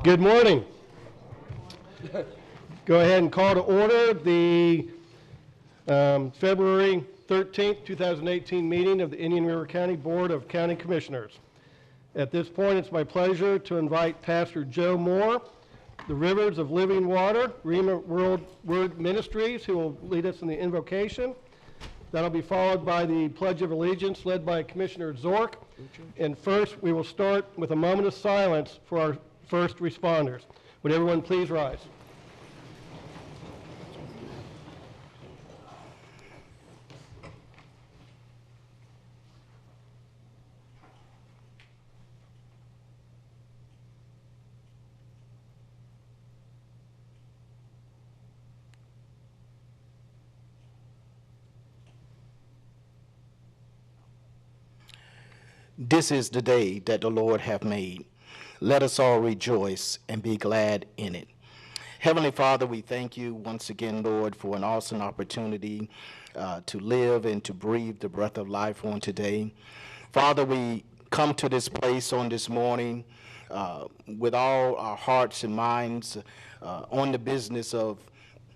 Good morning. Go ahead and call to order the February 13th, 2018 meeting of the Indian River County Board of County Commissioners. At this point, it's my pleasure to invite Pastor Joe Moore, the Rivers of Living Water, Rema Word Ministries, who will lead us in the invocation. That'll be followed by the Pledge of Allegiance led by Commissioner Zork. And first, we will start with a moment of silence for our first responders. Would everyone please rise? This is the day that the Lord hath made. Let us all rejoice and be glad in it. Heavenly Father, we thank you once again, Lord, for an awesome opportunity to live and to breathe the breath of life on today. Father, we come to this place on this morning with all our hearts and minds on the business of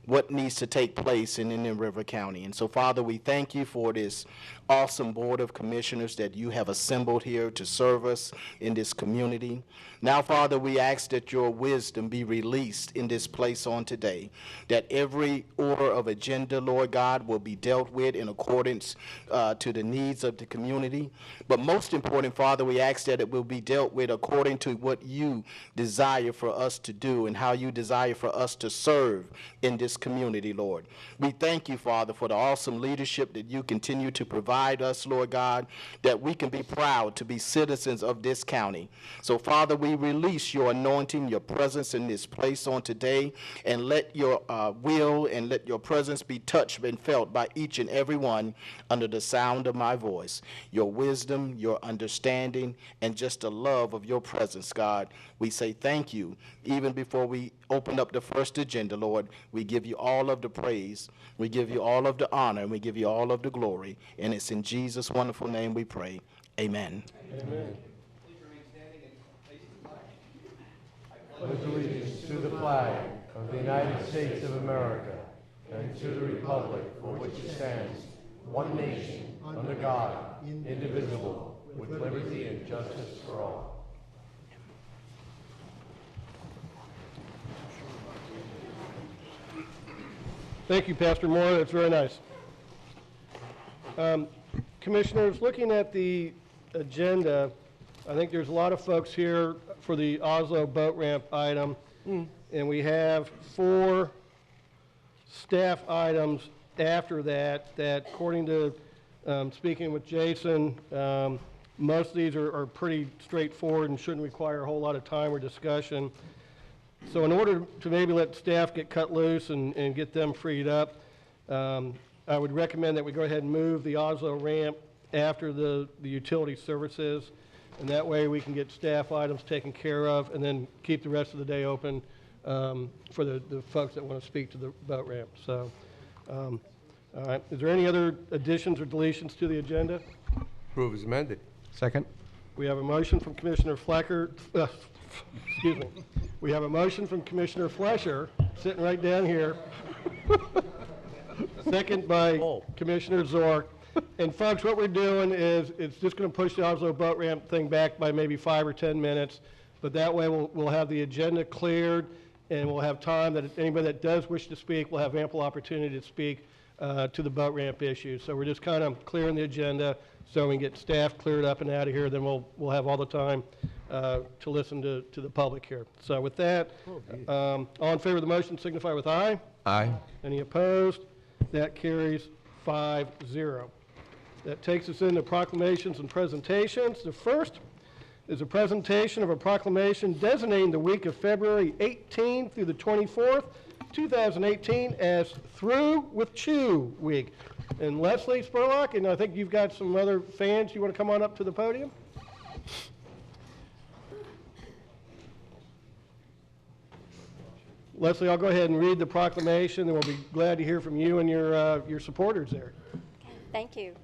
what needs to take place in Indian River County. And so, Father, we thank you for this awesome Board of Commissioners that you have assembled here to serve us in this community. Now, Father, we ask that your wisdom be released in this place on today, that every order of agenda, Lord God, will be dealt with in accordance to the needs of the community. But most important, Father, we ask that it will be dealt with according to what you desire for us to do and how you desire for us to serve in this community, Lord. We thank you, Father, for the awesome leadership that you continue to provide us, Lord God, that we can be proud to be citizens of this county. So, Father, we release your anointing, your presence in this place on today, and let your will and let your presence be touched and felt by each and every one under the sound of my voice. Your wisdom, your understanding, and just the love of your presence, God. We say thank you. Even before we open up the first agenda, Lord, we give you all of the praise, we give you all of the honor, and we give you all of the glory. And it's in Jesus' wonderful name we pray. Amen. Amen. Please remain standing and face the flag. Pledge allegiance to the flag of the United States of America and to the republic for which it stands, one nation, under God, indivisible, with liberty and justice for all. Thank you, Pastor Moore. That's very nice. Commissioners, looking at the agenda, I think there's a lot of folks here for the Oslo boat ramp item, and we have 4 staff items after that according to speaking with Jason, most of these are pretty straightforward and shouldn't require a whole lot of time or discussion. So in order to maybe let staff get cut loose and get them freed up, I would recommend that we go ahead and move the Oslo ramp after the utility services, and that way we can get staff items taken care of and then keep the rest of the day open for the folks that want to speak to the boat ramp. So, all right. Is there any other additions or deletions to the agenda? Approve as amended. Second. We have a motion from Commissioner Flecker. Excuse me. We have a motion from Commissioner Flesher, sitting right down here. Second by Commissioner Zork. And folks, what we're doing is it's just going to push the Oslo boat ramp thing back by maybe 5 or 10 minutes. But that way we'll have the agenda cleared, and we'll have time that anybody that does wish to speak will have ample opportunity to speak to the boat ramp issue. So we're just kind of clearing the agenda so we can get staff cleared up and out of here. Then we'll have all the time to listen to the public here. So with that, all in favor of the motion signify with aye. Aye. Any opposed? That carries 5-0. That takes us into proclamations and presentations. The first is a presentation of a proclamation designating the week of February 18 through the 24th, 2018 as Through with Chew Week. And Leslie Spurlock, and I think you've got some other fans. You want to come on up to the podium? Leslie, I'll go ahead and read the proclamation, and we'll be glad to hear from you and your supporters there. Thank you.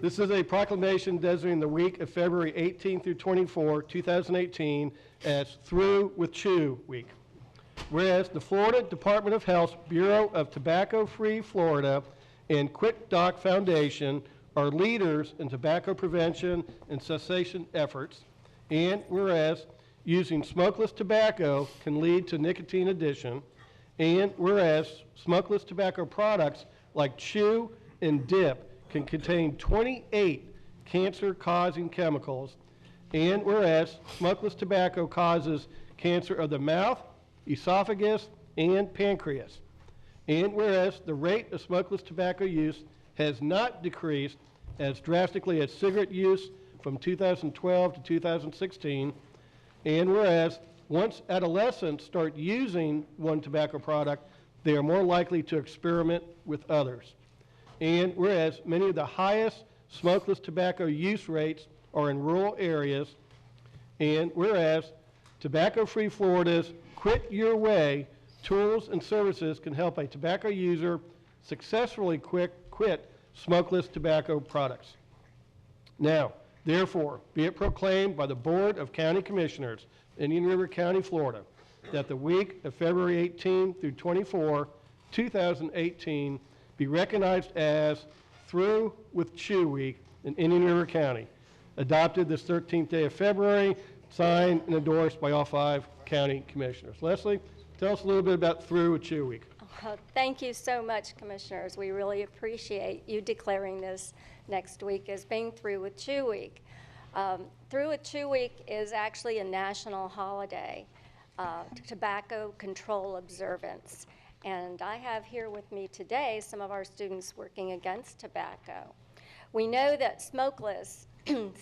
This is a proclamation designating the week of February 18 through 24, 2018 as Through with Chew Week. Whereas the Florida Department of Health's Bureau of Tobacco-Free Florida and Quick Doc Foundation are leaders in tobacco prevention and cessation efforts, and whereas using smokeless tobacco can lead to nicotine addiction, and whereas smokeless tobacco products like chew and dip can contain 28 cancer-causing chemicals, and whereas smokeless tobacco causes cancer of the mouth, esophagus, and pancreas, and whereas the rate of smokeless tobacco use has not decreased as drastically as cigarette use from 2012 to 2016, and whereas once adolescents start using one tobacco product, they are more likely to experiment with others. And whereas many of the highest smokeless tobacco use rates are in rural areas, and whereas Tobacco-Free Florida's Quit Your Way tools and services can help a tobacco user successfully quit smokeless tobacco products. Now, therefore, be it proclaimed by the Board of County Commissioners, Indian River County, Florida, that the week of February 18 through 24, 2018, be recognized as Through with Chew Week in Indian River County, adopted this 13th day of February, signed and endorsed by all 5 county commissioners. Leslie, tell us a little bit about Through with Chew Week. Thank you so much, Commissioners. We really appreciate you declaring this next week as being Through with Chew Week. Through with Chew Week is actually a national holiday, tobacco control observance. And I have here with me today some of our students working against tobacco. We know that smokeless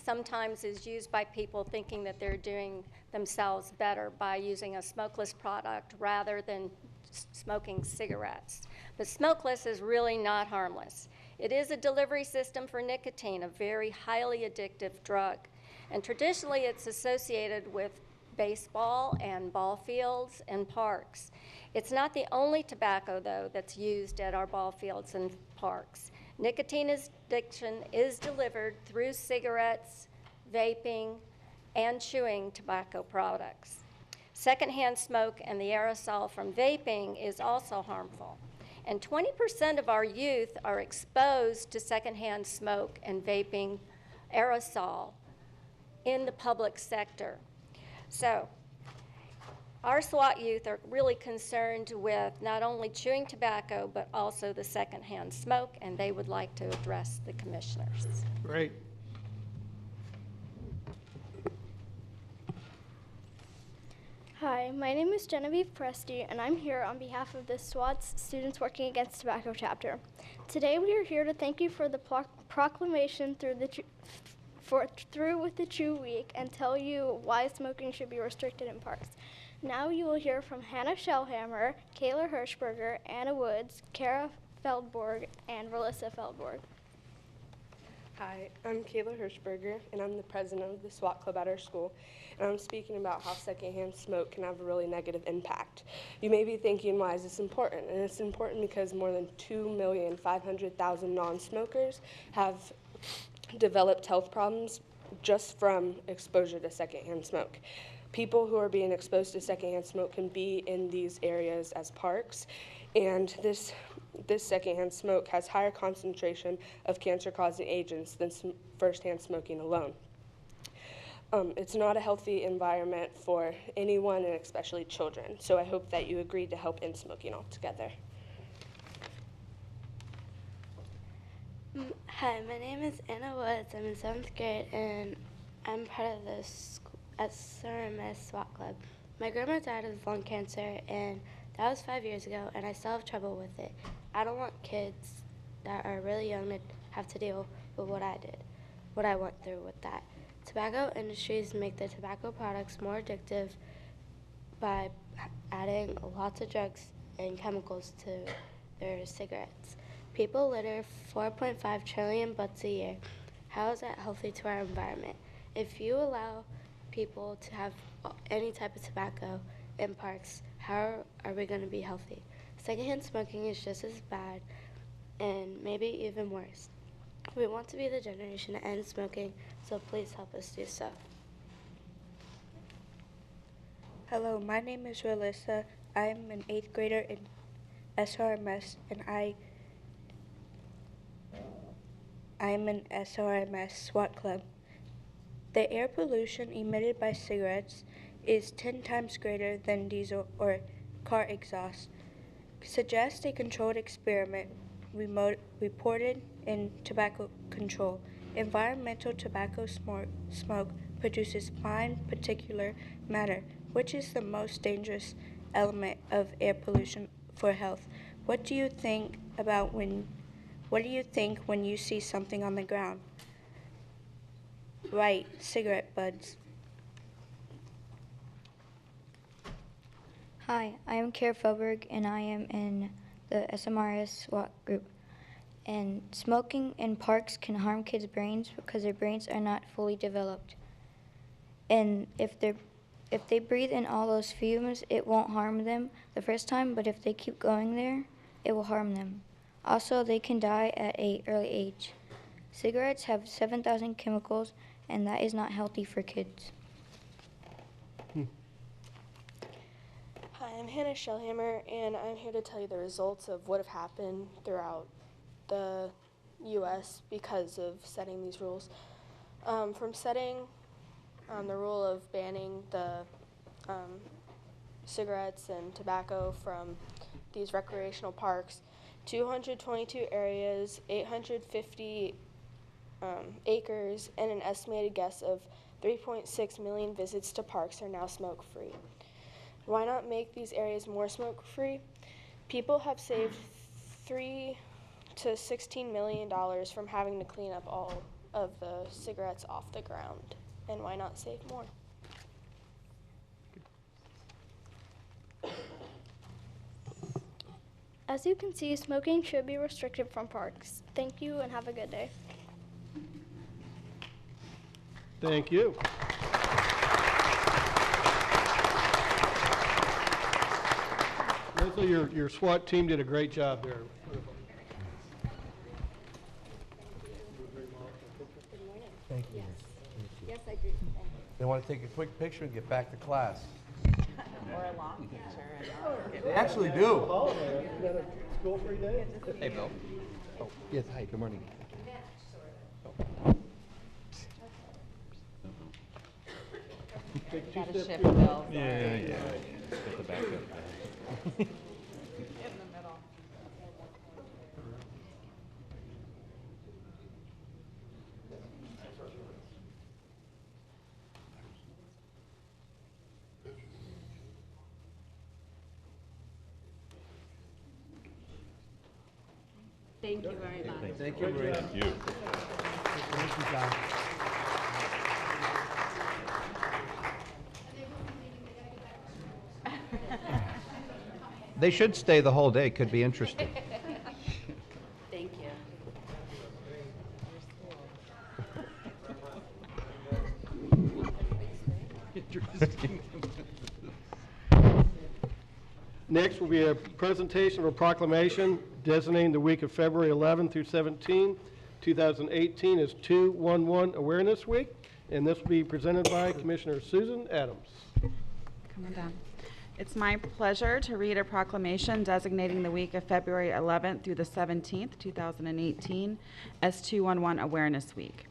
sometimes is used by people thinking that they're doing themselves better by using a smokeless product rather than smoking cigarettes. But smokeless is really not harmless. It is a delivery system for nicotine, a very highly addictive drug. And traditionally it's associated with baseball and ball fields and parks. It's not the only tobacco, though, that's used at our ball fields and parks. Nicotine addiction is delivered through cigarettes, vaping, and chewing tobacco products. Secondhand smoke and the aerosol from vaping is also harmful. And 20% of our youth are exposed to secondhand smoke and vaping aerosol in the public sector. So our SWAT youth are really concerned with not only chewing tobacco, but also the secondhand smoke, and they would like to address the commissioners. Great. Hi, my name is Genevieve Presti, and I'm here on behalf of the SWAT's Students Working Against Tobacco chapter. Today we are here to thank you for the proclamation through with the Chew Week and tell you why smoking should be restricted in parks. Now you will hear from Hannah Shellhammer, Kayla Hirschberger, Anna Woods, Kara Feldborg, and Melissa Feldborg. Hi, I'm Kayla Hirschberger, and I'm the president of the SWAT club at our school, and I'm speaking about how secondhand smoke can have a really negative impact. You may be thinking, why is this important? And it's important because more than 2,500,000 non-smokers have developed health problems just from exposure to secondhand smoke. People who are being exposed to secondhand smoke can be in these areas as parks, and this secondhand smoke has higher concentration of cancer-causing agents than firsthand smoking alone. It's not a healthy environment for anyone, and especially children, so I hope that you agree to help end smoking altogether. Hi, my name is Anna Woods. I'm in 7th grade, and I'm part of the SRMS SWAT club. My grandma died of lung cancer, and that was 5 years ago, and I still have trouble with it. I don't want kids that are really young to have to deal with what I did, what I went through with that. Tobacco industries make their tobacco products more addictive by adding lots of drugs and chemicals to their cigarettes. People litter 4.5 trillion butts a year. How is that healthy to our environment? If you allow people to have any type of tobacco in parks, how are we going to be healthy? Secondhand smoking is just as bad and maybe even worse. We want to be the generation to end smoking, so please help us do so. Hello, my name is Relissa. I am an 8th grader in SRMS, and I am an SRMS SWAT club. The air pollution emitted by cigarettes is 10 times greater than diesel or car exhaust. Suggest a controlled experiment reported in tobacco control. Environmental tobacco smoke produces fine particulate matter, which is the most dangerous element of air pollution for health. What do you think when you see something on the ground? Right, cigarette butts. Hi, I am Kara Felberg, and I am in the SMRS SWAT group. And smoking in parks can harm kids' brains because their brains are not fully developed. And if they breathe in all those fumes, it won't harm them the first time, but if they keep going there, it will harm them. Also, they can die at an early age. Cigarettes have 7,000 chemicals, and that is not healthy for kids. Hi, I'm Hannah Shellhammer, and I'm here to tell you the results of what have happened throughout the U.S. because of setting these rules. From setting the rule of banning the cigarettes and tobacco from these recreational parks, 222 areas, 850 acres, and an estimated guess of 3.6 million visits to parks are now smoke-free. Why not make these areas more smoke-free? People have saved $3 to $16 million from having to clean up all of the cigarettes off the ground. And why not save more? As you can see, smoking should be restricted from parks. Thank you and have a good day. Thank you. Leslie, your SWAT team did a great job there. Thank you. Yes, I do. They want to take a quick picture and get back to class. Or a long picture. They actually do. Holiday, isn't that a school-free day? Hey, Bill. Oh, yes, hi, good morning. Take two Gotta steps shift, to your Bill. Yeah. Get the back up there. In the middle. Thank you very much. Thank you, Maria. Thank you. Thank you, John. They should stay the whole day, could be interesting. Thank you. Next will be a presentation of a proclamation designating the week of February 11 through 17, 2018 as 211 Awareness Week, and this will be presented by Commissioner Susan Adams. Come on down. It's my pleasure to read a proclamation designating the week of February 11th through the 17th, 2018 as 211 Awareness Week.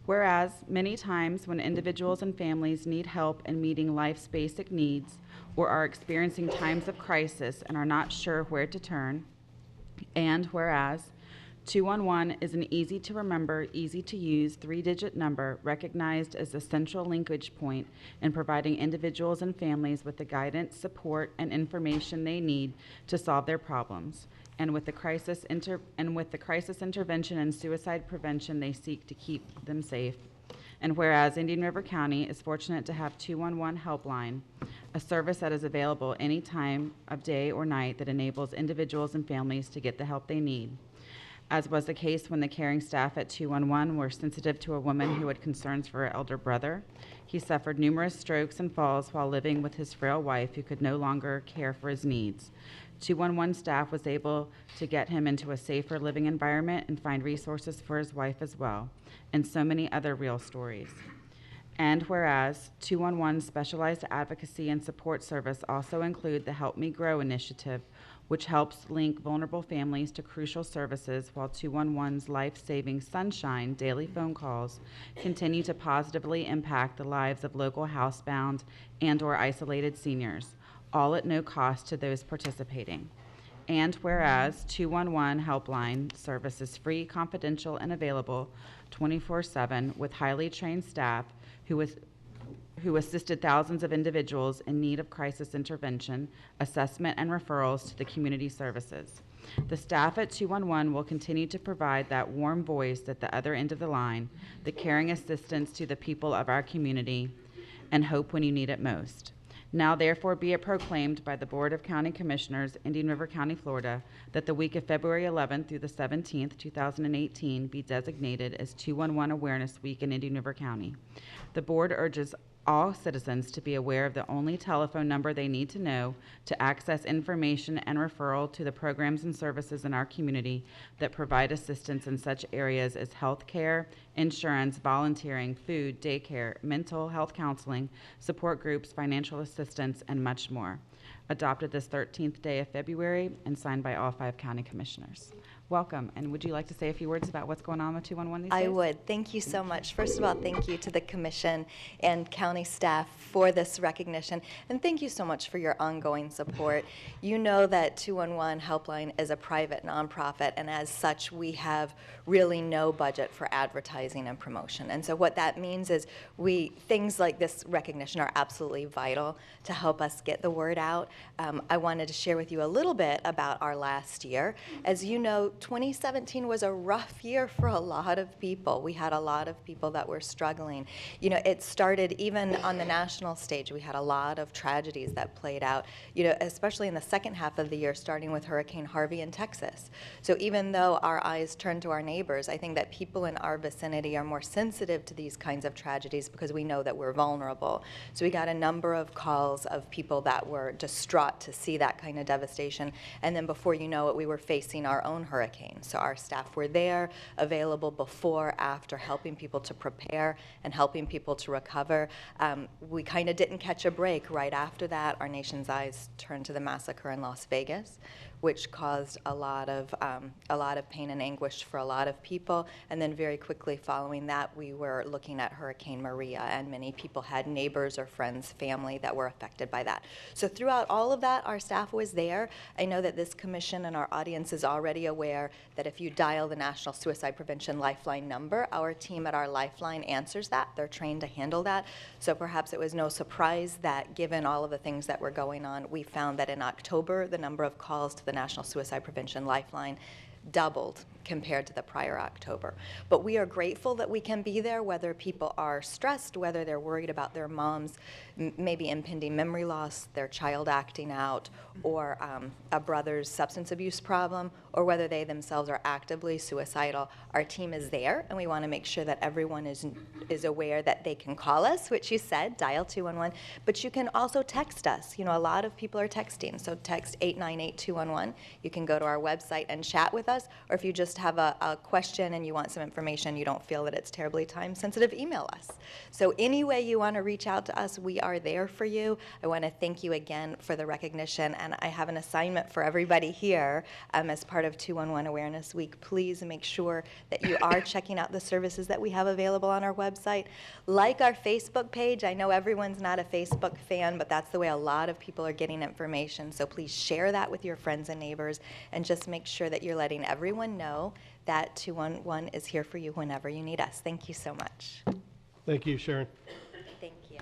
Whereas many times when individuals and families need help in meeting life's basic needs or are experiencing times of crisis and are not sure where to turn, and whereas 211 is an easy to remember, easy to use 3-digit number recognized as the central linkage point in providing individuals and families with the guidance, support, and information they need to solve their problems. And with the crisis intervention and suicide prevention, they seek to keep them safe. And whereas Indian River County is fortunate to have 211 Helpline, a service that is available any time of day or night that enables individuals and families to get the help they need. As was the case when the caring staff at 211 were sensitive to a woman who had concerns for her elder brother. He suffered numerous strokes and falls while living with his frail wife who could no longer care for his needs. 211 staff was able to get him into a safer living environment and find resources for his wife as well, and so many other real stories. And whereas 211 specialized advocacy and support service also include the Help Me Grow initiative, which helps link vulnerable families to crucial services, while 211's life-saving Sunshine daily phone calls continue to positively impact the lives of local housebound and/or isolated seniors, all at no cost to those participating. And whereas 211 helpline service is free, confidential, and available 24/7 with highly trained staff who assisted thousands of individuals in need of crisis intervention, assessment, and referrals to the community services. The staff at 211 will continue to provide that warm voice at the other end of the line, the caring assistance to the people of our community, and hope when you need it most. Now therefore be it proclaimed by the Board of County Commissioners, Indian River County, Florida, that the week of February 11th through the 17th, 2018 be designated as 211 Awareness Week in Indian River County. The board urges all citizens to be aware of the only telephone number they need to know to access information and referral to the programs and services in our community that provide assistance in such areas as health care, insurance, volunteering, food, daycare, mental health counseling, support groups, financial assistance, and much more. Adopted this 13th day of February and signed by all 5 county commissioners. Welcome, and would you like to say a few words about what's going on with 211 these days? I would. Thank you so much. First of all, thank you to the commission and county staff for this recognition, and thank you so much for your ongoing support. You know that 211 Helpline is a private nonprofit, and as such, we have really no budget for advertising and promotion. And so what that means is things like this recognition are absolutely vital to help us get the word out. I wanted to share with you a little bit about our last year. As you know, 2017 was a rough year for a lot of people. We had a lot of people that were struggling. You know, it started even on the national stage. We had a lot of tragedies that played out, you know, especially in the second half of the year, starting with Hurricane Harvey in Texas. So even though our eyes turn to our neighbors, I think that people in our vicinity are more sensitive to these kinds of tragedies because we know that we're vulnerable. So we got a number of calls of people that were distraught to see that kind of devastation. And then before you know it, we were facing our own hurricane. So our staff were there, available before, after, helping people to prepare and helping people to recover. We kind of didn't catch a break. Right after that, our nation's eyes turned to the massacre in Las Vegas, which caused a lot of pain and anguish for a lot of people. And then very quickly following that, we were looking at Hurricane Maria, and many people had neighbors or friends, family that were affected by that. So throughout all of that, our staff was there. I know that this commission and our audience is already aware that if you dial the National Suicide Prevention Lifeline number, our team at our Lifeline answers that. They're trained to handle that. So perhaps it was no surprise that given all of the things that were going on, we found that in October, the number of calls to the National Suicide Prevention Lifeline doubled compared to the prior October. But we are grateful that we can be there, whether people are stressed, whether they're worried about their mom's maybe impending memory loss, their child acting out, or a brother's substance abuse problem, or whether they themselves are actively suicidal. Our team is there, and we want to make sure that everyone is aware that they can call us, which you said, dial 211, but you can also text us. You know, a lot of people are texting, so text 898-211. You can go to our website and chat with us, or if you just have a question and you want some information, you don't feel that it's terribly time sensitive, email us. So any way you want to reach out to us, we are there for you. I want to thank you again for the recognition, and I have an assignment for everybody here as part of 211 Awareness Week. Please make sure that you are checking out the services that we have available on our website. Like our Facebook page. I know everyone's not a Facebook fan, but that's the way a lot of people are getting information. So please share that with your friends and neighbors, and just make sure that you're letting everyone know that 211 is here for you whenever you need us. Thank you so much. Thank you, Sharon. Thank you.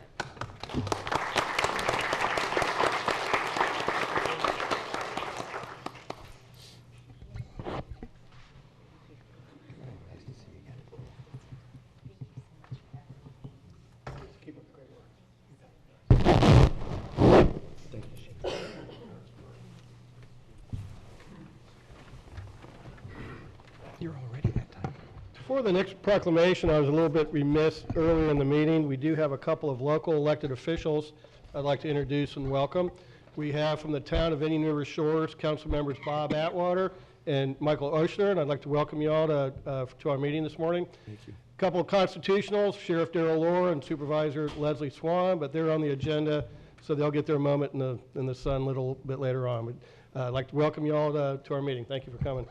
You're already that time. For the next proclamation, I was a little bit remiss earlier in the meeting. We do have a couple of local elected officials I'd like to introduce and welcome. We have from the town of Indian River Shores, council members Bob Atwater and Michael Oshner, and I'd like to welcome you all to our meeting this morning. Thank you. A couple of constitutionals, Sheriff Darrell Lohr and Supervisor Leslie Swan, but they're on the agenda, so they'll get their moment in the sun a little bit later on. But, I'd like to welcome you all to our meeting. Thank you for coming.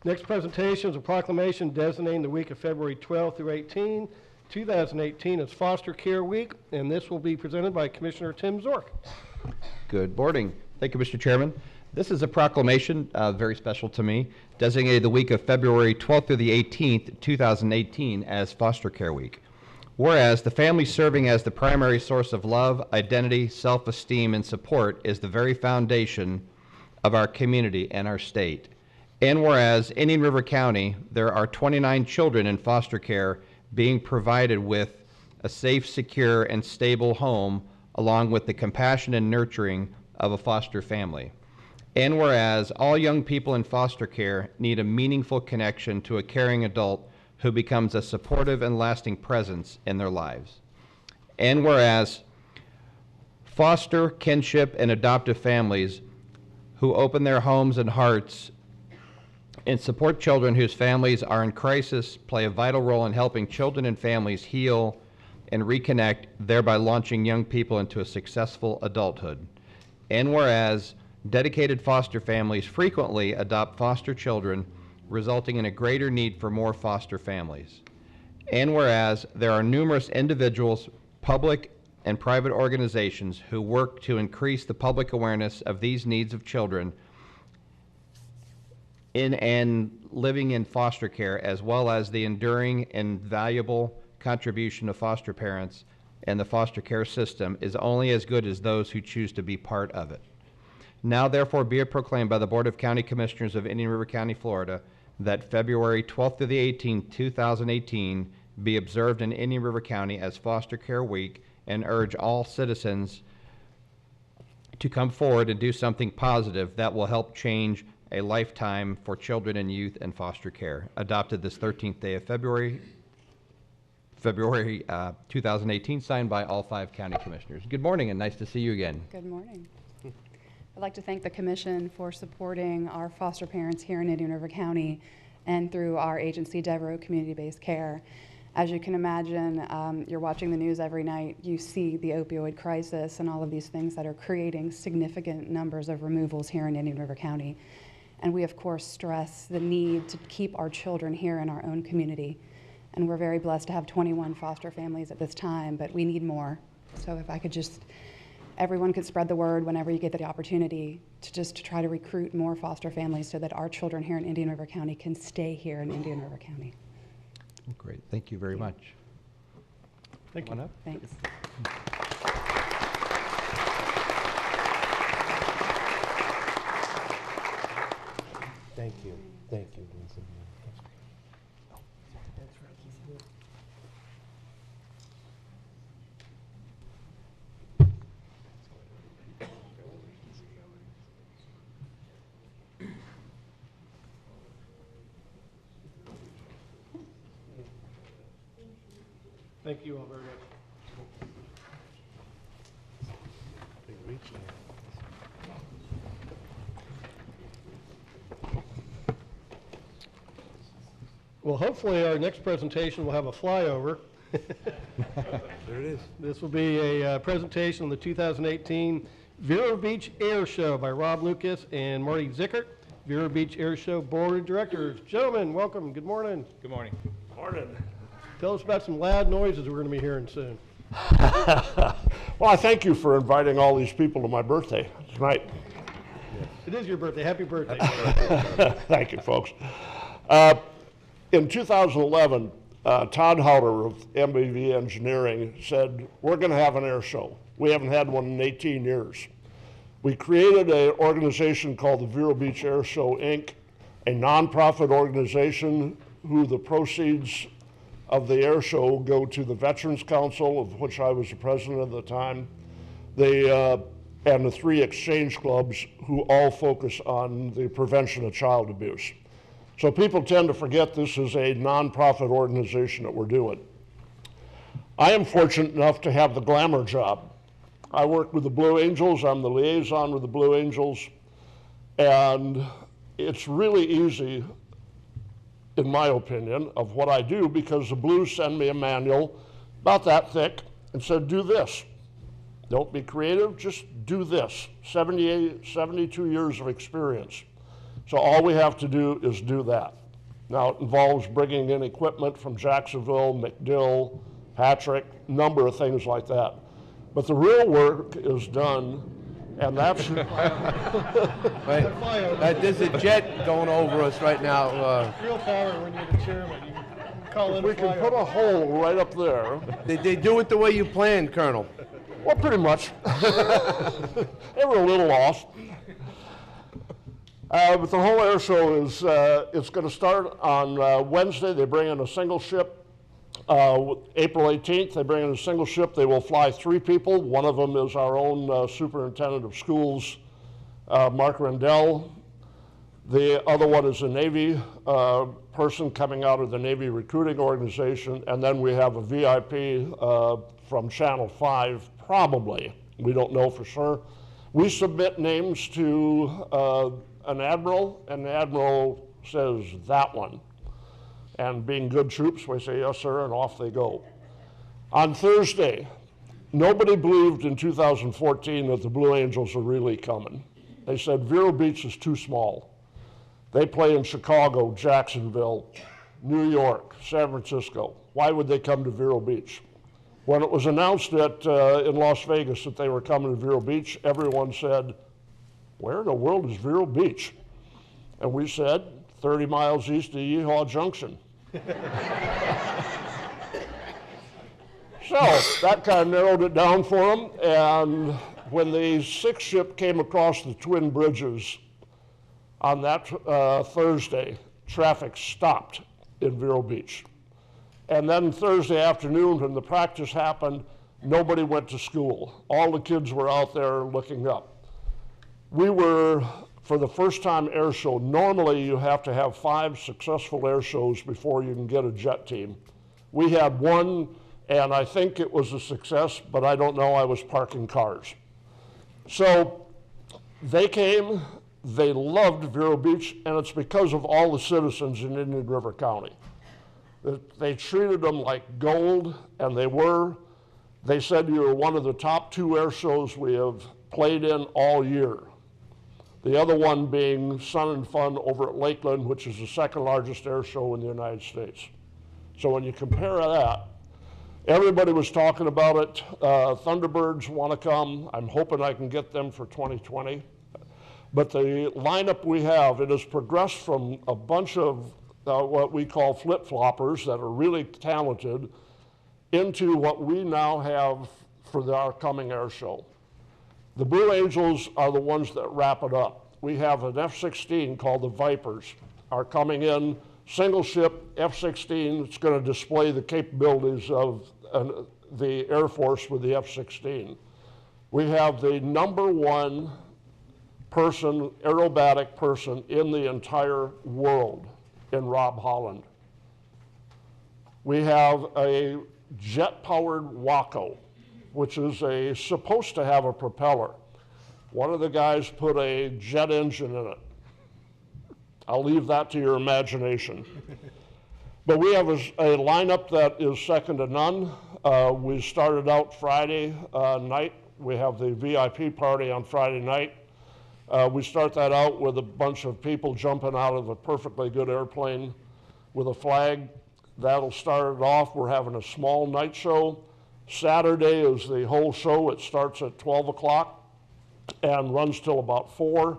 Next presentation is a proclamation designating the week of February 12th through 18, 2018 as Foster Care Week, and this will be presented by Commissioner Tim Zork. Good morning. Thank you, Mr. Chairman. This is a proclamation very special to me, designated the week of February 12th through the 18th, 2018 as Foster Care Week. Whereas the family serving as the primary source of love, identity, self-esteem, and support is the very foundation of our community and our state. And whereas Indian River County, there are 29 children in foster care being provided with a safe, secure, and stable home, along with the compassion and nurturing of a foster family. And whereas all young people in foster care need a meaningful connection to a caring adult who becomes a supportive and lasting presence in their lives. And whereas foster, kinship, and adoptive families who open their homes and hearts and support children whose families are in crisis play a vital role in helping children and families heal and reconnect, thereby launching young people into a successful adulthood. And whereas dedicated foster families frequently adopt foster children, resulting in a greater need for more foster families. And whereas there are numerous individuals, public and private organizations who work to increase the public awareness of these needs of children in and living in foster care, as well as the enduring and valuable contribution of foster parents and the foster care system is only as good as those who choose to be part of it. Now therefore be it proclaimed by the Board of County Commissioners of Indian River County, Florida, that February 12th to the 18th, 2018 be observed in Indian River County as Foster Care Week, and urge all citizens to come forward and do something positive that will help change a lifetime for children and youth in foster care. Adopted this 13th day of February 2018, signed by all 5 county commissioners. Good morning and nice to see you again. Good morning. I'd like to thank the Commission for supporting our foster parents here in Indian River County and through our agency, Devereaux Community-Based Care. As you can imagine, you're watching the news every night, you see the opioid crisis and all of these things that are creating significant numbers of removals here in Indian River County. And we, of course, stress the need to keep our children here in our own community. And we're very blessed to have 21 foster families at this time, but we need more. So if I could just, everyone could spread the word whenever you get the opportunity to try to recruit more foster families so that our children here in Indian River County can stay here in Indian River County. Great, thank you very much. Thank you. Come on up. Thanks. Thank you. Thank you, Lisa. Thank you all very much. Well, hopefully our next presentation will have a flyover. There it is. This will be a presentation on the 2018 Vero Beach Air Show by Rob Lucas and Marty Zickert, Vero Beach Air Show Board of Directors. Gentlemen, welcome. Good morning. Good morning. Morning. Tell us about some loud noises we're going to be hearing soon. Well, I thank you for inviting all these people to my birthday tonight. It is your birthday. Happy birthday. Thank you, folks. In 2011, Todd Howder of MBV Engineering said, we're going to have an air show. We haven't had one in 18 years. We created an organization called the Vero Beach Air Show, Inc., a nonprofit organization who the proceeds of the air show go to the Veterans Council, of which I was the president at the time, and the 3 exchange clubs who all focus on the prevention of child abuse. So people tend to forget this is a nonprofit organization that we're doing. I am fortunate enough to have the glamour job I work with the Blue Angels. I'm the liaison with the Blue Angels. And it's really easy, in my opinion, of what I do, because the Blues send me a manual about that thick and said, do this. Don't be creative, just do this. 72 years of experience. So all we have to do is do that. Now, it involves bringing in equipment from Jacksonville, McDill, Patrick, number of things like that. But the real work is done, and that's... Wait, there's a jet going over us right now. Real power when you're the chairman. You can call in We can put a hole right up there. They do it the way you planned, Colonel. Well, pretty much. They were a little off. But the whole air show is, it's going to start on Wednesday. They bring in a single ship. April 18th, they bring in a single ship. They will fly 3 people. One of them is our own superintendent of schools, Mark Rendell. The other one is a Navy person coming out of the Navy recruiting organization. And then we have a VIP from Channel 5, probably. We don't know for sure. We submit names to an admiral, and the admiral says, that one. And being good troops, we say, yes, sir, and off they go. On Thursday, nobody believed in 2014 that the Blue Angels are really coming. They said Vero Beach is too small. They play in Chicago, Jacksonville, New York, San Francisco. Why would they come to Vero Beach? When it was announced that in Las Vegas that they were coming to Vero Beach, everyone said, where in the world is Vero Beach? And we said, 30 miles east of Yeehaw Junction. So that kind of narrowed it down for them. And when the 6th ship came across the Twin Bridges on that Thursday, traffic stopped in Vero Beach. And then Thursday afternoon, when the practice happened, nobody went to school. All the kids were out there looking up. We were, for the first time air show, normally you have to have 5 successful air shows before you can get a jet team. We had one, and I think it was a success, but I don't know, I was parking cars. So they came, they loved Vero Beach, and it's because of all the citizens in Indian River County. They treated them like gold, and they were. They said you were one of the top 2 air shows we have played in all year. The other one being Sun and Fun over at Lakeland, which is the 2nd largest air show in the United States. So when you compare that, everybody was talking about it. Thunderbirds want to come. I'm hoping I can get them for 2020. But the lineup we have, it has progressed from a bunch of what we call flip-floppers that are really talented into what we now have for our coming air show. The Blue Angels are the ones that wrap it up. We have an F-16 called the Vipers, are coming in, single ship F-16. It's going to display the capabilities of the Air Force with the F-16. We have the #1 person, aerobatic person in the entire world in Rob Holland. We have a jet-powered Waco, which is supposed to have a propeller. One of the guys put a jet engine in it. I'll leave that to your imagination. But we have a lineup that is second to none. We started out Friday night. We have the VIP party on Friday night. We start that out with a bunch of people jumping out of a perfectly good airplane with a flag. That'll start it off. We're having a small night show. Saturday is the whole show. It starts at 12 o'clock and runs till about 4.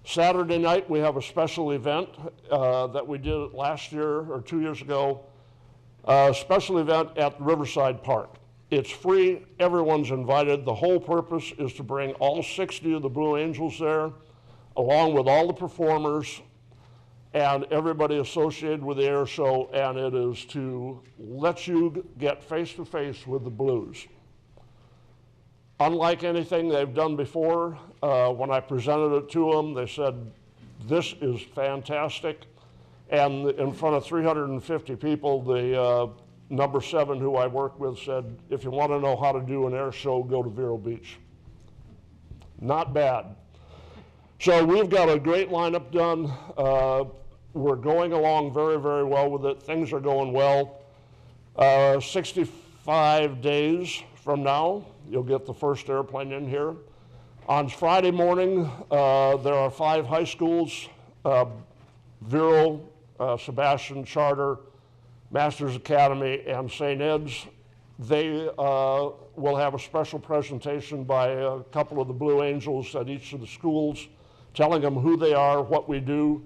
Saturday night, we have a special event that we did last year or 2 years ago, a special event at Riverside Park. It's free. Everyone's invited. The whole purpose is to bring all 60 of the Blue Angels there, along with all the performers and everybody associated with the air show, and it is to let you get face-to-face with the Blues. Unlike anything they've done before, when I presented it to them, they said, this is fantastic. And in front of 350 people, number 7, who I work with, said, if you want to know how to do an air show, go to Vero Beach. Not bad. So we've got a great lineup done. We're going along very, very well with it. Things are going well. 65 days from now, you'll get the first airplane in here. On Friday morning, there are 5 high schools, Vero, Sebastian Charter, Masters Academy, and St. Ed's. They will have a special presentation by a couple of the Blue Angels at each of the schools, telling them who they are, what we do.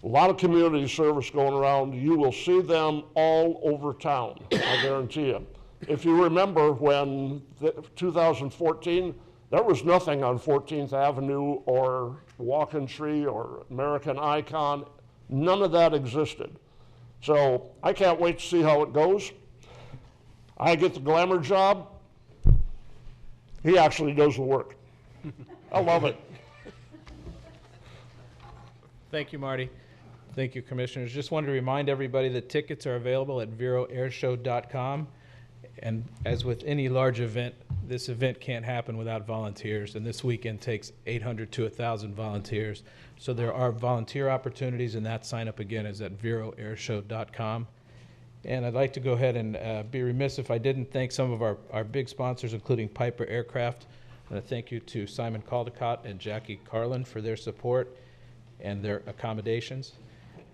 A lot of community service going around. You will see them all over town, I guarantee you. If you remember when 2014, there was nothing on 14th Avenue or Walking Tree or American Icon. None of that existed. So I can't wait to see how it goes. I get the glamour job. He actually does the work. I love it. Thank you, Marty. Thank you, Commissioners. Just wanted to remind everybody that tickets are available at veroairshow.com. And as with any large event, this event can't happen without volunteers. And this weekend takes 800 to 1,000 volunteers. So there are volunteer opportunities, and that sign up again is at veroairshow.com. And I'd like to go ahead and be remiss if I didn't thank some of our big sponsors, including Piper Aircraft. And a thank you to Simon Caldecott and Jackie Carlin for their support and their accommodations,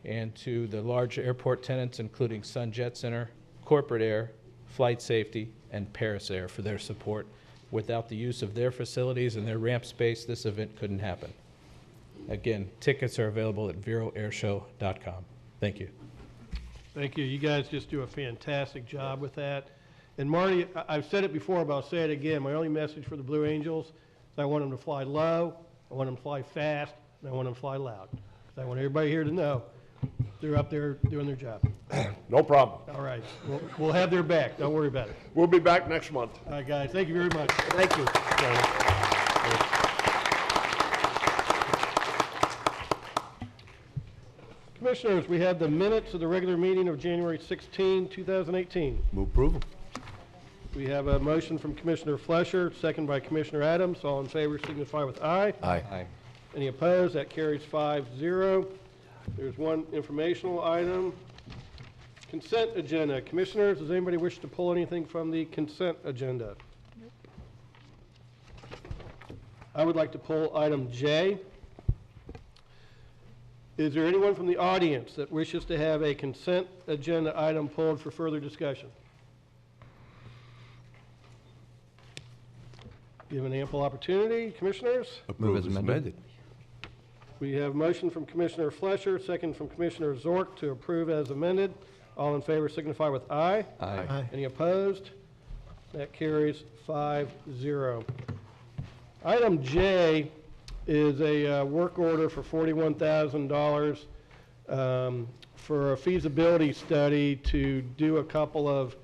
and to the large airport tenants, including Sun Jet Center, Corporate Air, Flight Safety, and Paris Air for their support. Without the use of their facilities and their ramp space, this event couldn't happen. Again, tickets are available at veroairshow.com. Thank you. Thank you. You guys just do a fantastic job with that. And Marty, I've said it before, but I'll say it again. My only message for the Blue Angels is I want them to fly low, I want them to fly fast, and I want them to fly loud. I want everybody here to know they're up there doing their job. No problem. All right. We'll have their back. Don't worry about it. We'll be back next month. All right, guys. Thank you very much. Thank you. Commissioners, we have the minutes of the regular meeting of January 16, 2018. Move approval. We have a motion from Commissioner Flesher, second by Commissioner Adams. All in favor signify with aye. Aye. Aye. Any opposed? That carries 5-0. There's one informational item. Consent agenda. Commissioners, does anybody wish to pull anything from the consent agenda? Nope. I would like to pull item J. Is there anyone from the audience that wishes to have a consent agenda item pulled for further discussion? Given ample opportunity, Commissioners? Move as amended. We have motion from Commissioner Flesher, second from Commissioner Zork to approve as amended. All in favor signify with aye. Aye. Any opposed? That carries 5-0. Item J is a work order for $41,000 for a feasibility study to do a couple of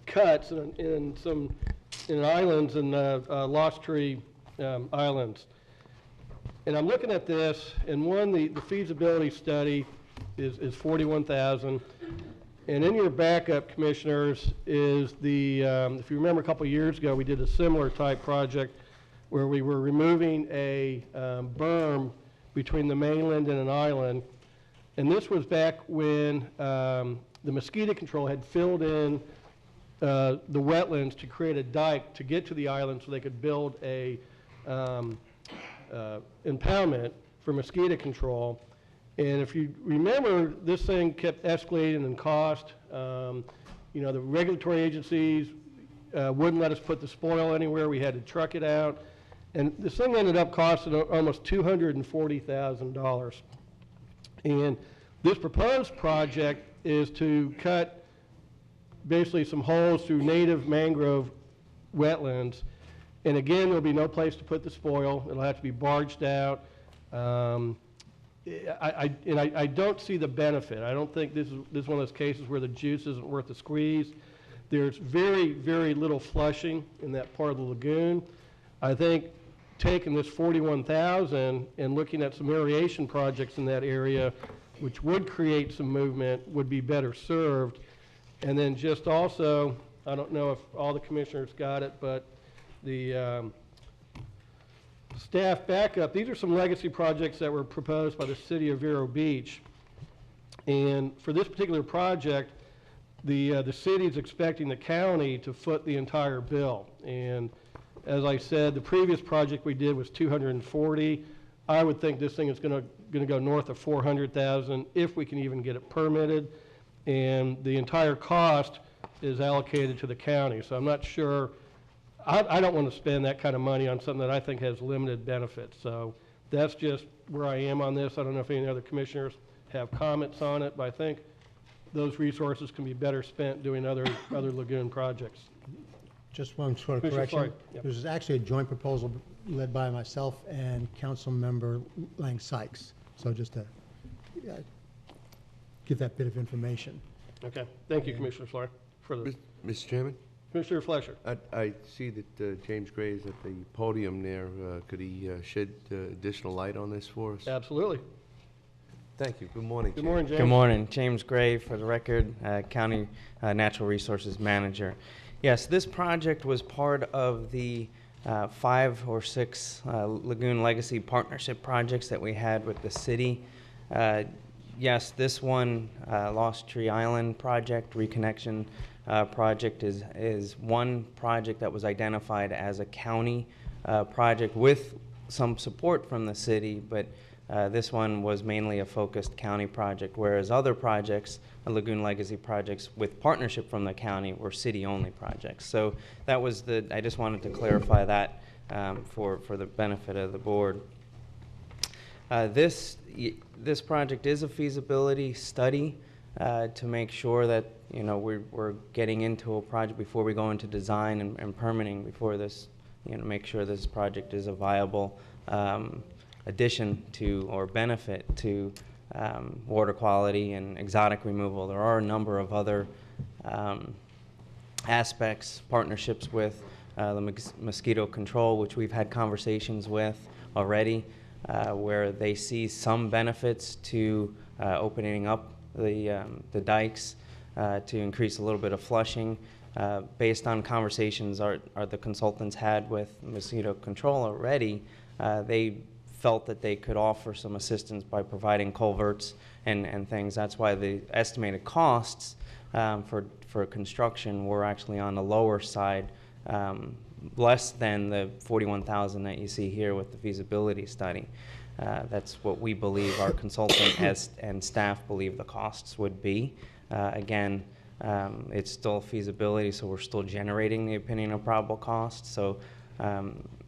cuts in islands in Lost Tree Islands. And I'm looking at this, and the feasibility study is $41,000. And in your backup, Commissioners, is if you remember a couple of years ago, we did a similar type project where we were removing a berm between the mainland and an island. And this was back when the mosquito control had filled in the wetlands to create a dike to get to the island so they could build a impoundment for mosquito control. And if you remember, this thing kept escalating in cost. The regulatory agencies wouldn't let us put the spoil anywhere. We had to truck it out. And this thing ended up costing almost $240,000. And this proposed project is to cut basically some holes through native mangrove wetlands. And again, there'll be no place to put the spoil. It'll have to be barged out. I don't see the benefit. I don't think this is one of those cases where the juice isn't worth the squeeze. There's very, very little flushing in that part of the lagoon. I think taking this $41,000 and looking at some aeration projects in that area, which would create some movement, would be better served. And then just also, I don't know if all the commissioners got it, but the staff backup, these are some legacy projects that were proposed by the city of Vero Beach. And for this particular project, the city is expecting the county to foot the entire bill. And as I said, the previous project we did was 240. I would think this thing is going to go north of 400,000 if we can even get it permitted. And the entire cost is allocated to the county. So I'm not sure, I don't want to spend that kind of money on something that I think has limited benefits. So that's just where I am on this. I don't know if any other commissioners have comments on it, but I think those resources can be better spent doing other lagoon projects. Just one sort of Commissioner correction. Floyd, yep. There's actually a joint proposal led by myself and Councilmember Lang Sykes. So just to give that bit of information. Okay, thank you, Commissioner Floyd, for the, Mr. Chairman? Commissioner Fleischer. I see that James Gray is at the podium there. Could he shed additional light on this for us? Absolutely. Thank you. Good morning. Good morning, James. Good morning. James Gray, for the record, County Natural Resources Manager. Yes, this project was part of the 5 or 6 Lagoon Legacy Partnership projects that we had with the city. Yes, this one, Lost Tree Island project, reconnection project, is one project that was identified as a county project with some support from the city, but this one was mainly a focused county project, whereas other projects, Lagoon Legacy projects with partnership from the county, were city-only projects. So that was I just wanted to clarify that for the benefit of the board. This project is a feasibility study to make sure that we're getting into a project before we go into design and permitting before this, make sure this project is a viable addition to or benefit to water quality and exotic removal. There are a number of other aspects, partnerships with the mosquito control, which we've had conversations with already, where they see some benefits to opening up the dikes to increase a little bit of flushing. Based on conversations the consultants had with mosquito control already, they felt that they could offer some assistance by providing culverts and things. That's why the estimated costs for construction were actually on the lower side, less than the $41,000 that you see here with the feasibility study. That's what we believe our consultant and staff believe the costs would be. Again, it's still feasibility, so we're still generating the opinion of probable cost. So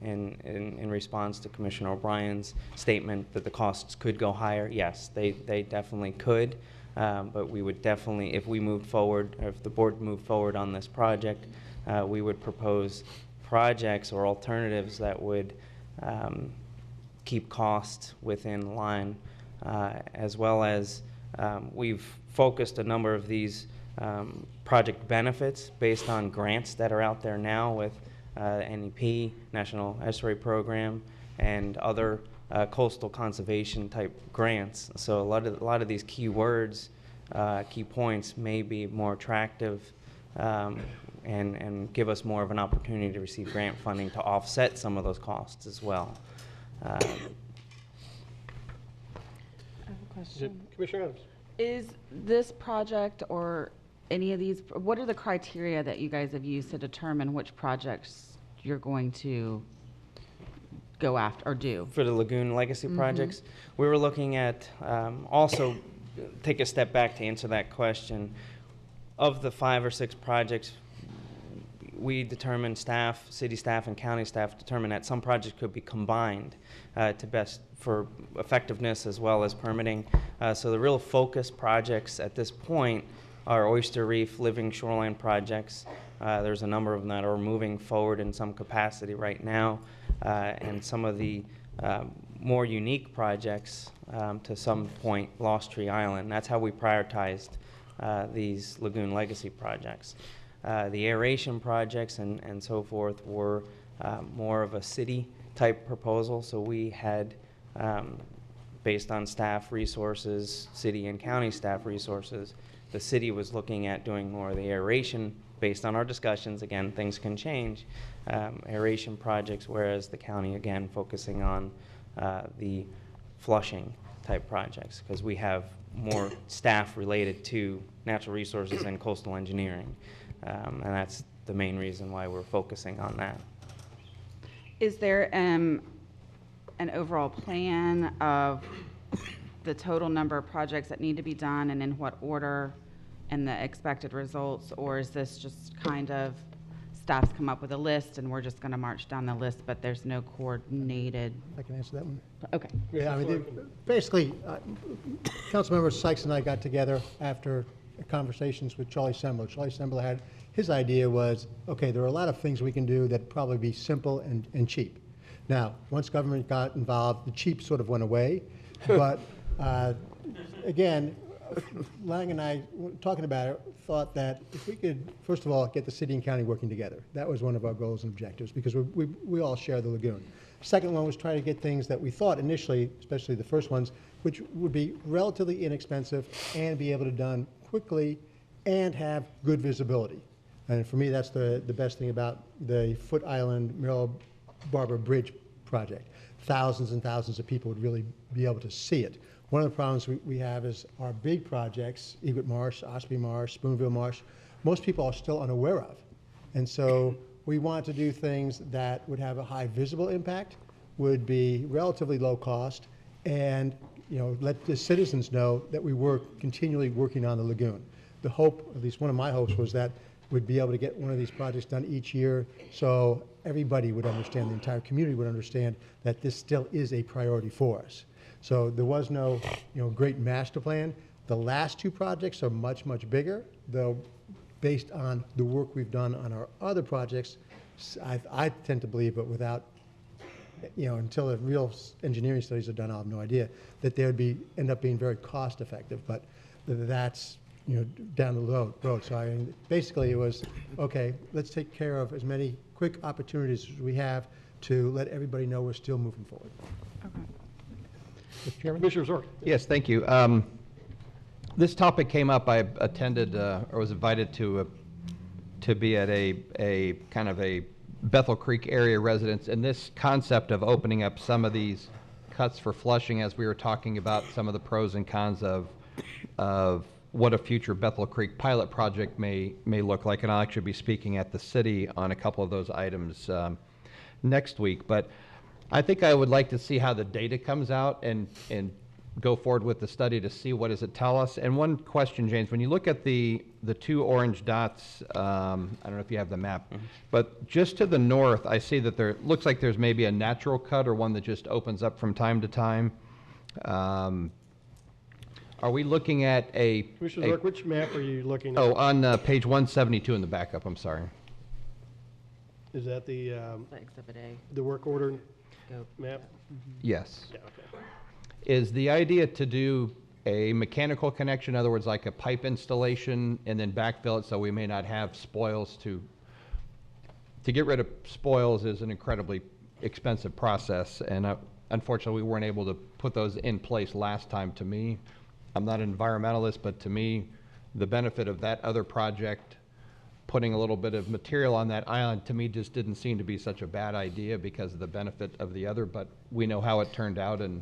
in response to Commissioner O'Brien's statement that the costs could go higher, yes, they definitely could. But we would definitely, if we moved forward, or if the board moved forward on this project, we would propose projects or alternatives that would keep costs within line, as well as we've focused a number of these project benefits based on grants that are out there now with NEP, National Estuary Program, and other coastal conservation type grants. So a lot of these key words, key points may be more attractive and give us more of an opportunity to receive grant funding to offset some of those costs as well. I have a question. Commissioner Adams. Is this project or any of these, what are the criteria that you guys have used to determine which projects you're going to go after or do? For the Lagoon Legacy projects, we were looking at, also take a step back to answer that question. Of the 5 or 6 projects, we determined staff, city staff and county staff determined that some projects could be combined to best for effectiveness as well as permitting. So the real focus projects at this point are Oyster Reef Living Shoreline projects. There's a number of them that are moving forward in some capacity right now. And some of the more unique projects to some point, Lost Tree Island. That's how we prioritized these Lagoon Legacy projects. The aeration projects and so forth were more of a city type proposal, so we had based on staff resources, city and county staff resources, the city was looking at doing more of the aeration based on our discussions. Again, things can change, aeration projects, whereas the county, again, focusing on the flushing type projects, because we have more staff related to natural resources and coastal engineering. And that's the main reason why we're focusing on that. Is there an overall plan of the total number of projects that need to be done and in what order and the expected results? Or is this just kind of staff's come up with a list and we're just going to march down the list, but there's no coordinated? I can answer that one. Okay. Yeah, I mean, basically, Councilmember Sykes and I got together after conversations with Charlie Sembler. Charlie Sembler had, his idea was, okay, there are a lot of things we can do that probably be simple and cheap. Now, once government got involved, the cheap sort of went away. But again, Lang and I, talking about it, thought that if we could, first of all, get the city and county working together. That was one of our goals and objectives, because we all share the lagoon. Second one was try to get things that we thought initially, especially the first ones, which would be relatively inexpensive and be able to done quickly and have good visibility. And for me, that's the best thing about the Foot Island Merrill Barber Bridge project. Thousands and thousands of people would really be able to see it. One of the problems we have is our big projects, Egret Marsh, Osprey Marsh, Spoonville Marsh, most people are still unaware of. And so we want to do things that would have a high visible impact, would be relatively low cost, and let the citizens know that we were continually working on the lagoon. The hope, at least one of my hopes, was that we'd be able to get one of these projects done each year so everybody would understand, the entire community would understand that this still is a priority for us. So there was no great master plan. The last two projects are much, much bigger, though based on the work we've done on our other projects, I tend to believe, but without, until the real engineering studies are done, I'll have no idea, that they would end up being very cost effective, but that's down the road. So basically it was, okay, let's take care of as many quick opportunities as we have to let everybody know we're still moving forward. Okay. Mr. Chairman? Commissioner Zork. Yes, thank you. This topic came up. I attended or was invited to be at a kind of a Bethel Creek area residence, and this concept of opening up some of these cuts for flushing, as we were talking about some of the pros and cons of what a future Bethel Creek pilot project may look like, and I'll actually be speaking at the city on a couple of those items next week. But I think I would like to see how the data comes out and go forward with the study to see what does it tell us. And one question, James, when you look at the two orange dots, I don't know if you have the map, but just to the north, I see that there looks like there's maybe a natural cut or one that just opens up from time to time. Are we looking at a... Commissioner Zork, which map are you looking at? Oh, on page 172 in the backup, I'm sorry. Is that the Exhibit A. the work order map? Yes. Yeah, okay. Is the idea to do a mechanical connection, in other words, like a pipe installation, and then backfill it so we may not have spoils? To get rid of spoils is an incredibly expensive process, and unfortunately we weren't able to put those in place last time. To me, I'm not an environmentalist, but to me, the benefit of that other project, putting a little bit of material on that island, to me just didn't seem to be such a bad idea because of the benefit of the other, but we know how it turned out, and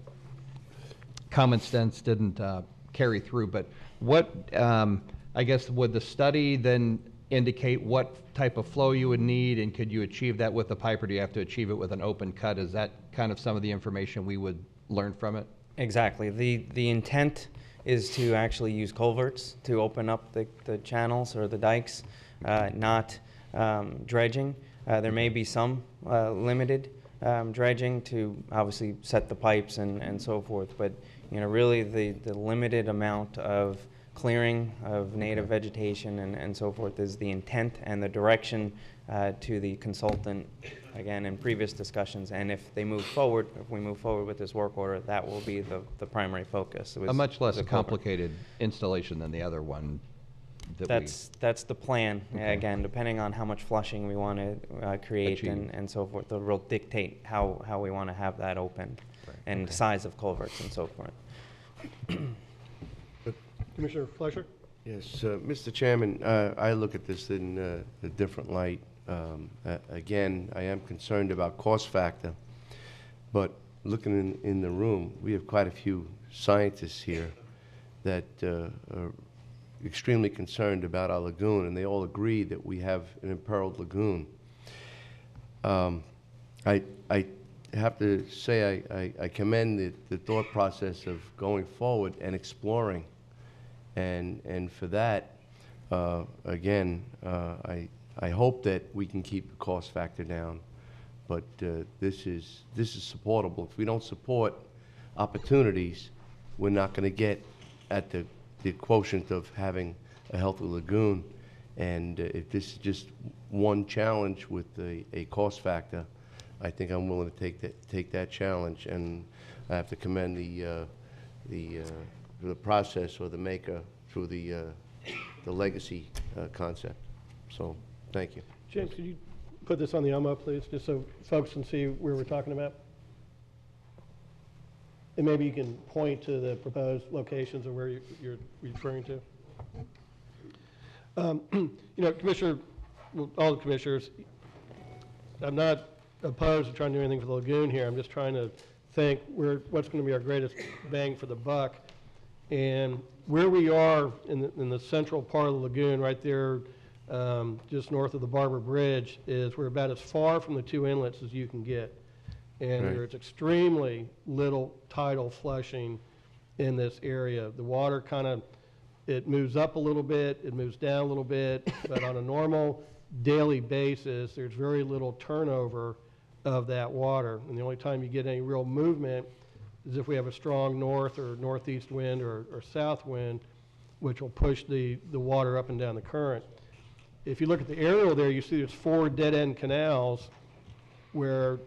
common sense didn't carry through. But what, I guess, would the study then indicate what type of flow you would need, and could you achieve that with a pipe, or do you have to achieve it with an open cut? Is that kind of some of the information we would learn from it? Exactly. The intent is to actually use culverts to open up the channels or the dikes, not dredging. There may be some limited dredging to obviously set the pipes and so forth, but really the limited amount of clearing of native vegetation and so forth is the intent and the direction to the consultant, again, in previous discussions. And if we move forward with this work order, that will be the primary focus. A much less complicated installation than the other one. That's the plan. Okay. Again, depending on how much flushing we want to create and so forth, the will dictate how we want to have that open. and size of culverts and so forth. Commissioner Fleischer? Yes, Mr. Chairman, I look at this in a different light. Again, I am concerned about cost factor, but looking in the room, we have quite a few scientists here that are extremely concerned about our lagoon, and they all agree that we have an imperiled lagoon. I have to say I commend the thought process of going forward and exploring. And for that, again, I hope that we can keep the cost factor down. But this is supportable. If we don't support opportunities, we're not going to get at the quotient of having a healthy lagoon. And if this is just one challenge with a cost factor, I think I'm willing to take that challenge. And I have to commend the process or the maker through the legacy concept. So, thank you. James, could you put this on the OMO, please, just so folks can see where we're talking about? And maybe you can point to the proposed locations of where you're referring to. You know, Commissioner, well, all the commissioners, I'm not opposed to trying to do anything for the lagoon here. I'm just trying to think what's going to be our greatest bang for the buck. And where we are in the central part of the lagoon, right there, just north of the Barber Bridge, is we're about as far from the two inlets as you can get. And Right. there's extremely little tidal flushing in this area. The water kind of, it moves up a little bit, it moves down a little bit, but on a normal daily basis, there's very little turnover of that water. And the only time you get any real movement is if we have a strong north or northeast wind or south wind, which will push the water up and down the current. If you look at the aerial there, you see there's 4 dead-end canals where,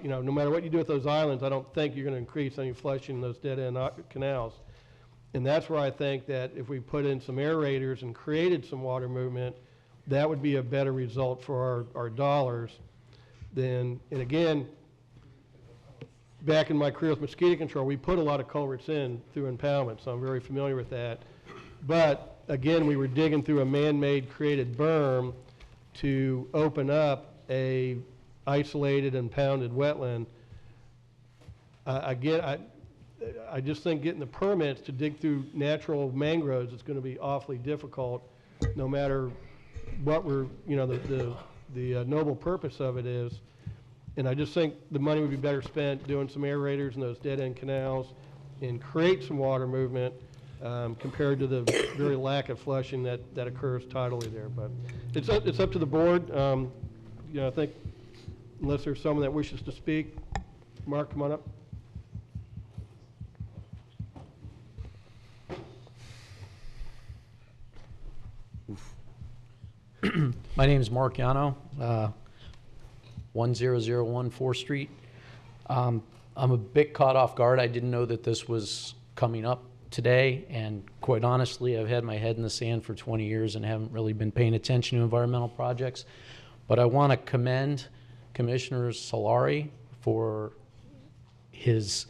you know, no matter what you do with those islands, I don't think you're going to increase any flushing in those dead-end canals. And that's where I think that if we put in some aerators and created some water movement, that would be a better result for our dollars than, and again, back in my career with mosquito control, we put a lot of culverts in through impoundment, so I'm very familiar with that. But again, we were digging through a man-made created berm to open up a isolated and pounded wetland. I just think getting the permits to dig through natural mangroves is going to be awfully difficult, no matter what the noble purpose of it is. And I just think the money would be better spent doing some aerators in those dead-end canals and create some water movement compared to the very lack of flushing that occurs tidally there. But it's up to the board. You know, I think unless there's someone that wishes to speak, Mark, come on up. My name is Mark Yano, 10014 4th Street. I'm a bit caught off guard. I didn't know that this was coming up today, and quite honestly, I've had my head in the sand for 20 years and haven't really been paying attention to environmental projects. But I want to commend Commissioner Solari for his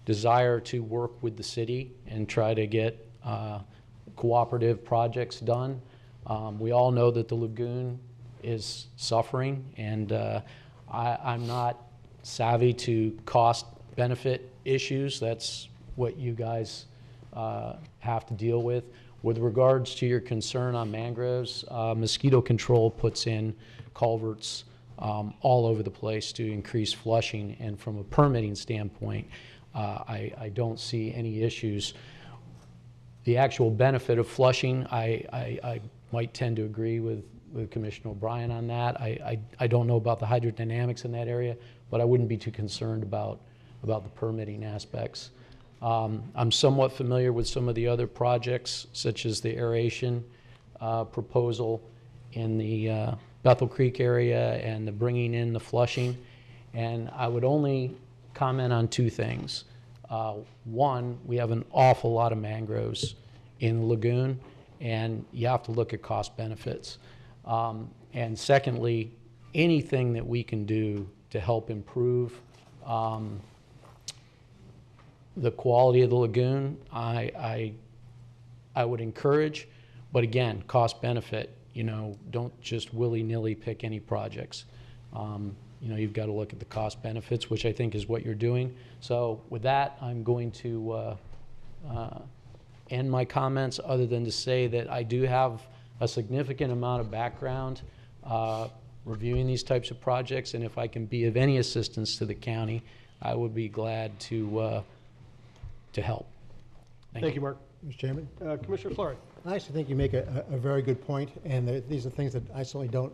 desire to work with the city and try to get cooperative projects done. We all know that the lagoon is suffering, and I'm not savvy to cost-benefit issues. That's what you guys have to deal with. With regards to your concern on mangroves, mosquito control puts in culverts all over the place to increase flushing, and from a permitting standpoint, I don't see any issues. The actual benefit of flushing, I might tend to agree with Commissioner O'Brien on that. I don't know about the hydrodynamics in that area, but I wouldn't be too concerned about the permitting aspects. I'm somewhat familiar with some of the other projects, such as the aeration proposal in the Bethel Creek area and the bringing in the flushing. And I would only comment on 2 things. One, we have an awful lot of mangroves in the lagoon, and you have to look at cost benefits. And secondly, anything that we can do to help improve The quality of the lagoon, I would encourage, but again, cost benefit, you know, don't just willy-nilly pick any projects. You know, you've got to look at the cost benefits, which I think is what you're doing. So with that, I'm going to end my comments, other than to say that I do have a significant amount of background reviewing these types of projects, and if I can be of any assistance to the county, I would be glad to help. Thank you, Mark. Mr. Chairman? Commissioner Fleury. I actually think you make a very good point, and these are things that I certainly don't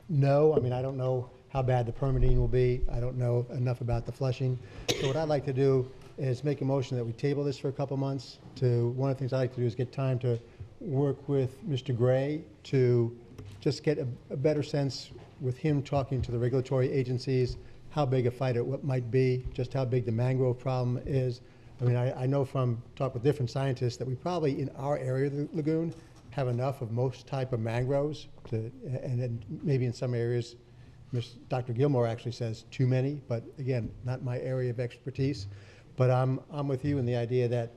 know. I mean, I don't know how bad the permitting will be. I don't know enough about the flushing. So what I'd like to do is make a motion that we table this for a couple months. One of the things I'd like to do is get time to work with Mr. Gray to just get a better sense with him talking to the regulatory agencies, how big a fight it might be, just how big the mangrove problem is. I mean, I know from talk with different scientists that we probably in our area of the lagoon have enough of most type of mangroves and then maybe in some areas, Dr. Gilmore actually says too many, but again, not my area of expertise. But I'm with you in the idea that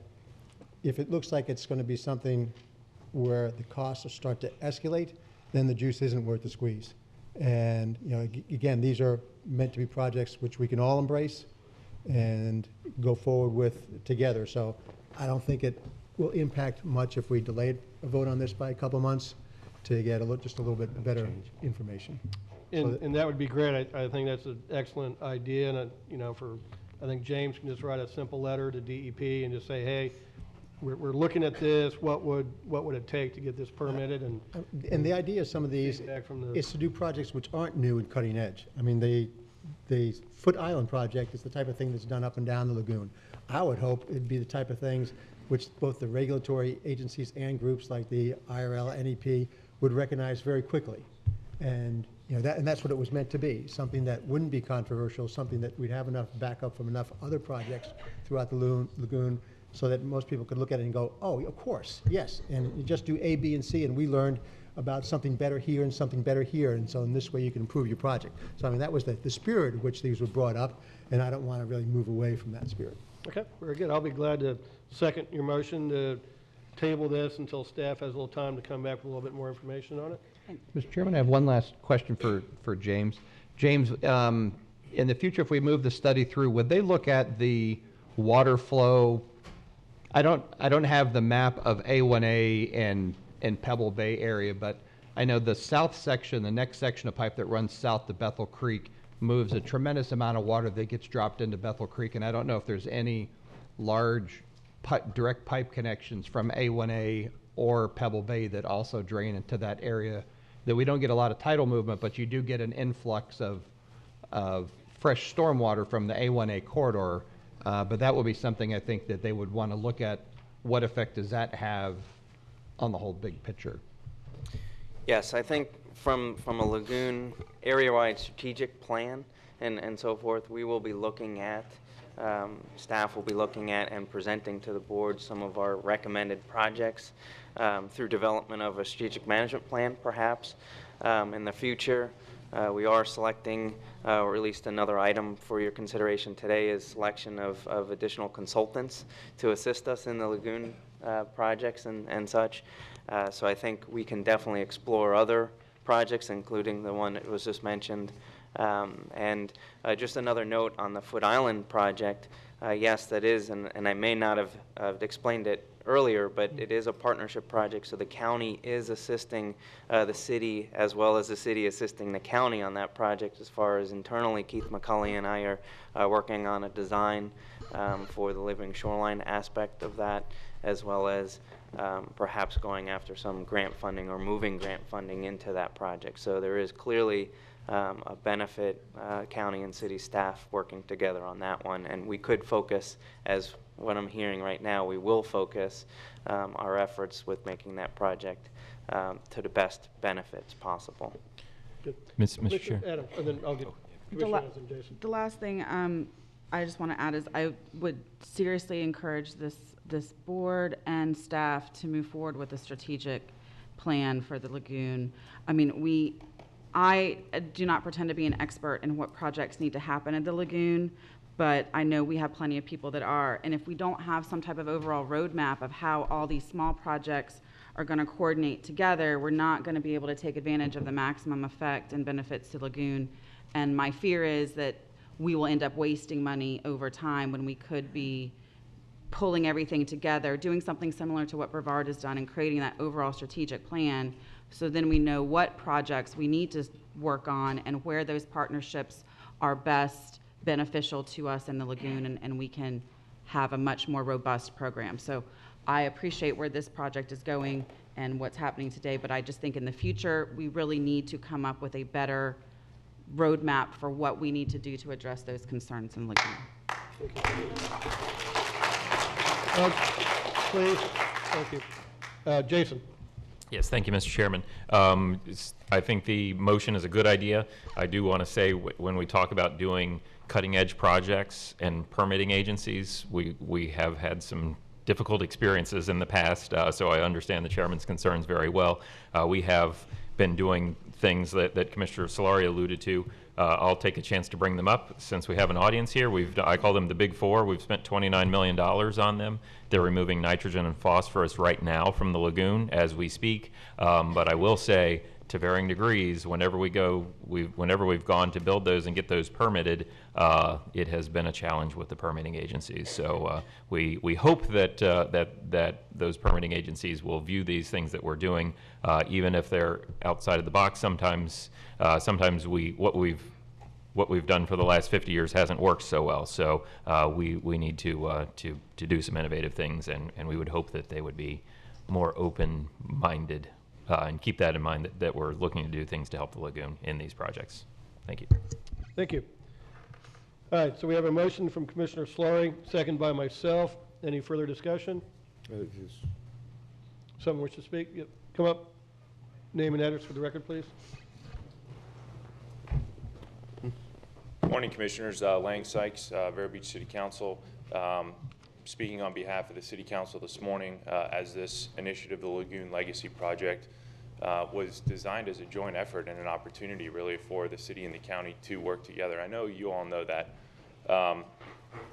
if it looks like it's going to be something where the costs will start to escalate, then the juice isn't worth the squeeze. And you know, again, these are meant to be projects which we can all embrace and go forward with together. So I don't think it will impact much if we delayed a vote on this by a couple months to get just a little bit better information. And that would be great. I think that's an excellent idea. And, you know, I think James can just write a simple letter to DEP and just say, hey, we're looking at this. What would it take to get this permitted? And the idea of some of these is to do projects which aren't new and cutting edge. I mean, the Foot Island project is the type of thing that's done up and down the lagoon. I would hope it'd be the type of things which both the regulatory agencies and groups like the IRL, NEP would recognize very quickly. And you know, that's what it was meant to be, something that wouldn't be controversial, something that we'd have enough backup from enough other projects throughout the lagoon so that most people could look at it and go, oh, of course, yes. And you just do A, B, and C, and we learned about something better here and something better here, and so in this way you can improve your project. So I mean, that was the spirit in which these were brought up, and I don't want to really move away from that spirit. Okay, very good. I'll be glad to second your motion to table this until staff has a little time to come back with a little bit more information on it. Mr. Chairman, I have one last question for James. James, in the future, if we move the study through, would they look at the water flow? I don't have the map of A1A and Pebble Bay area, but I know the south section, the next section of pipe that runs south to Bethel Creek, moves a tremendous amount of water that gets dropped into Bethel Creek, and I don't know if there's any large direct pipe connections from A1A or Pebble Bay that also drain into that area, that we don't get a lot of tidal movement, but you do get an influx of fresh stormwater from the A1A corridor. But that will be something I think that they would want to look at. What effect does that have on the whole big picture? Yes, I think from a lagoon area-wide strategic plan and so forth, we will be looking at, staff will be looking at and presenting to the board some of our recommended projects through development of a strategic management plan, perhaps. In the future, we are selecting, or at least another item for your consideration today is selection of additional consultants to assist us in the lagoon projects and such. So I think we can definitely explore other projects, including the one that was just mentioned. And just another note on the Foot Island project, yes, that is, and I may not have explained it earlier, but it is a partnership project, so the county is assisting the city as well as the city assisting the county on that project. As far as internally, Keith McCulley and I are working on a design for the living shoreline aspect of that, as well as perhaps going after some grant funding or moving grant funding into that project. So there is clearly a benefit, county and city staff working together on that one, and we could focus, as what I'm hearing right now, we will focus our efforts with making that project to the best benefits possible. Good. Mr. Chair. Adam, and then I'll get Commissioner Adams and Jason. The last thing I just want to add is I would seriously encourage this board and staff to move forward with a strategic plan for the lagoon. I mean, I do not pretend to be an expert in what projects need to happen at the lagoon, but I know we have plenty of people that are. And if we don't have some type of overall roadmap of how all these small projects are going to coordinate together, we're not going to be able to take advantage of the maximum effect and benefits to Lagoon. And my fear is that we will end up wasting money over time when we could be pulling everything together, doing something similar to what Brevard has done and creating that overall strategic plan. So then we know what projects we need to work on and where those partnerships are best beneficial to us in the Lagoon, and we can have a much more robust program. So I appreciate where this project is going and what's happening today, but I just think in the future, we really need to come up with a better roadmap for what we need to do to address those concerns in Lagoon. Please, thank you. Jason. Yes, thank you, Mr. Chairman. I think the motion is a good idea. I do want to say when we talk about doing cutting-edge projects and permitting agencies, we have had some difficult experiences in the past, so I understand the chairman's concerns very well. We have been doing things that Commissioner Solari alluded to. I'll take a chance to bring them up since we have an audience here. I call them the Big Four. We've spent $29 million on them. They're removing nitrogen and phosphorus right now from the lagoon as we speak. But I will say, to varying degrees, whenever we've gone to build those and get those permitted, it has been a challenge with the permitting agencies. So we hope that those permitting agencies will view these things that we're doing, even if they're outside of the box. Sometimes what we've done for the last 50 years hasn't worked so well. So we need to do some innovative things, and we would hope that they would be more open-minded. And keep that in mind that we're looking to do things to help the lagoon in these projects. Thank you. Thank you. All right, so we have a motion from Commissioner Solari, second by myself. Any further discussion? Someone wish to speak? Yep. Come up. Name and address for the record, please. Morning, Commissioners. Lang Sykes, Vero Beach City Council. Speaking on behalf of the City Council this morning, as this initiative, the Lagoon Legacy Project, was designed as a joint effort and an opportunity really for the city and the county to work together. I know you all know that.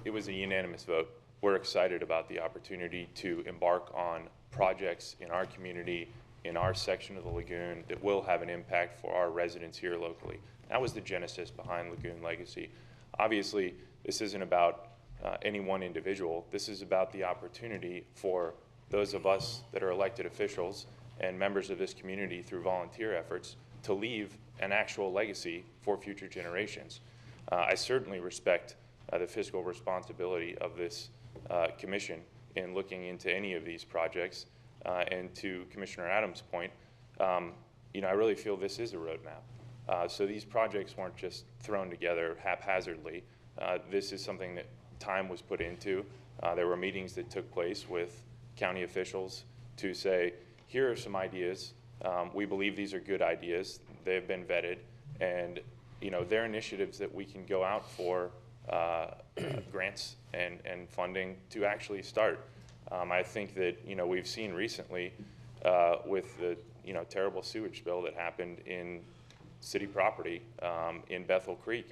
It was a unanimous vote. We're excited about the opportunity to embark on projects in our community, in our section of the lagoon, that will have an impact for our residents here locally. That was the genesis behind Lagoon Legacy. Obviously, this isn't about any one individual. This is about the opportunity for those of us that are elected officials and members of this community through volunteer efforts to leave an actual legacy for future generations. I certainly respect the fiscal responsibility of this commission in looking into any of these projects. And to Commissioner Adams' point, I really feel this is a roadmap. So these projects weren't just thrown together haphazardly. This is something that time was put into. There were meetings that took place with county officials to say, here are some ideas. We believe these are good ideas. They've been vetted, and they're initiatives that we can go out for grants and funding to actually start. I think that we've seen recently with the terrible sewage spill that happened in city property in Bethel Creek.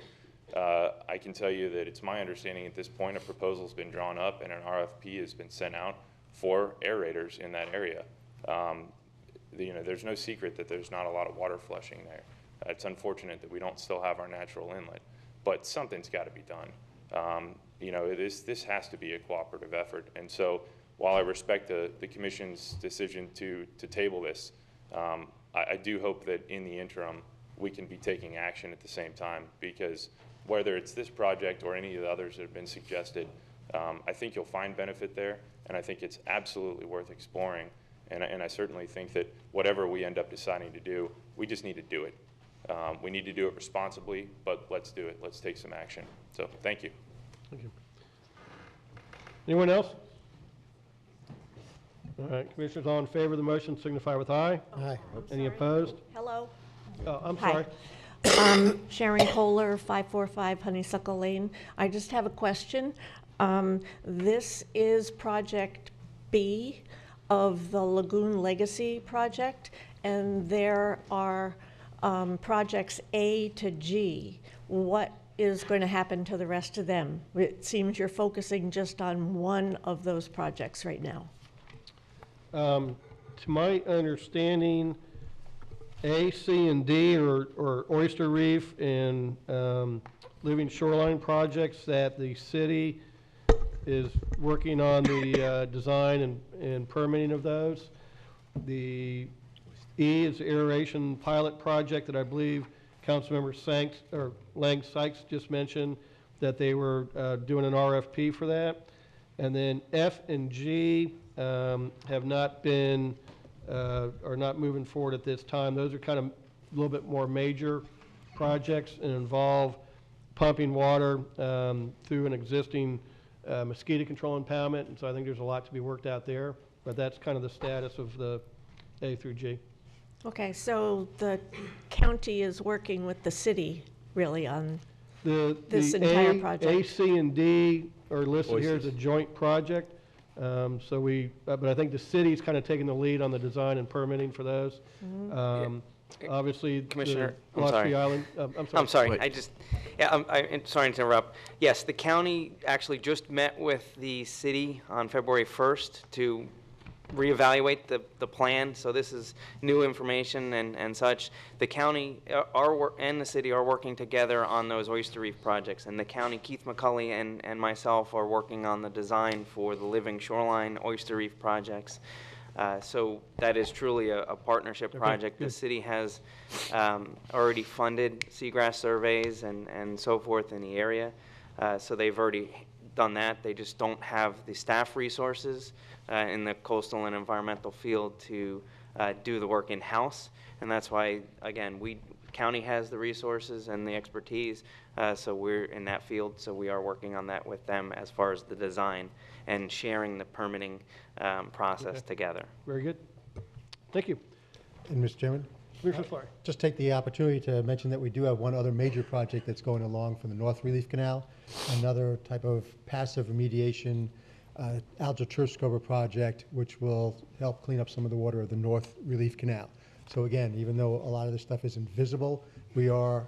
I can tell you that it's my understanding at this point a proposal's been drawn up and an RFP has been sent out for aerators in that area. There's no secret that there's not a lot of water flushing there. It's unfortunate that we don't still have our natural inlet, but something's got to be done. This has to be a cooperative effort, and so while I respect the Commission's decision to table this, I do hope that in the interim we can be taking action at the same time, because whether it's this project or any of the others that have been suggested, I think you'll find benefit there, and I think it's absolutely worth exploring. And I certainly think that whatever we end up deciding to do, we just need to do it. We need to do it responsibly, but let's do it. Let's take some action. So thank you. Thank you. Anyone else? All right, Commissioners, all in favor of the motion signify with aye. Aye. Any opposed? Hello. Oh, I'm Hi. sorry. Sharon Kohler, 545 Honeysuckle Lane. I just have a question. This is Project B of the Lagoon Legacy Project, and there are projects A to G. What is going to happen to the rest of them? It seems you're focusing just on one of those projects right now. To my understanding, A, C, and D are Oyster Reef and Living Shoreline projects that the city is working on the design and permitting of those. The E is the aeration pilot project that I believe Councilmember Lang Sykes just mentioned, that they were doing an RFP for that. And then F and G have not been, are not moving forward at this time. Those are kind of a little bit more major projects and involve pumping water through an existing mosquito control impoundment. And so I think there's a lot to be worked out there, but that's kind of the status of the A through G. Okay, so the county is working with the city really on this entire project. A, C, and D are listed here as a joint project. So but I think the city's kind of taking the lead on the design and permitting for those. Obviously, Commissioner, the I'm sorry. Philosophy Island. I'm sorry. I'm sorry. I'm sorry to interrupt. Yes, the county actually just met with the city on February 1st to reevaluate the plan. So this is new information and such. The county and the city are working together on those Oyster Reef projects. And the county, Keith McCulley and myself are working on the design for the Living Shoreline Oyster Reef projects. So that is truly a partnership project. The city has already funded seagrass surveys and so forth in the area. So they've already done that. They just don't have the staff resources in the coastal and environmental field to do the work in-house. And that's why, again, county has the resources and the expertise, so we're in that field. So we are working on that with them as far as the design and sharing the permitting process together. Very good. Thank you. And Mr. Chairman? Just take the opportunity to mention that we do have one other major project that's going along from the North Relief Canal, another type of passive remediation algal turf scrubber project, which will help clean up some of the water of the North Relief Canal. So again, even though a lot of this stuff isn't visible, we are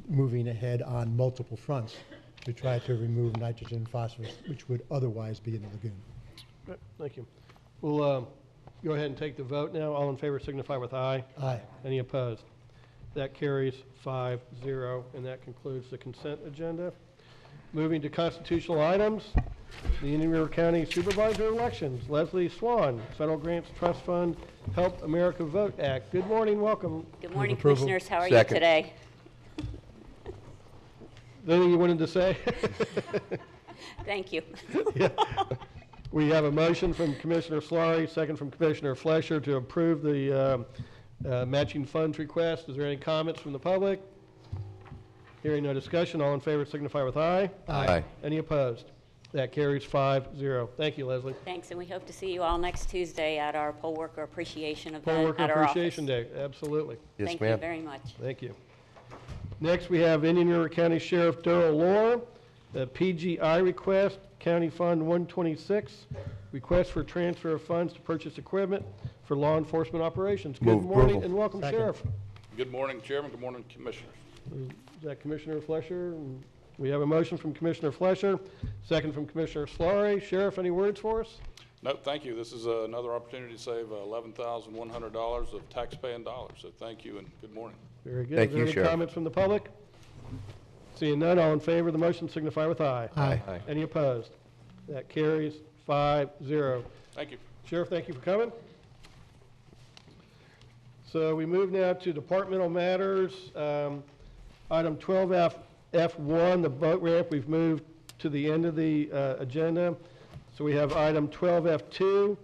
moving ahead on multiple fronts to try to remove nitrogen and phosphorus, which would otherwise be in the lagoon. Thank you. We'll go ahead and take the vote now. All in favor signify with aye. Aye. Any opposed? That carries 5-0, and that concludes the consent agenda. Moving to constitutional items, the Indian River County Supervisor elections. Leslie Swan, Federal Grants Trust Fund, Help America Vote Act. Good morning, welcome. Good morning, Commissioners. How are you today? Anything you wanted to say? Thank you. Yeah. We have a motion from Commissioner Solari, second from Commissioner Flesher to approve the matching funds request. Is there any comments from the public? Hearing no discussion, all in favor signify with aye. Aye. Any opposed? That carries 5-0. Thank you, Leslie. Thanks, and we hope to see you all next Tuesday at our poll worker appreciation event Poll Worker at our Appreciation office. Day, absolutely. Yes, Thank ma'am. you very much. Thank you. Next, we have Indian River County Sheriff Darrell Lohr, the PGI request, County Fund 126, request for transfer of funds to purchase equipment for law enforcement operations. Good Move morning approval. and welcome, Second. Sheriff. Good morning, Chairman. Good morning, Commissioners. Is that Commissioner Flesher? We have a motion from Commissioner Flesher, second from Commissioner Solari. Sheriff, any words for us? No, thank you. This is another opportunity to save $11,100 of taxpaying dollars. So thank you and good morning. Very good. Thank Is there you, any Sheriff. comments from the public? Seeing none, all in favor of the motion signify with aye. Aye. Aye. Any opposed? That carries 5-0. Thank you. Sheriff, thank you for coming. So we move now to departmental matters. Item 12F1, the boat ramp, we've moved to the end of the agenda. So we have item 12F2,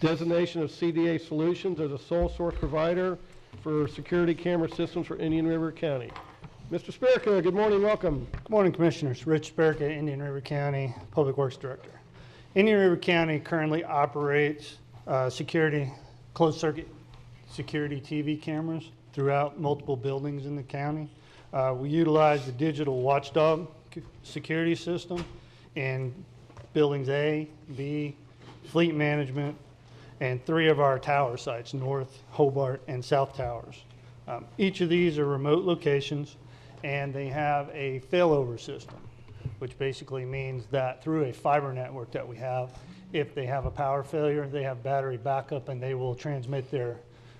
designation of CDA Solutions as a sole source provider for security camera systems for Indian River County. Mr. Spirica, good morning, welcome. Good morning, Commissioners. Rich Spirica, Indian River County Public Works Director. Indian River County currently operates closed-circuit security TV cameras throughout multiple buildings in the county. We utilize the digital watchdog security system in buildings A, B, fleet management, and 3 of our tower sites, North, Hobart, and South Towers. Each of these are remote locations, and they have a failover system, which basically means that through a fiber network that we have, if they have a power failure, they have battery backup, and they will transmit their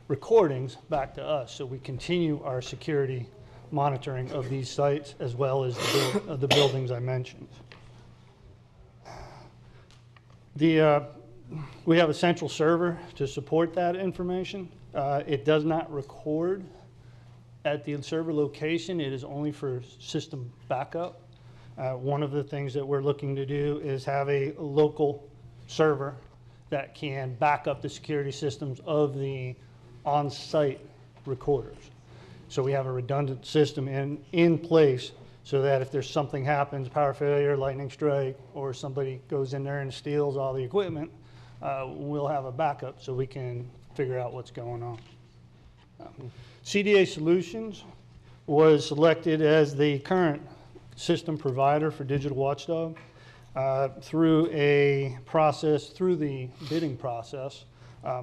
recordings back to us. So we continue our security monitoring of these sites as well as the buildings I mentioned. We have a central server to support that information. It does not record at the server location. It is only for system backup. One of the things that we're looking to do is have a local server that can back up the security systems of the on-site recorders. So we have a redundant system in place so that if there's something happens, power failure, lightning strike, or somebody goes in there and steals all the equipment, we'll have a backup so we can figure out what's going on. CDA Solutions was selected as the current system provider for Digital Watchdog through a process, through the bidding process.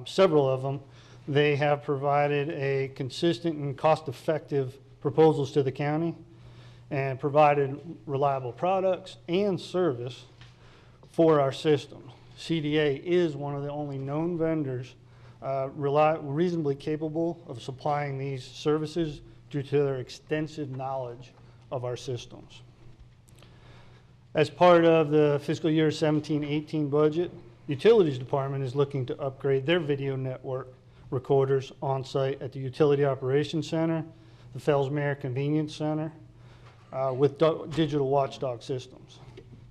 Several of them, they have provided a consistent and cost-effective proposals to the county and provided reliable products and service for our systems. CDA is one of the only known vendors reasonably capable of supplying these services due to their extensive knowledge of our systems. As part of the fiscal year 17-18 budget, Utilities Department is looking to upgrade their video network recorders on site at the Utility Operations Center, the Fellsmere Convenience Center, with digital watchdog systems.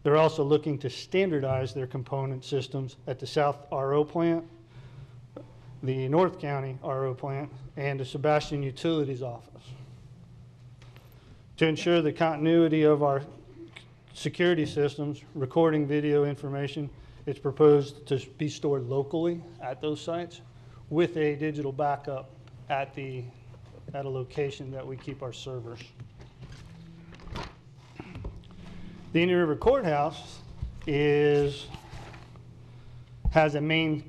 They're also looking to standardize their component systems at the South RO plant, the North County RO plant, and the Sebastian Utilities office. To ensure the continuity of our security systems, recording video information, it's proposed to be stored locally at those sites with a digital backup at a location that we keep our servers. The Indian River Courthouse has a main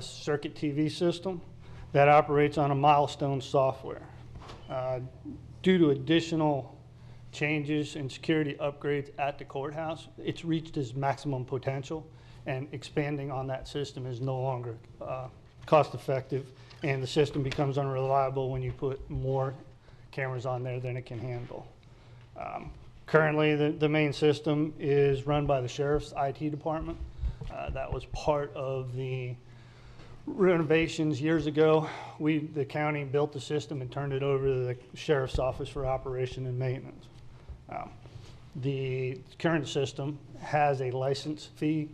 circuit TV system that operates on a Milestone software. Due to additional changes and security upgrades at the courthouse, it's reached its maximum potential, and expanding on that system is no longer cost effective, and the system becomes unreliable when you put more cameras on there than it can handle. Currently, the main system is run by the Sheriff's IT department. That was part of the renovations years ago. The county built the system and turned it over to the Sheriff's office for operation and maintenance. The current system has a license fee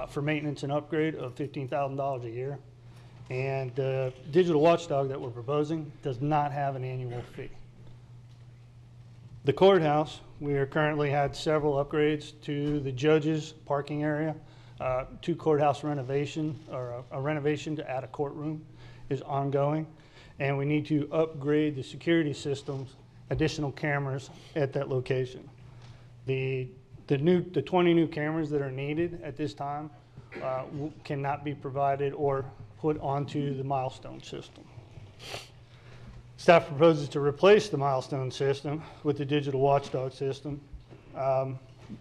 for maintenance and upgrade of $15,000 a year. And the digital watchdog that we're proposing does not have an annual fee. The courthouse, we are currently had several upgrades to the judges' parking area. Two courthouse renovation, or a renovation to add a courtroom is ongoing. And we need to upgrade the security systems, additional cameras at that location. The 20 new cameras that are needed at this time cannot be provided or put onto the Milestone system. Staff proposes to replace the Milestone system with the digital watchdog system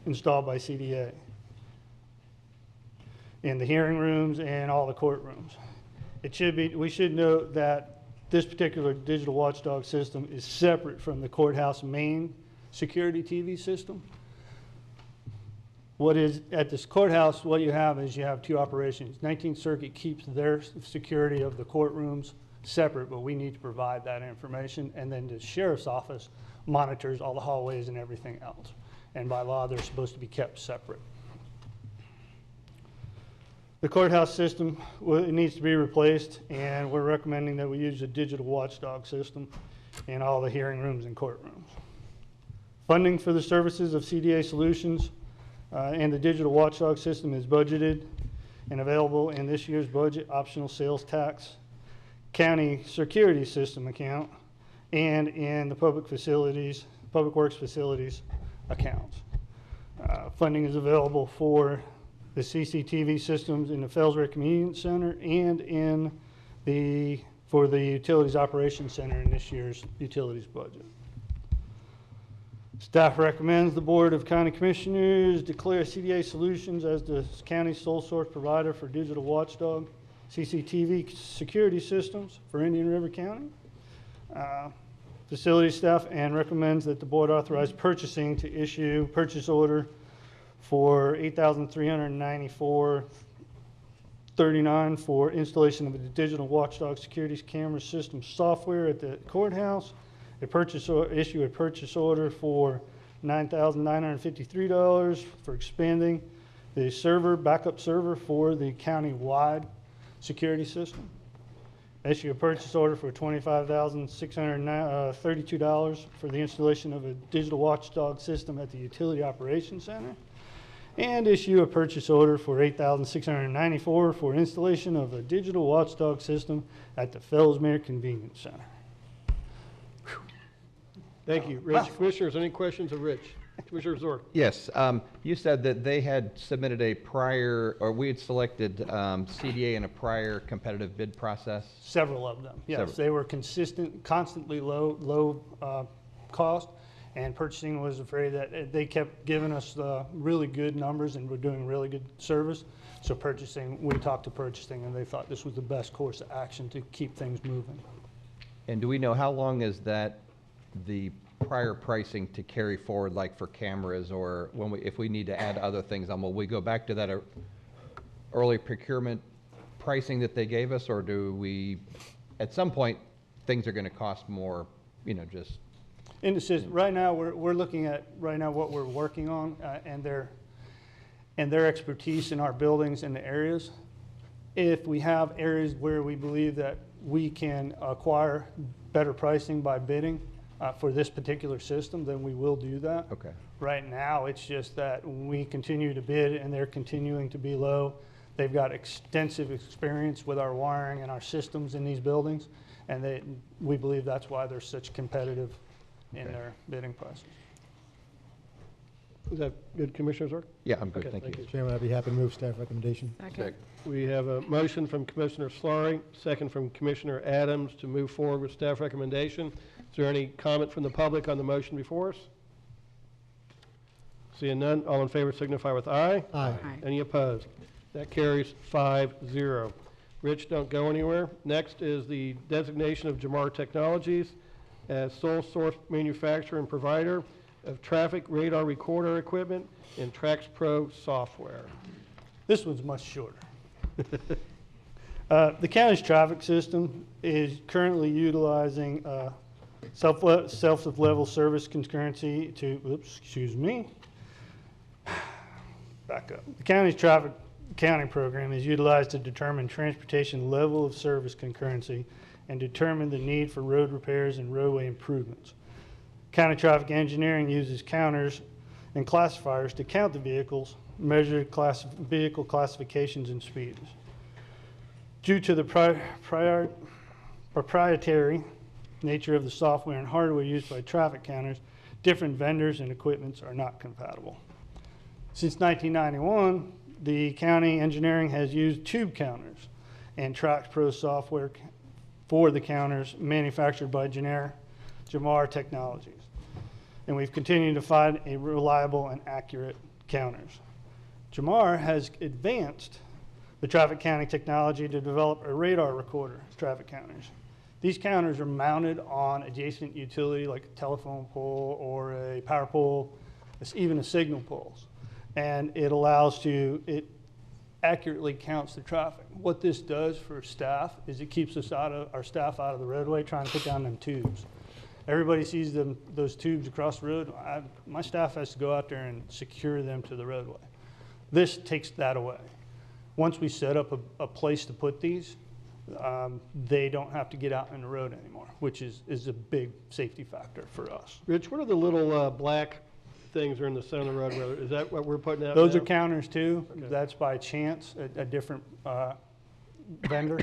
installed by CDA in the hearing rooms and all the courtrooms. We should note that this particular digital watchdog system is separate from the courthouse main security TV system. What is at this courthouse, what you have is you have two operations. 19th Circuit keeps their security of the courtrooms separate, but we need to provide that information. And then the Sheriff's office monitors all the hallways and everything else. And by law, they're supposed to be kept separate. The courthouse system, it needs to be replaced, and we're recommending that we use a digital watchdog system in all the hearing rooms and courtrooms. Funding for the services of CDA Solutions and the digital watchdog system is budgeted and available in this year's budget optional sales tax, county security system account, and in the public works facilities accounts. Funding is available for the CCTV systems in the Fellsmere Convenience Center and for the Utilities Operations Center in this year's utilities budget. Staff recommends the Board of County Commissioners declare CDA Solutions as the county's sole source provider for digital watchdog CCTV security systems for Indian River County. Facility staff and recommends that the board authorize purchasing to issue purchase order for $8,394.39 for installation of the digital watchdog security camera system software at the courthouse. Issue a purchase order for $9,953 for expanding the backup server for the county-wide security system. Issue a purchase order for $25,632 for the installation of a digital watchdog system at the Utility Operations Center. And issue a purchase order for $8,694 for installation of a digital watchdog system at the Fellsmere Convenience Center. Thank you. Rich, Commissioners, any questions of Rich? Commissioner Zork. Yes, you said that they had submitted a prior, or we had selected CDA in a prior competitive bid process? Several of them, yes. Several. They were constantly low cost, and purchasing was afraid that they kept giving us really good numbers and we're doing really good service. So we talked to purchasing, and they thought this was the best course of action to keep things moving. And do we know how long is that the prior pricing to carry forward, like for cameras, or if we need to add other things on, will we go back to that early procurement pricing that they gave us, or do we, at some point, things are going to cost more, just? In the system, right now, we're looking at what we're working on and their expertise in our buildings and the areas. If we have areas where we believe that we can acquire better pricing by bidding, for this particular system, then we will do that. Okay. Right now, it's just that we continue to bid and they're continuing to be low. They've got extensive experience with our wiring and our systems in these buildings, and we believe that's why they're such competitive in their bidding prices. Is that good, Commissioner Zork? Yeah, I'm good, Okay, thank you. Chairman, I'd be happy to move staff recommendation. Second. We have a motion from Commissioner Slaring, second from Commissioner Adams to move forward with staff recommendation. Is there any comment from the public on the motion before us? Seeing none, all in favor signify with aye. Aye. Any opposed? That carries 5-0. Rich, don't go anywhere. Next is the designation of Jamar Technologies as sole source manufacturer and provider of traffic radar recorder equipment and TraxPro software. This one's much shorter. The county's traffic system is currently utilizing self-level service concurrency to, back up. The county's traffic accounting program is utilized to determine transportation level of service concurrency and determine the need for road repairs and roadway improvements. County traffic engineering uses counters and classifiers to count the vehicles, measure vehicle classifications and speeds. Due to the proprietary nature of the software and hardware used by traffic counters, different vendors and equipments are not compatible. Since 1991, the county engineering has used tube counters and TraxPro software for the counters manufactured by Jamar Technologies. And we've continued to find a reliable and accurate counters. Jamar has advanced the traffic counting technology to develop a radar recorder traffic counters. These counters are mounted on adjacent utility like a telephone pole or a power pole, even a signal poles. And it accurately counts the traffic. What this does for staff is it keeps our staff out of the roadway trying to put down them tubes. Everybody sees those tubes across the road. My staff has to go out there and secure them to the roadway. This takes that away. Once we set up a place to put these, they don't have to get out in the road anymore, which is a big safety factor for us. Rich, what are the little black things that are in the center of the road? Is that what we're putting out Those now? are counters too. Okay. That's by chance, a different vendor,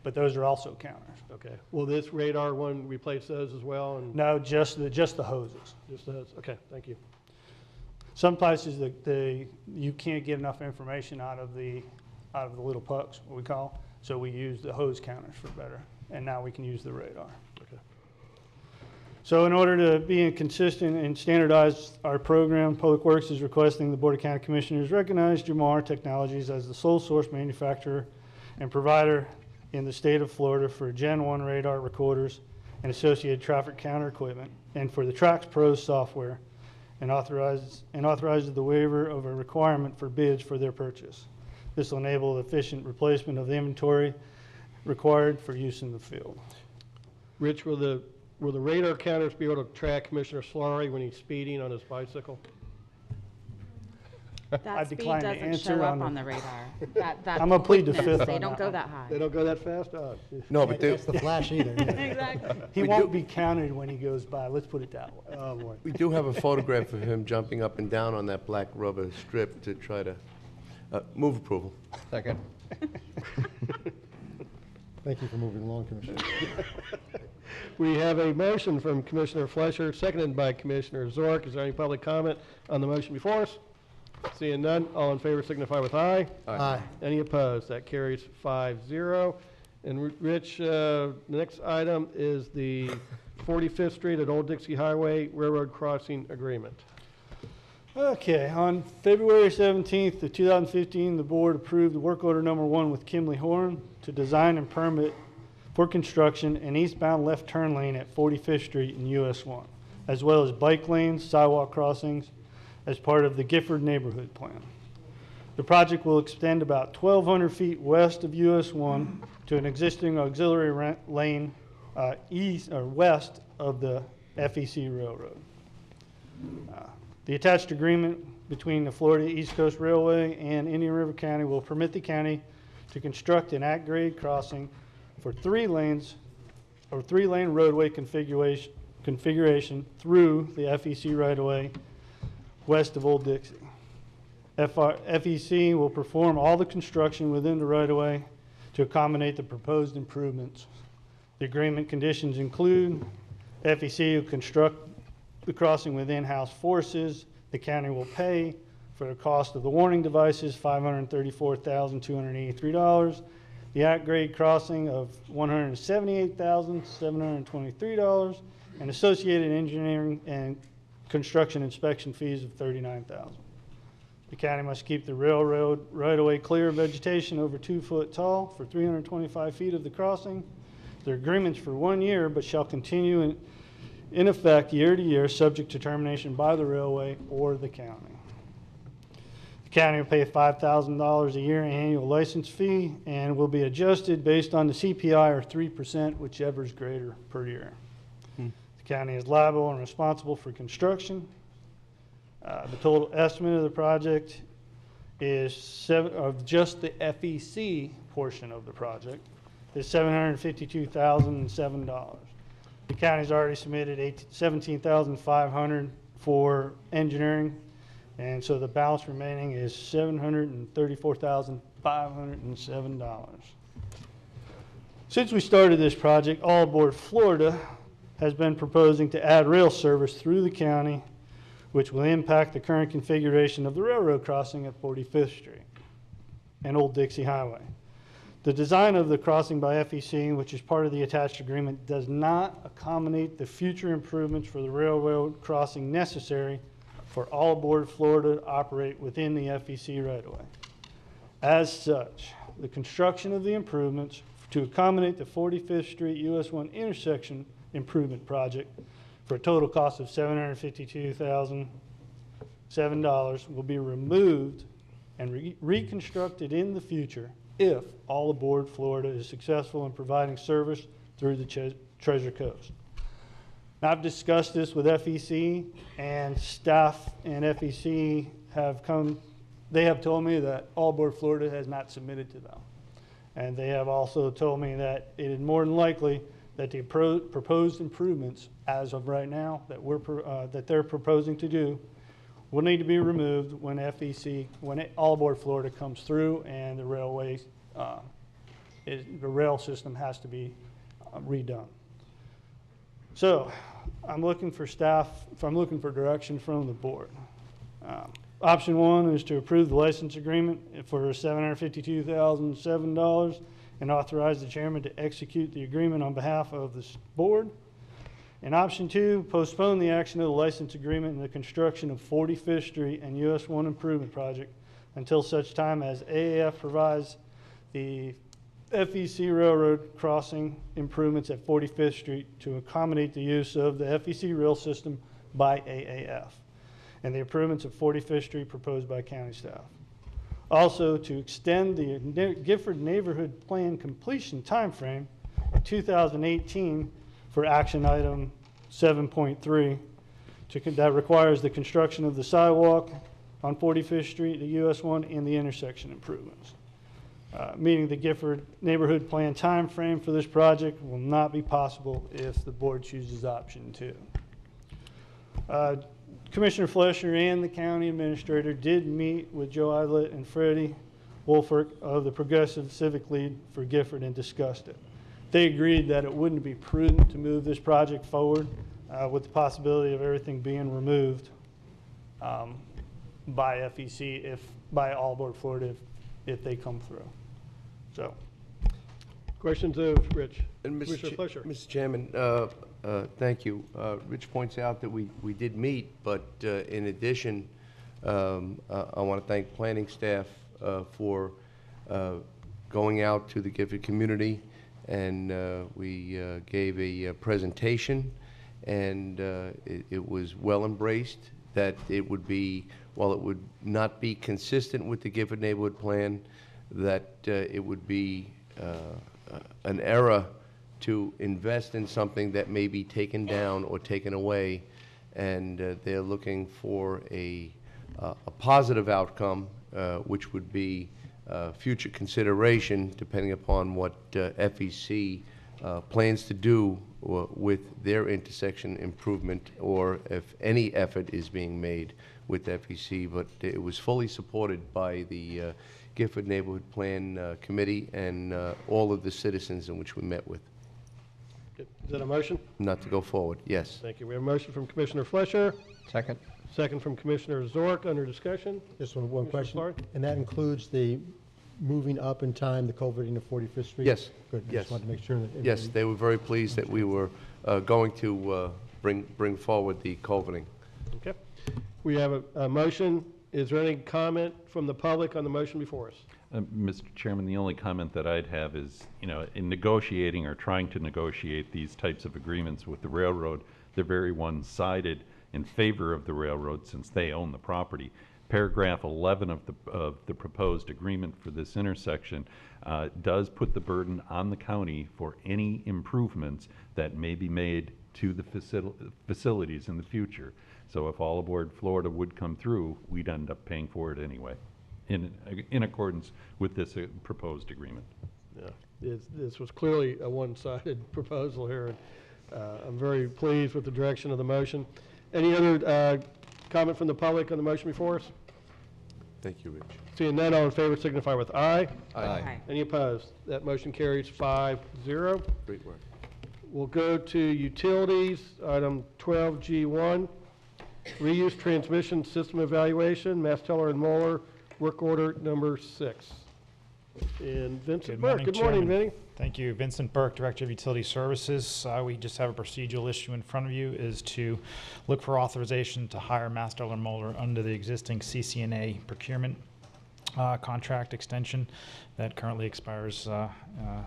but those are also counters. Okay. Will this radar one replace those as well? And No, just the hoses. just the hose. Okay, thank you. Some places you can't get enough information out of the little pucks, what we call. So we use the hose counters for better, and now we can use the radar. Okay. So in order to be consistent and standardize our program, Public Works is requesting the Board of County Commissioners recognize Jamar Technologies as the sole source manufacturer and provider in the state of Florida for Gen 1 radar recorders and associated traffic counter equipment, and for the Trax Pro software, and authorizes the waiver of a requirement for bids for their purchase. This will enable efficient replacement of the inventory required for use in the field. Rich, will the radar counters be able to track Commissioner Solari when he's speeding on his bicycle? I That speed decline to doesn't answer show up on on the- the radar. That I'm gonna plead the quickness, fifth They on don't that go one. that high. They don't go that fast? Oh. No, but That's the flash either. Yeah. Exactly. He won't be counted when he goes by, let's put it that way. Oh, boy. we do have a photograph of him jumping up and down on that black rubber strip to try to move approval. Second. Thank you for moving along, Commissioner. We have a motion from Commissioner Fleischer, seconded by Commissioner Zork. Is there any public comment on the motion before us? Seeing none, all in favor signify with aye. Aye. Any opposed? That carries 5-0. And Rich, the next item is the 45th Street at Old Dixie Highway Railroad Crossing Agreement. Okay, on February 17th of 2015, the board approved the work order number 1 with Kimley Horn to design and permit for construction an eastbound left turn lane at 45th Street in US 1, as well as bike lanes, sidewalk crossings, as part of the Gifford Neighborhood Plan. The project will extend about 1,200 feet west of US 1 to an existing auxiliary lane east or west of the FEC Railroad. The attached agreement between the Florida East Coast Railway and Indian River County will permit the county to construct an at-grade crossing for 3 lanes or 3-lane roadway configuration through the FEC right-of-way west of Old Dixie. FEC will perform all the construction within the right-of-way to accommodate the proposed improvements. The agreement conditions include FEC will construct the crossing with in-house forces. The county will pay for the cost of the warning devices, $534,283. The at-grade crossing of $178,723, and associated engineering and construction inspection fees of $39,000. The county must keep the railroad right-of-way clear of vegetation over 2 foot tall for 325 feet of the crossing. The agreement's for 1 year, but shall continue in effect year to year, subject to termination by the railway or the county. The county will pay $5,000 a year annual license fee and will be adjusted based on the CPI or 3%, whichever is greater per year. The county is liable and responsible for construction. The total estimate of the project is of just the FEC portion of the project is $752,007. The county's already submitted $17,500 for engineering, and so the balance remaining is $734,507. Since we started this project, All Aboard Florida has been proposing to add rail service through the county, which will impact the current configuration of the railroad crossing at 45th Street and Old Dixie Highway. The design of the crossing by FEC, which is part of the attached agreement, does not accommodate the future improvements for the railroad crossing necessary for All Aboard Florida to operate within the FEC right-of-way. As such, the construction of the improvements to accommodate the 45th Street US 1 intersection improvement project for a total cost of $752,007 will be removed and reconstructed in the future if All Aboard Florida is successful in providing service through the Treasure Coast. Now, I've discussed this with FEC, and staff and FEC have they have told me that All Aboard Florida has not submitted to them. And they have also told me that it is more than likely that the proposed improvements as of right now that they're proposing to do will need to be removed when All Aboard Florida comes through and the railway, the rail system has to be redone. So I'm looking for direction from the board. Option 1 is to approve the license agreement for $752,007 and authorize the chairman to execute the agreement on behalf of this board. And option 2, postpone the action of the license agreement and the construction of 45th Street and US 1 improvement project until such time as AAF provides the FEC Railroad crossing improvements at 45th Street to accommodate the use of the FEC rail system by AAF and the improvements of 45th Street proposed by county staff. Also, to extend the Gifford Neighborhood Plan completion timeframe to 2018 for action item 7.3 that requires the construction of the sidewalk on 45th Street, the US 1, and the intersection improvements. Meeting the Gifford Neighborhood Plan timeframe for this project will not be possible if the board chooses option 2. Commissioner Flesher and the county administrator did meet with Joe Eidlet and Freddie Wolfert of the Progressive Civic League for Gifford and discussed it. They agreed that it wouldn't be prudent to move this project forward with the possibility of everything being removed by FEC, by All Aboard Florida, if they come through. So, Questions of Rich? And Commissioner Fletcher. Mr. Chairman, thank you. Rich points out that we did meet, but in addition, I want to thank planning staff for going out to the Gifford community, and we gave a presentation, and it was well embraced that it would be, while it would not be consistent with the Gifford Neighborhood Plan, that it would be an error to invest in something that may be taken down or taken away, and they're looking for a positive outcome, which would be future consideration depending upon what FEC plans to do with their intersection improvement, or if any effort is being made with FEC. But it was fully supported by the Gifford Neighborhood Plan Committee and all of the citizens in which we met with. Is that a motion? Not to go forward, yes. Thank you. We have a motion from Commissioner Fletcher. Second. Second from Commissioner Zork. Under discussion. Just one question. Clark? And that includes the moving up in time, the culverting of 45th Street? Yes. Good. I Yes. just wanted to make sure that. Yes, they were very pleased that we were going to bring forward the culverting. Okay. We have a motion. Is there any comment from the public on the motion before us? Mr. Chairman, the only comment that I'd have is, in negotiating or trying to negotiate these types of agreements with the railroad, they're very one-sided in favor of the railroad since they own the property. Paragraph 11 of the proposed agreement for this intersection does put the burden on the county for any improvements that may be made to the facilities in the future. So if All Aboard Florida would come through, we'd end up paying for it anyway, in accordance with this proposed agreement. Yeah, this was clearly a one-sided proposal here. I'm very pleased with the direction of the motion. Any other comment from the public on the motion before us? Thank you, Rich. Seeing none, all in favor signify with aye. Aye. Any opposed? That motion carries 5-0. Great work. We'll go to utilities, item 12G1, reuse transmission system evaluation, Masteller and Moeller, work order number 6. And Vincent Burke. Good morning, Vinny. Thank you. Vincent Burke, Director of Utility Services. We just have a procedural issue in front of you, is to look for authorization to hire Masteller Moeller under the existing CCNA procurement contract extension that currently expires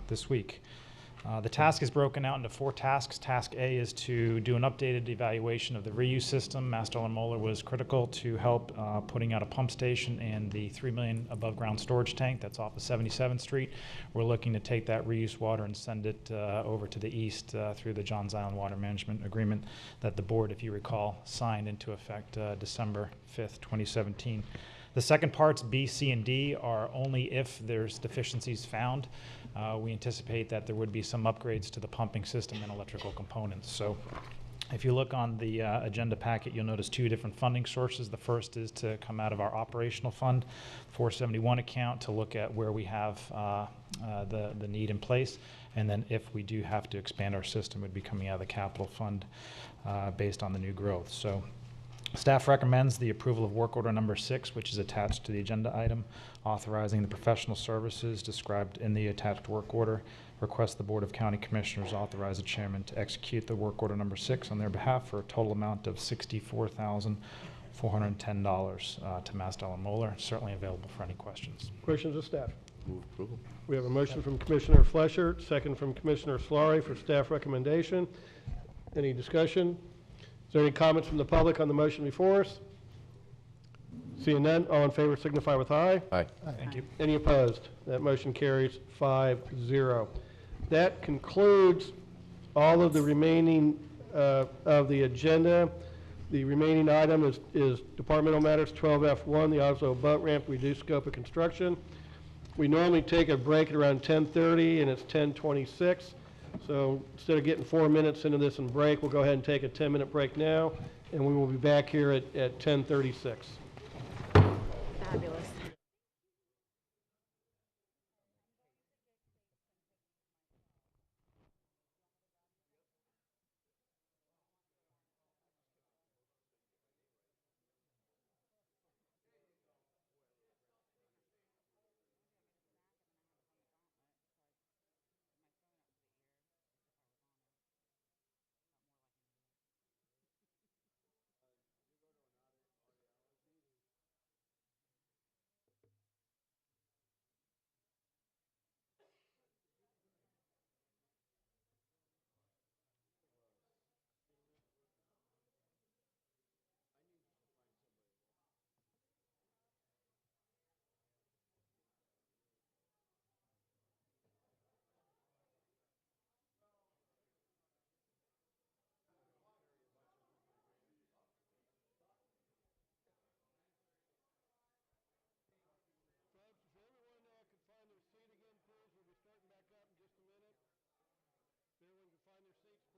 this week. The task is broken out into 4 tasks. Task A is to do an updated evaluation of the reuse system. Masteller Moeller was critical to help putting out a pump station and the 3 million above ground storage tank that's off of 77th Street. We're looking to take that reuse water and send it over to the east through the Johns Island Water Management Agreement that the board, if you recall, signed into effect December 5th, 2017. The second parts, B, C, and D, are only if there's deficiencies found. We anticipate that there would be some upgrades to the pumping system and electrical components. So if you look on the agenda packet, you'll notice 2 different funding sources. The first is to come out of our operational fund 471 account to look at where we have the need in place. And then if we do have to expand our system, it would be coming out of the capital fund based on the new growth. So Staff recommends the approval of work order number 6, which is attached to the agenda item, authorizing the professional services described in the attached work order. Request the Board of County Commissioners authorize the chairman to execute the work order number 6 on their behalf for a total amount of $64,410 to Mastel and Moeller. Certainly available for any questions. Questions of staff? Move approval. We have a motion from Commissioner Flesher, second from Commissioner Solari for staff recommendation. Any discussion? Is there any comments from the public on the motion before us? Seeing none, all in favor signify with aye. Aye. Thank you. Any opposed? That motion carries 5-0. That concludes all of the remaining of the agenda. The remaining item is Departmental Matters 12F1, the Oslo Boat Ramp Reduced Scope of Construction. We normally take a break at around 10:30, and it's 10:26. So instead of getting 4 minutes into this and break, we'll go ahead and take a 10-minute break now, and we will be back here at 10:36. Fabulous. What time is he starting? Another 2 minutes? Oh. I figured somebody had him.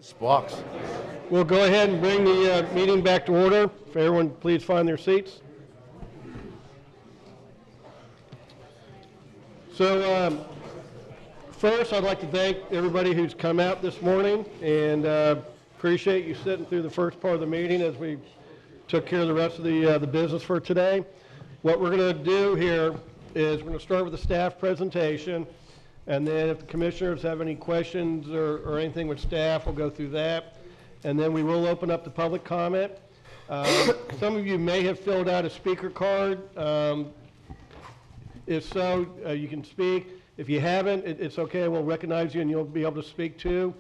Sparks. We'll go ahead and bring the meeting back to order. If everyone please find their seats. So first, I'd like to thank everybody who's come out this morning, and appreciate you sitting through the first part of the meeting as we took care of the rest of the business for today. What we're going to do here is we're going to start with the staff presentation, and then if the commissioners have any questions or anything with staff, we'll go through that. And then we will open up the public comment. Some of you may have filled out a speaker card. If so, you can speak. If you haven't, it's okay. We'll recognize you and you'll be able to speak too.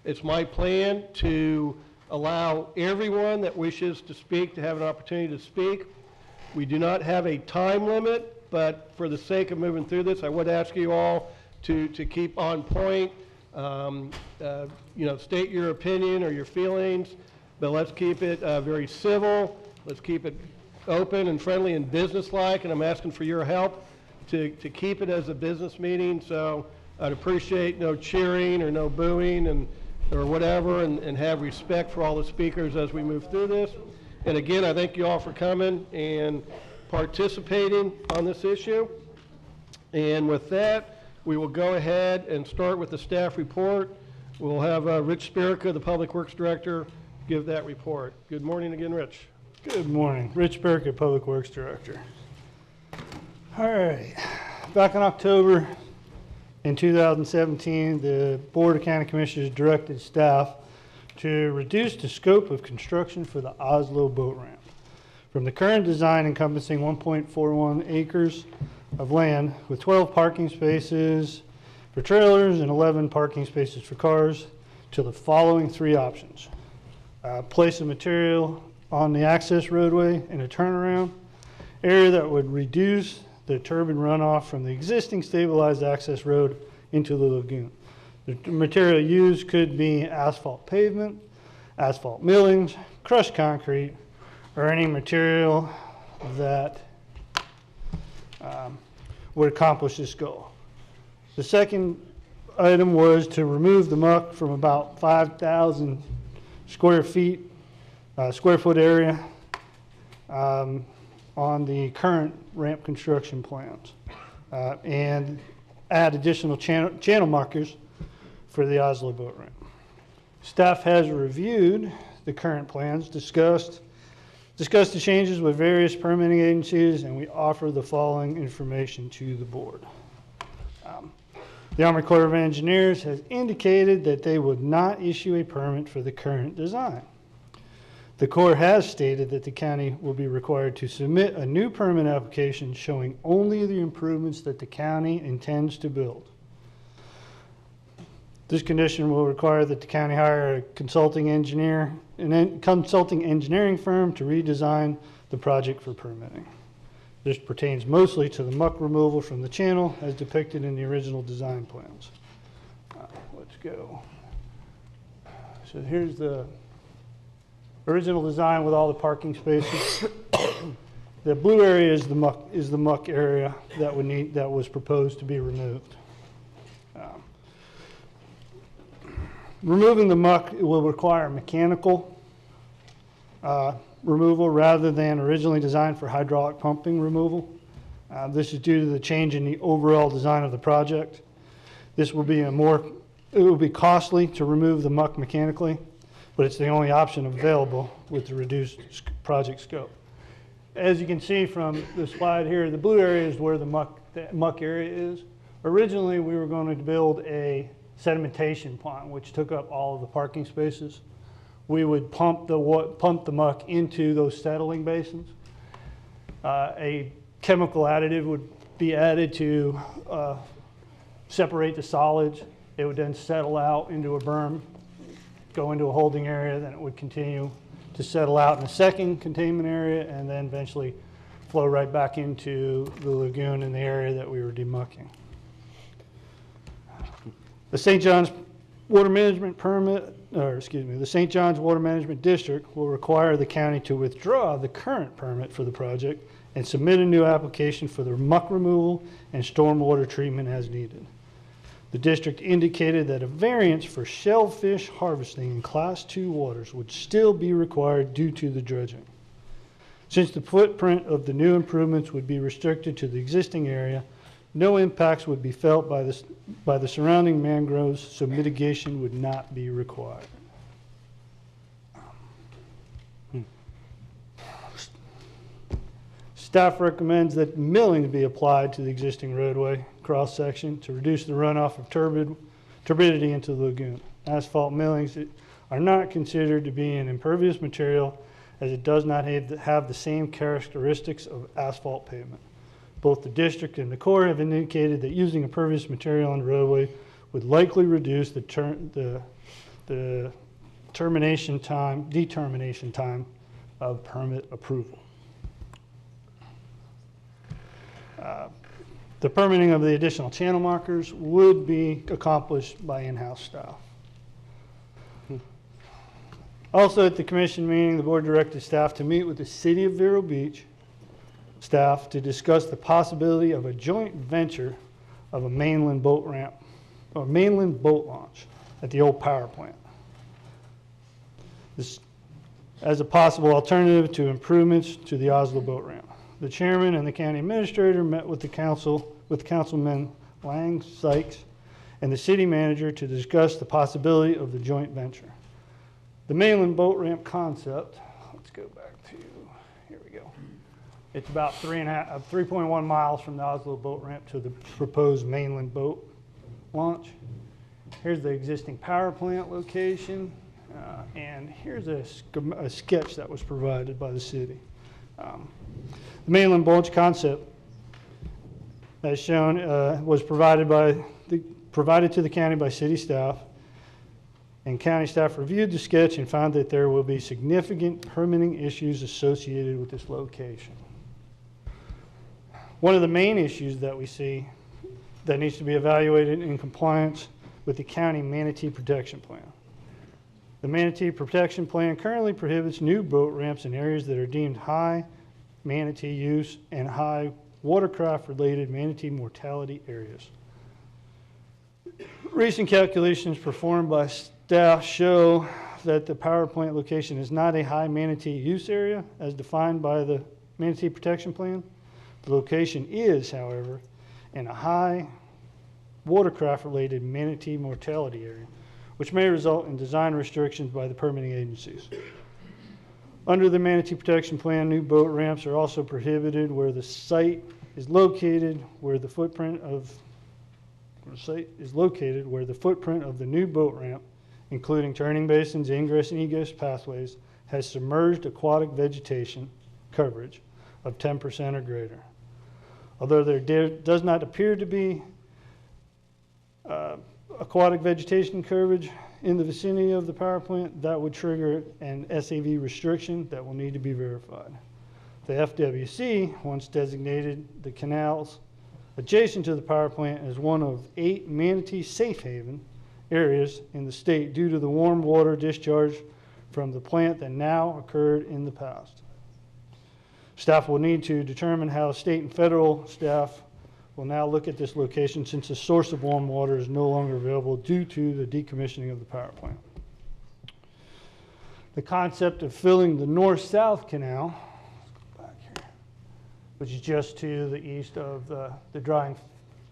It's my plan to allow everyone that wishes to speak to have an opportunity to speak. We do not have a time limit, but for the sake of moving through this, I would ask you all to keep on point, state your opinion or your feelings, but let's keep it very civil. Let's keep it open and friendly and businesslike, and I'm asking for your help to keep it as a business meeting. So I'd appreciate no cheering or no booing or whatever, and have respect for all the speakers as we move through this. And again, I thank you all for coming and participating on this issue. And with that, we will go ahead and start with the staff report. We'll have Rich Spirica, the Public Works Director, give that report. Good morning again, Rich. Good morning. Rich Spirica, Public Works Director. All right. Back in October in 2017, the Board of County Commissioners directed staff to reduce the scope of construction for the Oslo boat ramp from the current design encompassing 1.41 acres of land with 12 parking spaces for trailers and 11 parking spaces for cars to the following three options. Place of material on the access roadway in a turnaround area that would reduce the turbine runoff from the existing stabilized access road into the lagoon. The material used could be asphalt pavement, asphalt millings, crushed concrete, or any material that would accomplish this goal. The second item was to remove the muck from about 5,000 square foot area on the current ramp construction plans and add additional channel markers for the Oslo boat ramp. Staff has reviewed the current plans, discussed the changes with various permitting agencies, and we offer the following information to the board. The Army Corps of Engineers has indicated that they would not issue a permit for the current design. The Corps has stated that the county will be required to submit a new permit application showing only the improvements that the county intends to build. This condition will require that the county hire a consulting engineering firm to redesign the project for permitting. This pertains mostly to the muck removal from the channel as depicted in the original design plans. Let's go. So here's the original design with all the parking spaces. The blue area is the muck area that was proposed to be removed. Removing the muck will require mechanical removal rather than originally designed for hydraulic pumping removal. This is due to the change in the overall design of the project. It will be costly to remove the muck mechanically, but it's the only option available with the reduced project scope. As you can see from the slide here, the blue area is where the muck area is. Originally, we were going to build a sedimentation pond, which took up all of the parking spaces. We would pump the muck into those settling basins. A chemical additive would be added to separate the solids. It would then settle out into a berm, go into a holding area, then it would continue to settle out in a second containment area, and then eventually flow right back into the lagoon in the area that we were demucking. The St. John's Water Management the St. John's Water Management District will require the county to withdraw the current permit for the project and submit a new application for the muck removal and stormwater treatment as needed. The district indicated that a variance for shellfish harvesting in Class 2 waters would still be required due to the dredging. Since the footprint of the new improvements would be restricted to the existing area, no impacts would be felt by the surrounding mangroves, so mitigation would not be required. Staff recommends that milling be applied to the existing roadway cross-section to reduce the runoff of turbidity into the lagoon. Asphalt millings are not considered to be an impervious material as it does not have the same characteristics of asphalt pavement. Both the district and the Corps have indicated that using impervious material on the roadway would likely reduce the determination time of permit approval. The permitting of the additional channel markers would be accomplished by in-house staff. Also at the commission meeting, the board directed staff to meet with the City of Vero Beach staff to discuss the possibility of a joint venture of a mainland boat ramp or mainland boat launch at the old power plant. as a possible alternative to improvements to the Oslo boat ramp. The chairman and the county administrator met with Councilman Lang, Sykes, and the city manager to discuss the possibility of the joint venture. The mainland boat ramp concept, let's go back to, here we go. It's about 3.1 miles from the Oslo boat ramp to the proposed mainland boat launch. Here's the existing power plant location, and here's a sketch that was provided by the city. The mainland boat concept, as shown, was provided to the county by city staff, and county staff reviewed the sketch and found that there will be significant permitting issues associated with this location. One of the main issues that we see that needs to be evaluated in compliance with the county manatee protection plan. The manatee protection plan currently prohibits new boat ramps in areas that are deemed high manatee use and high watercraft-related manatee mortality areas. Recent calculations performed by staff show that the power plant location is not a high manatee use area as defined by the manatee protection plan. The location is, however, in a high watercraft-related manatee mortality area, which may result in design restrictions by the permitting agencies. Under the manatee protection plan, new boat ramps are also prohibited where the site is located, where the footprint of the new boat ramp, including turning basins, ingress and egress pathways, has submerged aquatic vegetation coverage of 10% or greater. Although there does not appear to be aquatic vegetation coverage in the vicinity of the power plant, that would trigger an SAV restriction that will need to be verified. The FWC once designated the canals adjacent to the power plant as one of 8 manatee safe haven areas in the state due to the warm water discharge from the plant that now occurred in the past. Staff will need to determine how state and federal staff will now look at this location since the source of warm water is no longer available due to the decommissioning of the power plant. The concept of filling the north-south canal, which is just to the east of the drying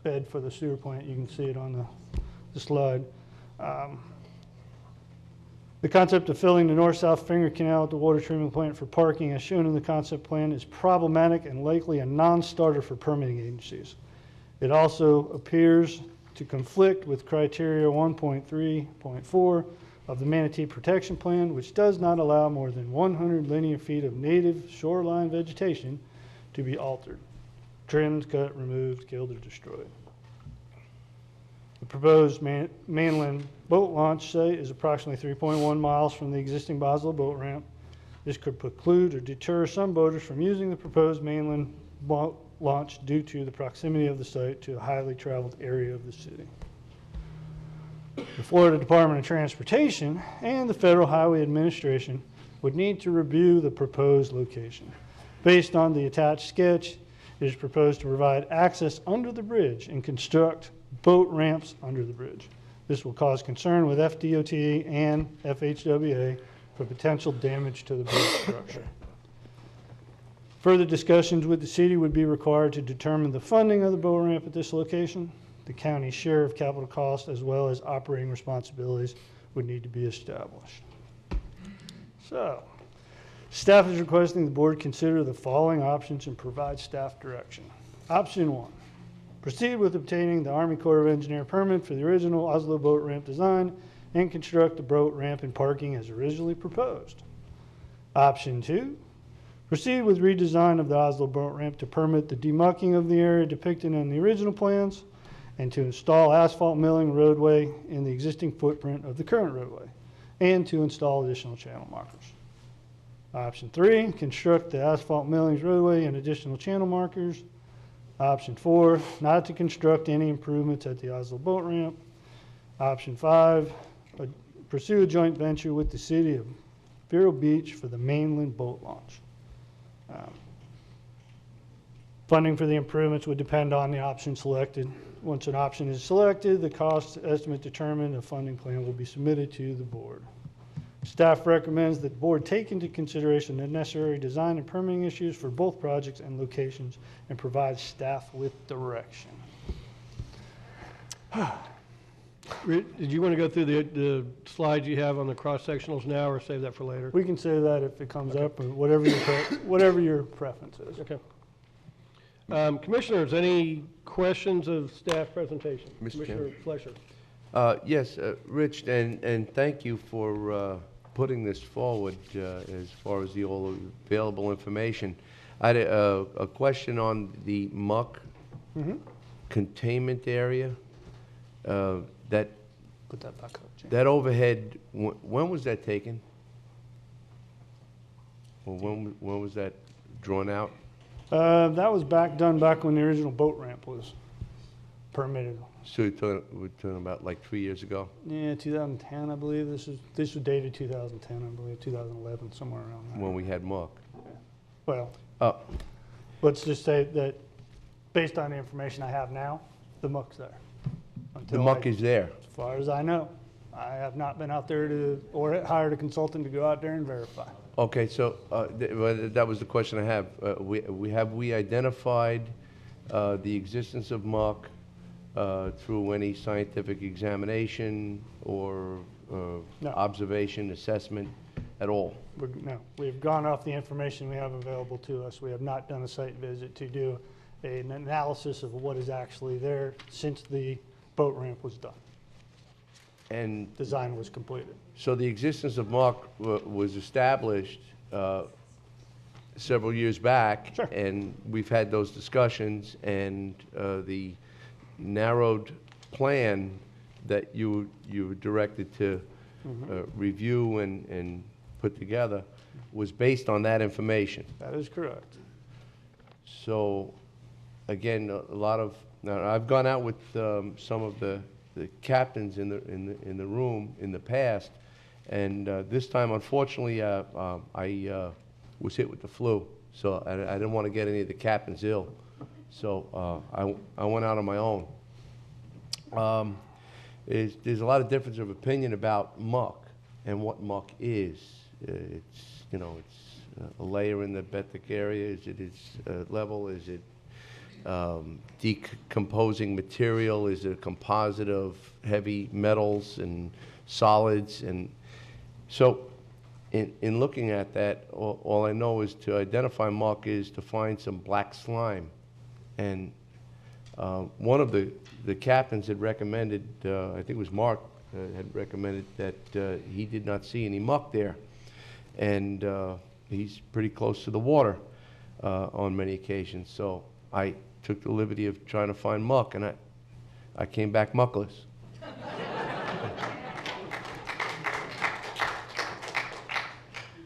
bed for the sewer plant. You can see it on the slide. The concept of filling the north-south finger canal at the water treatment plant for parking, as shown in the concept plan, is problematic and likely a non-starter for permitting agencies. It also appears to conflict with criteria 1.3.4 of the Manatee Protection Plan, which does not allow more than 100 linear feet of native shoreline vegetation to be altered, trimmed, cut, removed, killed, or destroyed. The proposed mainland boat launch site is approximately 3.1 miles from the existing Basel boat ramp. This could preclude or deter some boaters from using the proposed mainland boat launch due to the proximity of the site to a highly traveled area of the city. The Florida Department of Transportation and the Federal Highway Administration would need to review the proposed location. Based on the attached sketch, it is proposed to provide access under the bridge and construct boat ramps under the bridge. This will cause concern with FDOT and FHWA for potential damage to the bridge structure. Further discussions with the city would be required to determine the funding of the boat ramp at this location. The county's share of capital costs as well as operating responsibilities would need to be established. So, staff is requesting the board consider the following options and provide staff direction. Option 1, proceed with obtaining the Army Corps of Engineer permit for the original Oslo boat ramp design and construct the boat ramp and parking as originally proposed. Option 2, proceed with redesign of the Oslo boat ramp to permit the demucking of the area depicted in the original plans and to install asphalt milling roadway in the existing footprint of the current roadway and to install additional channel markers. Option 3, construct the asphalt millings roadway and additional channel markers. Option 4, not to construct any improvements at the Oslo boat ramp. Option 5, pursue a joint venture with the city of Vero Beach for the mainland boat launch. Funding for the improvements would depend on the option selected. Once an option is selected, the cost estimate determined, a funding plan will be submitted to the board. Staff recommends that the board take into consideration the necessary design and permitting issues for both projects and locations and provide staff with direction. Did you want to go through the slides you have on the cross-sectionals now, or save that for later? We can say that if it comes up, or whatever your preference is. Okay. Commissioners, any questions of staff presentation? Mr. Commissioner Fleischer. Yes, Rich, and thank you for putting this forward as far as the all available information. I had a question on the muck containment area. That Put that back up, Jim. that overhead, when was that taken? Or when was that drawn out? That was done back when the original boat ramp was permitted. So we're talking about like 3 years ago? Yeah, 2010, I believe. This was dated 2010, I believe, 2011, somewhere around there. When we had muck? Well, let's just say that based on the information I have now, the muck's there. The muck is there? As far as I know. I have not been out there or hired a consultant to go out there and verify. Okay, so that was the question I have. Have we identified the existence of muck through any scientific examination or observation, assessment at all? No, we've gone off the information we have available to us. We have not done a site visit to do an analysis of what is actually there since the boat ramp was done. And design was completed. So the existence of muck was established several years back, and we've had those discussions, and the narrowed plan that you were directed to review and put together was based on that information. That is correct. So, again, a lot of now I've gone out with some of the captains in the room in the past, and this time, unfortunately, I was hit with the flu, so I didn't want to get any of the captains ill, so I went out on my own. There's a lot of difference of opinion about muck and what muck is. It's a layer in the Benthic area. Is it its level? Is it decomposing material? Is it a composite of heavy metals and solids? And so in looking at that, all I know is to identify muck is to find some black slime. And one of the captains had recommended, I think it was Mark, had recommended that he did not see any muck there. And he's pretty close to the water on many occasions. So I took the liberty of trying to find muck, and I came back muckless.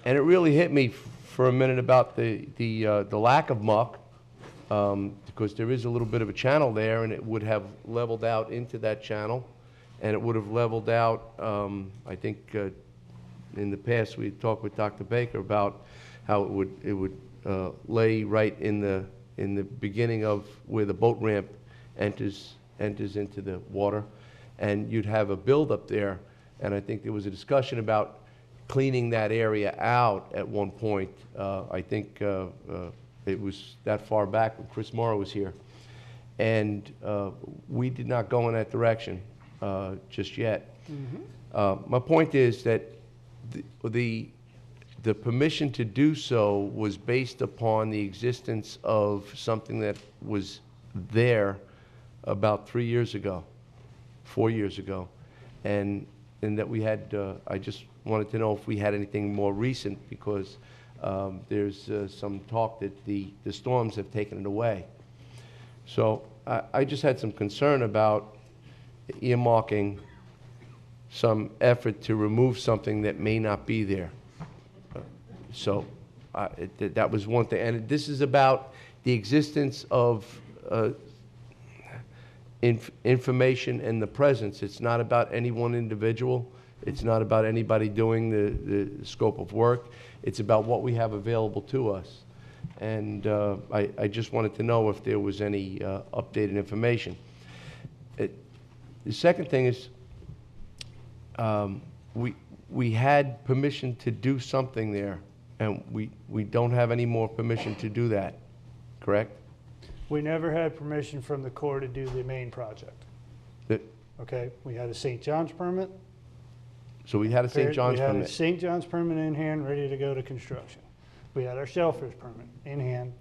And it really hit me for a minute about the lack of muck, because there is a little bit of a channel there, and it would have leveled out into that channel, and it would have leveled out, I think in the past we had talked with Dr. Baker about how it would lay right in the beginning of where the boat ramp enters into the water, and you'd have a buildup there. And I think there was a discussion about cleaning that area out at one point. I think it was that far back when Chris Morrow was here, and we did not go in that direction just yet. My point is that the permission to do so was based upon the existence of something that was there about 3 years ago, 4 years ago, and that we had, I just wanted to know if we had anything more recent, because there's some talk that the storms have taken it away. So I just had some concern about earmarking some effort to remove something that may not be there. So that was one thing. And this is about the existence of information and the presence. It's not about any one individual. It's not about anybody doing the scope of work. It's about what we have available to us. And I just wanted to know if there was any updated information. The second thing is, we had permission to do something there, and we don't have any more permission to do that, correct? We never had permission from the Corps to do the main project. That- Okay, we had a St. John's permit. So we had a St. John's We had a permit. St. John's permit in hand, ready to go to construction. We had our shellfish permit in hand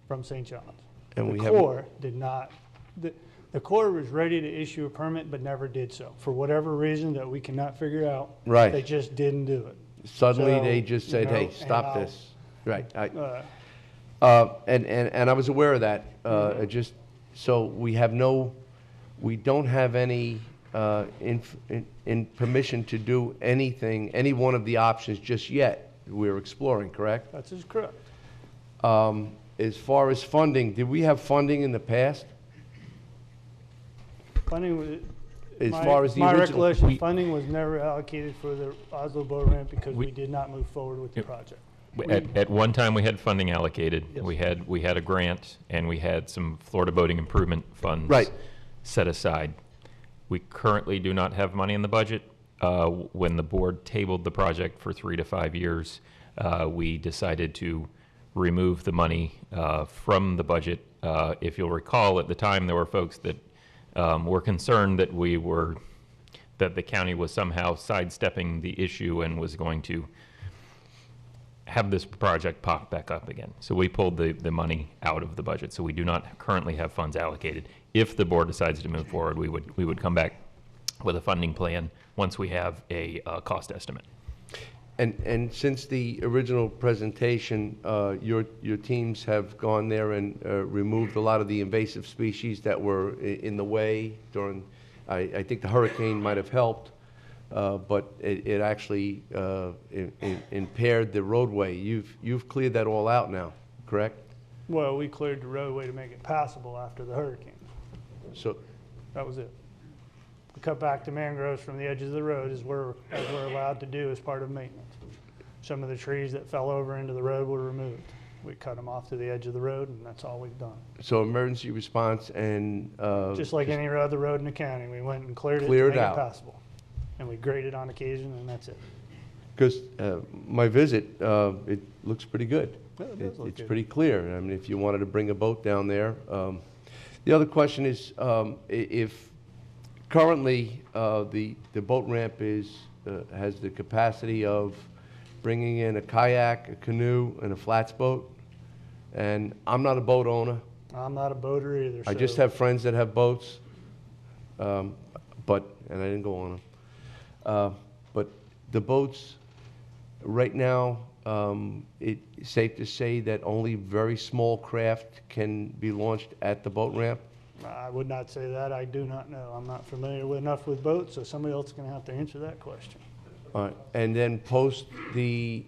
from St. John's. And we The have- Corps did not, the Corps was ready to issue a permit, but never did so. For whatever reason that we cannot figure out. Right. They just didn't do it. Suddenly, So, they just said, you know, hey, and stop I'll- this. Right. Uh, And I was aware of that. Just, so we don't have any in permission to do anything, any one of the options just yet. We're exploring, correct? That's just correct. As far as funding, did we have funding in the past? Funding was. As far as the My original- recollection, funding was never allocated for the Oslo boat ramp because we did not move forward with the project. At one time, we had funding allocated. We had a grant, and we had some Florida boating improvement funds Right. set aside. We currently do not have money in the budget. When the board tabled the project for 3 to 5 years, we decided to remove the money from the budget. If you'll recall, at the time, there were folks that were concerned that that the county was somehow sidestepping the issue and was going to have this project pop back up again. So we pulled the money out of the budget. So we do not currently have funds allocated. If the board decides to move forward, we would come back with a funding plan once we have a cost estimate. And since the original presentation, your teams have gone there and removed a lot of the invasive species that were in the way during, I think the hurricane might have helped, but it actually impaired the roadway. You've cleared that all out now, correct? Well, we cleared the roadway to make it passable after the hurricane. So, That was it. We cut back the mangroves from the edge of the road as we're allowed to do as part of maintenance. Some of the trees that fell over into the road were removed. We cut them off to the edge of the road, and that's all we've done. so emergency response and Just like any other road in the county, we went and cleared it to Cleared make it out. passable. And we graded on occasion, and that's it. Because my visit, it looks pretty good. Yeah, it does look It's good. pretty clear. I mean, if you wanted to bring a boat down there. The other question is, if currently the boat ramp has the capacity of bringing in a kayak, a canoe, and a flats boat, and I'm not a boat owner. I'm not a boater either. I just so- have friends that have boats, and I didn't go on them. But the boats, right now, it's safe to say that only very small craft can be launched at the boat ramp? I would not say that. I do not know. I'm not familiar enough with boats, so somebody else is going to have to answer that question. All right, and then post the,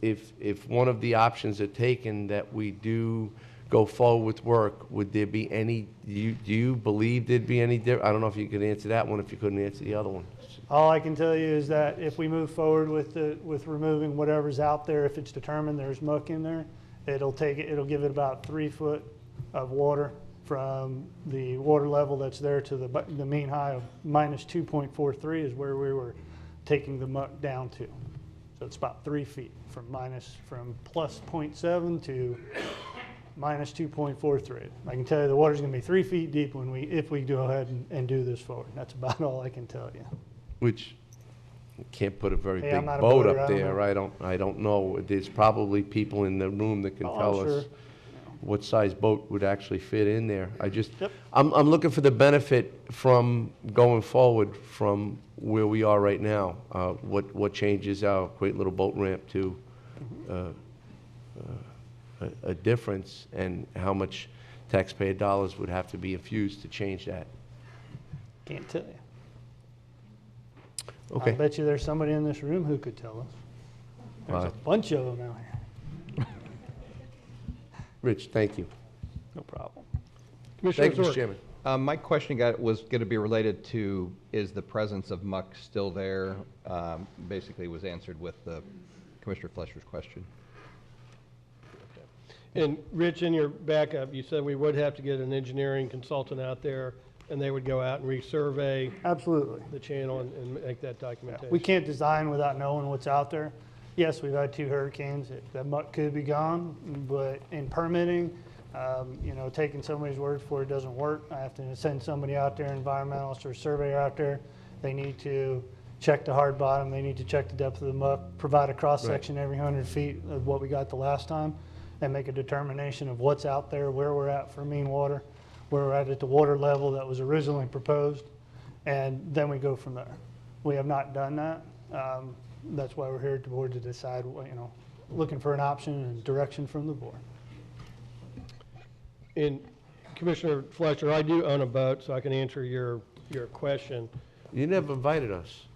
if one of the options are taken that we do go forward with work, would there be any, do you believe there'd be any, I don't know if you could answer that one, if you couldn't answer the other one. All I can tell you is that if we move forward with removing whatever's out there, if it's determined there's muck in there, it'll give it about 3 foot of water from the water level that's there to the mean high of minus 2.43 is where we were taking the muck down to. So it's about 3 feet from plus 0.7 to minus 2.43. I can tell you the water's going to be 3 feet deep if we go ahead and do this forward. That's about all I can tell you. Which, you can't put a very Hey, big I'm not a boat boater, up I don't there, I don't know. There's probably people in the room that can Oh, tell sure. us what size boat would actually fit in there. I'm looking for the benefit from going forward from where we are right now. What changes our quaint little boat ramp to a difference, and how much taxpayer dollars would have to be infused to change that. Can't tell you. Okay. I bet you there's somebody in this room who could tell us. There's a bunch of them out here. Rich, thank you. No problem. Thank you, Mr. Chairman. My question was going to be related to, is the presence of muck still there? Basically was answered with the Commissioner Fletcher's question. And Rich, in your backup, you said we would have to get an engineering consultant out there and they would go out and resurvey Absolutely. the channel and make that documentation. We can't design without knowing what's out there. Yes, we've had 2 hurricanes that muck could be gone, but in permitting, you know, taking somebody's word for it doesn't work. I have to send somebody out there, environmentalist or surveyor out there. They need to check the hard bottom. They need to check the depth of the muck, provide a cross-section every 100 feet of what we got the last time, and make a determination of what's out there, where we're at for mean water, where we're at the water level that was originally proposed, and then we go from there. We have not done that. That's why we're here at the board to decide, you know, looking for an option and direction from the board. And Commissioner Fletcher, I do own a boat, so I can answer your question. You never invited us.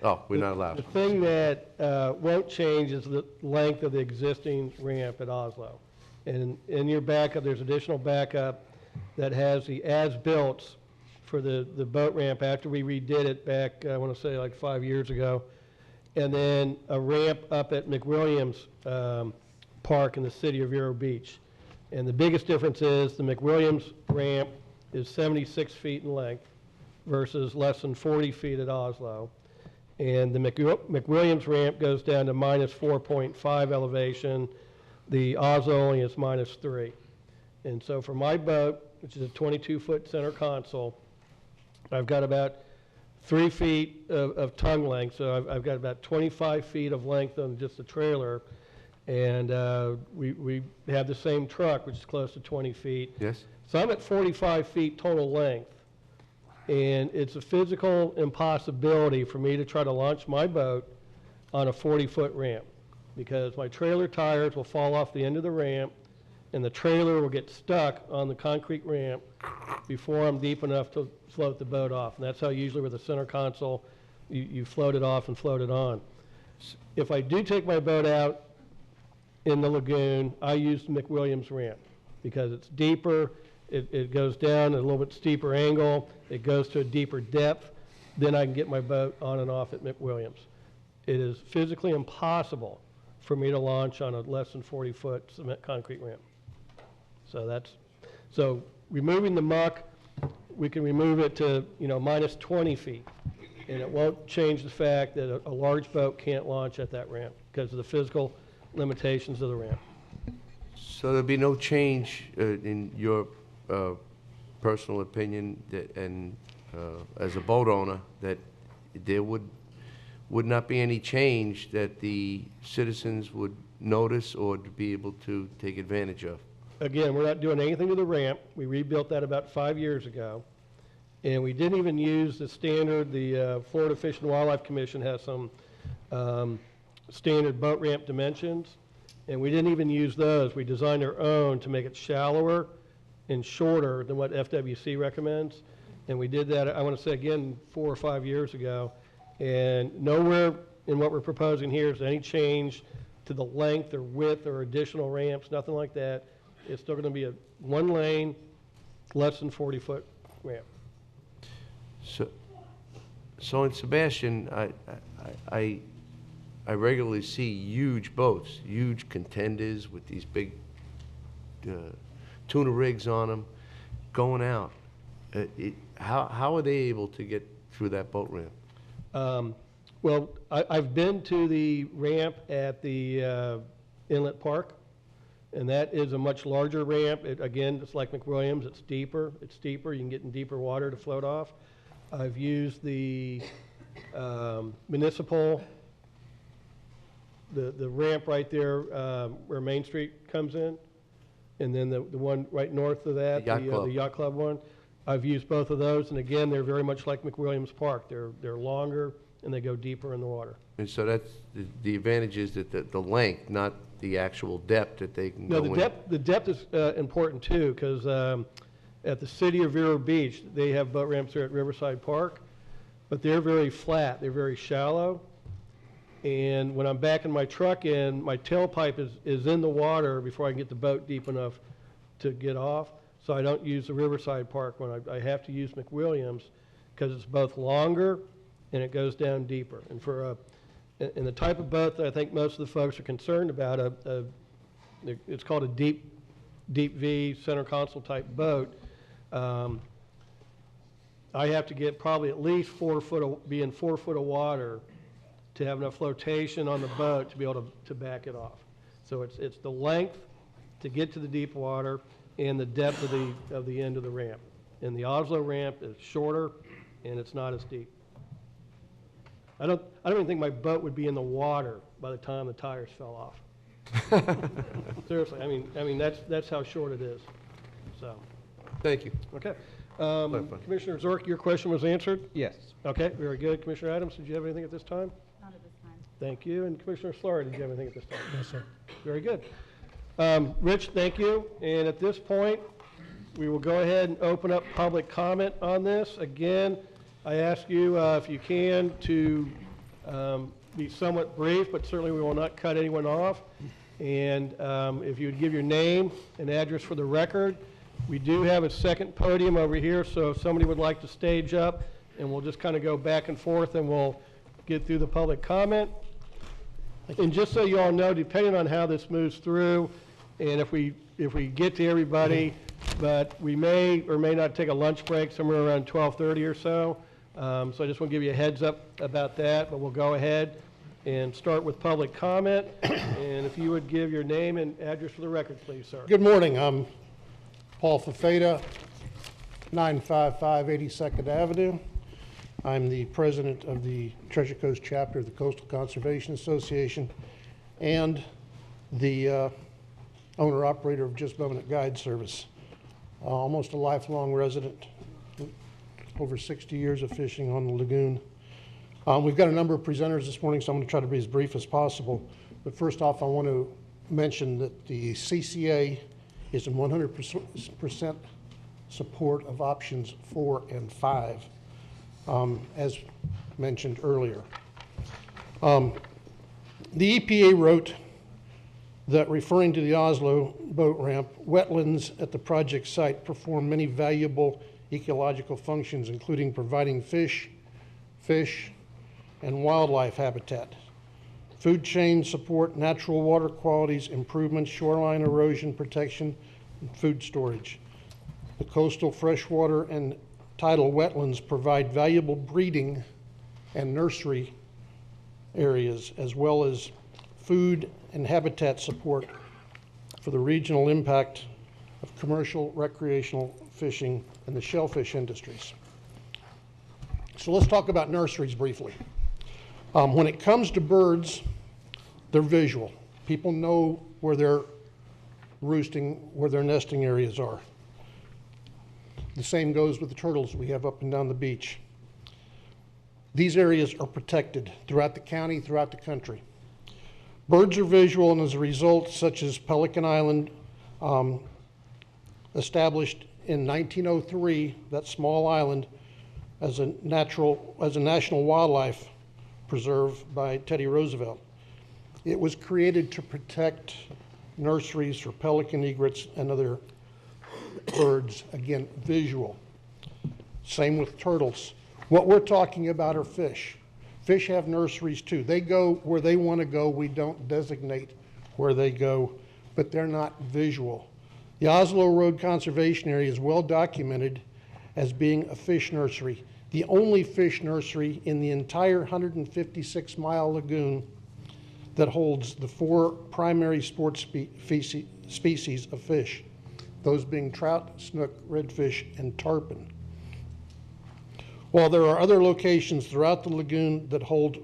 Oh, we're not allowed. The thing that won't change is the length of the existing ramp at Oslo. And in your backup, there's additional backup that has the as-built for the boat ramp after we redid it back, I want to say like 5 years ago. And then a ramp up at McWilliams Park in the city of Vero Beach. And the biggest difference is the McWilliams ramp is 76 feet in length versus less than 40 feet at Oslo. And the McWilliams ramp goes down to minus 4.5 elevation. The Oslo only is minus 3. And so for my boat, which is a 22-foot center console, I've got about 3 feet of tongue length. So I've got about 25 feet of length on just the trailer. And we have the same truck, which is close to 20 feet. Yes. So I'm at 45 feet total length. And it's a physical impossibility for me to try to launch my boat on a 40-foot ramp because my trailer tires will fall off the end of the ramp and the trailer will get stuck on the concrete ramp before I'm deep enough to float the boat off. And that's how usually with the center console, you float it off and float it on. If I do take my boat out in the lagoon, I use the McWilliams ramp because it's deeper. It goes down at a little bit steeper angle. It goes to a deeper depth. Then I can get my boat on and off at McWilliams. It is physically impossible for me to launch on a less than 40-foot cement concrete ramp. So removing the muck, we can remove it to minus 20 feet, and it won't change the fact that a large boat can't launch at that ramp because of the physical limitations of the ramp. So there'll be no change in your personal opinion that, and as a boat owner, that there would not be any change that the citizens would notice or to be able to take advantage of? Again, we're not doing anything to the ramp. We rebuilt that about 5 years ago. And we didn't even use the standard, the Florida Fish and Wildlife Commission has some standard boat ramp dimensions. And we didn't even use those. We designed our own to make it shallower and shorter than what FWC recommends. And we did that, I want to say again, 4 or 5 years ago. And nowhere in what we're proposing here is any change to the length or width or additional ramps, nothing like that. It's still going to be a 1 lane, less than 40-foot ramp. So in Sebastian, I regularly see huge boats, huge contenders with these big tuna rigs on them going out. How are they able to get through that boat ramp? Well, I've been to the ramp at the Inlet Park, and that is a much larger ramp. Again, it's like McWilliams. It's deeper. It's steeper. You can get in deeper water to float off. I've used the municipal, the ramp right there where Main Street comes in, and then the one right north of that, the Yacht Club one. I've used both of those, and again, they're very much like McWilliams Park. They're longer, and they go deeper in the water. And so that's the advantage is that the length, not the actual depth that they can go in. No, the depth is important too, because at the city of Vero Beach, they have boat ramps there at Riverside Park, but they're very flat. They're very shallow. And when I'm backing my truck in, my tailpipe is in the water before I can get the boat deep enough to get off. So I don't use the Riverside Park one. I have to use McWilliams because it's both longer and it goes down deeper. And for in the type of boat that I think most of the folks are concerned about, it's called a deep V center console type boat. I have to get probably at least 4 foot, be in 4 foot of water to have enough flotation on the boat to be able to back it off. So it's the length to get to the deep water and the depth of the end of the ramp. And the Oslo ramp is shorter and it's not as deep. I don't even think my boat would be in the water by the time the tires fell off. Seriously, I mean that's how short it is. So. Thank you. Okay. Commissioner Zork, your question was answered? Yes. Okay, very good. Commissioner Adams, did you have anything at this time? Not at this time. Thank you. And Commissioner Slaughter, did you have anything at this time? No, sir. Very good. Rich, thank you. And at this point, we will go ahead and open up public comment on this. Again, I ask you, if you can, to be somewhat brief, but certainly we will not cut anyone off. And if you would give your name and address for the record. We do have a second podium over here, so if somebody would like to stage up, and we'll just kind of go back and forth, and we'll get through the public comment. And just so you all know, depending on how this moves through, and if we get to everybody, but we may or may not take a lunch break somewhere around 12:30 or so. So I just want to give you a heads up about that, but we'll go ahead and start with public comment. And if you would give your name and address for the record, please, sir. Good morning. I'm Paul Fafeda, 955 82nd Avenue. I'm the president of the Treasure Coast chapter of the Coastal Conservation Association and the owner-operator of Just Moment Guide Service. Almost a lifelong resident, over 60 years of fishing on the lagoon. We've got a number of presenters this morning, so I'm going to try to be as brief as possible. But first off, I want to mention that the CCA is in 100% support of options 4 and 5, as mentioned earlier. The EPA wrote that, referring to the Oslo boat ramp, wetlands at the project site perform many valuable ecological functions, including providing fish, and wildlife habitat. Food chain support, natural water qualities, improvements, shoreline erosion protection, and food storage. The coastal freshwater and tidal wetlands provide valuable breeding and nursery areas, as well as food and habitat support for the regional impact of commercial, recreational fishing and the shellfish industries. So let's talk about nurseries briefly. When it comes to birds, they're visual. People know where they're roosting, where their nesting areas are. The same goes with the turtles we have up and down the beach. These areas are protected throughout the county, throughout the country. Birds are visual, and as a result, such as Pelican Island, established in 1903, that small island, as a national wildlife preserve by Teddy Roosevelt. It was created to protect nurseries for pelican, egrets, and other birds, again, visual. Same with turtles. What we're talking about are fish. Fish have nurseries too. They go where they want to go. We don't designate where they go, but they're not visual. The Oslo Road Conservation Area is well documented as being a fish nursery, the only fish nursery in the entire 156-mile lagoon that holds the 4 primary sport species of fish, those being trout, snook, redfish, and tarpon. While there are other locations throughout the lagoon that hold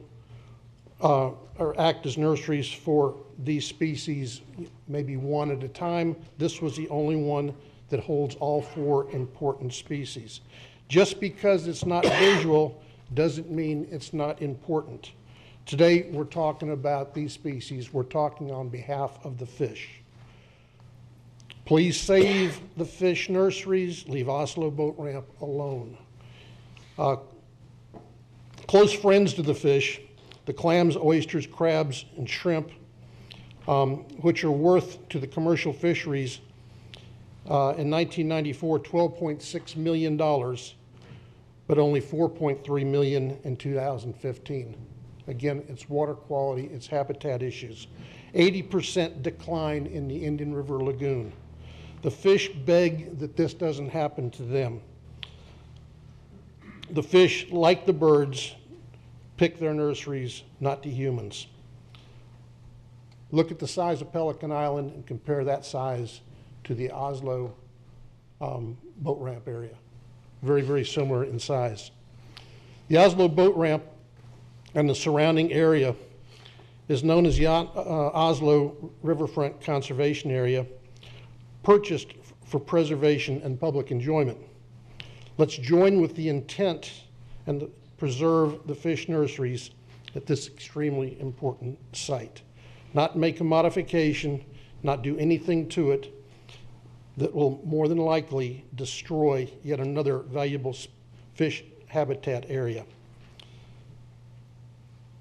or act as nurseries for these species, maybe one at a time, this was the only one that holds all 4 important species. Just because it's not visual doesn't mean it's not important. Today, we're talking about these species. We're talking on behalf of the fish. Please save the fish nurseries. Leave Oslo Boat Ramp alone. Close friends to the fish, the clams, oysters, crabs, and shrimp, which are worth to the commercial fisheries in 1994, $12.6 million, but only $4.3 million in 2015. Again, it's water quality, it's habitat issues. 80% decline in the Indian River Lagoon. The fish beg that this doesn't happen to them. The fish, like the birds, pick their nurseries, not to humans. Look at the size of Pelican Island and compare that size to the Oslo boat ramp area. Very, very similar in size. The Oslo boat ramp and the surrounding area is known as the Oslo Riverfront Conservation Area, purchased for preservation and public enjoyment. Let's join with the intent and preserve the fish nurseries at this extremely important site. Not make a modification, not do anything to it that will more than likely destroy yet another valuable fish habitat area.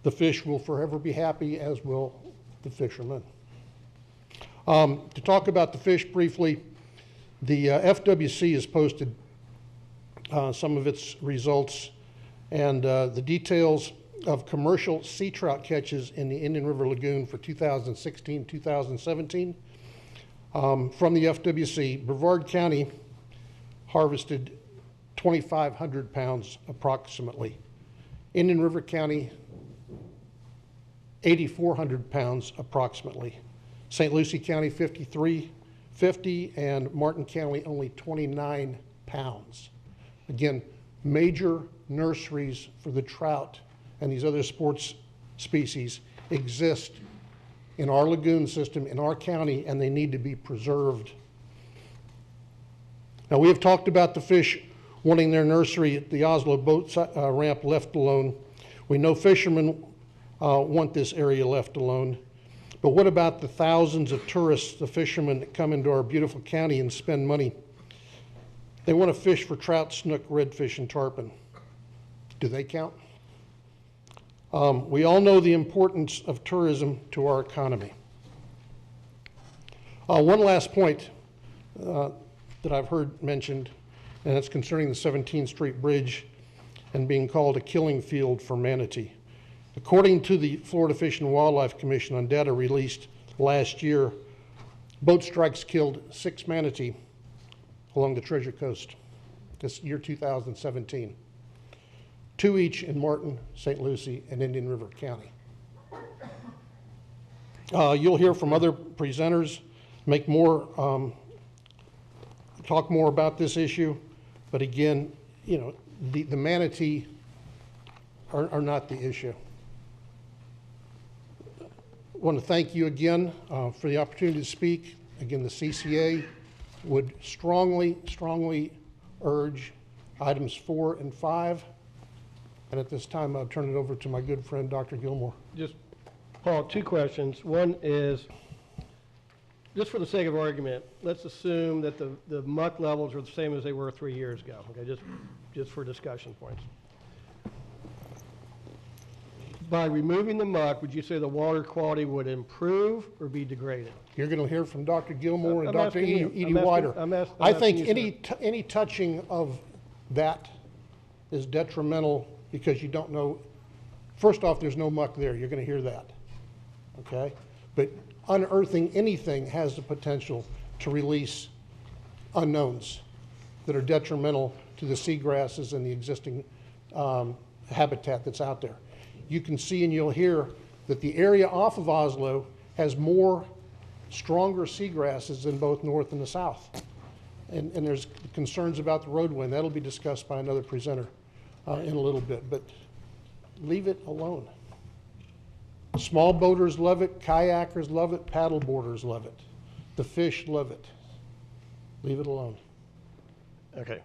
The fish will forever be happy, as will the fishermen. To talk about the fish briefly, the FWC has posted some of its results, and the details of commercial sea trout catches in the Indian River Lagoon for 2016-2017. From the FWC, Brevard County harvested 2,500 pounds approximately. Indian River County, 8,400 pounds approximately. St. Lucie County, 5,350, and Martin County, only 29 pounds. Again, major nurseries for the trout and these other sports species exist in our lagoon system, in our county, and they need to be preserved. Now, we have talked about the fish wanting their nursery at the Oslo boat ramp left alone. We know fishermen want this area left alone. But what about the thousands of tourists, the fishermen that come into our beautiful county and spend money? They want to fish for trout, snook, redfish, and tarpon. Do they count? We all know the importance of tourism to our economy. One last point that I've heard mentioned, and it's concerning the 17th Street Bridge and being called a killing field for manatee. According to the Florida Fish and Wildlife Commission on data released last year, boat strikes killed 6 manatee along the Treasure Coast this year 2017. 2 each in Martin, St. Lucie, and Indian River County. You'll hear from other presenters, talk more about this issue, but again, you know, the manatee are not the issue. I want to thank you again for the opportunity to speak. Again, the CCA would strongly, strongly urge items 4 and 5. And at this time, I'll turn it over to my good friend, Dr. Gilmore. Just, Paul, 2 questions. One is, just for the sake of argument, let's assume that the muck levels are the same as they were 3 years ago, okay, just for discussion points. By removing the muck, would you say the water quality would improve or be degraded? You're going to hear from Dr. Gilmore and Dr. Edie Wider. I think any touching of that is detrimental because you don't know. First off, there's no muck there. You're going to hear that, okay? But unearthing anything has the potential to release unknowns that are detrimental to the seagrasses and the existing habitat that's out there. You can see and you'll hear that the area off of Oslo has more stronger seagrasses than both north and the south. And there's concerns about the roadway, and that'll be discussed by another presenter in a little bit, but leave it alone. Small boaters love it, kayakers love it, paddle boarders love it. The fish love it. Leave it alone. Okay,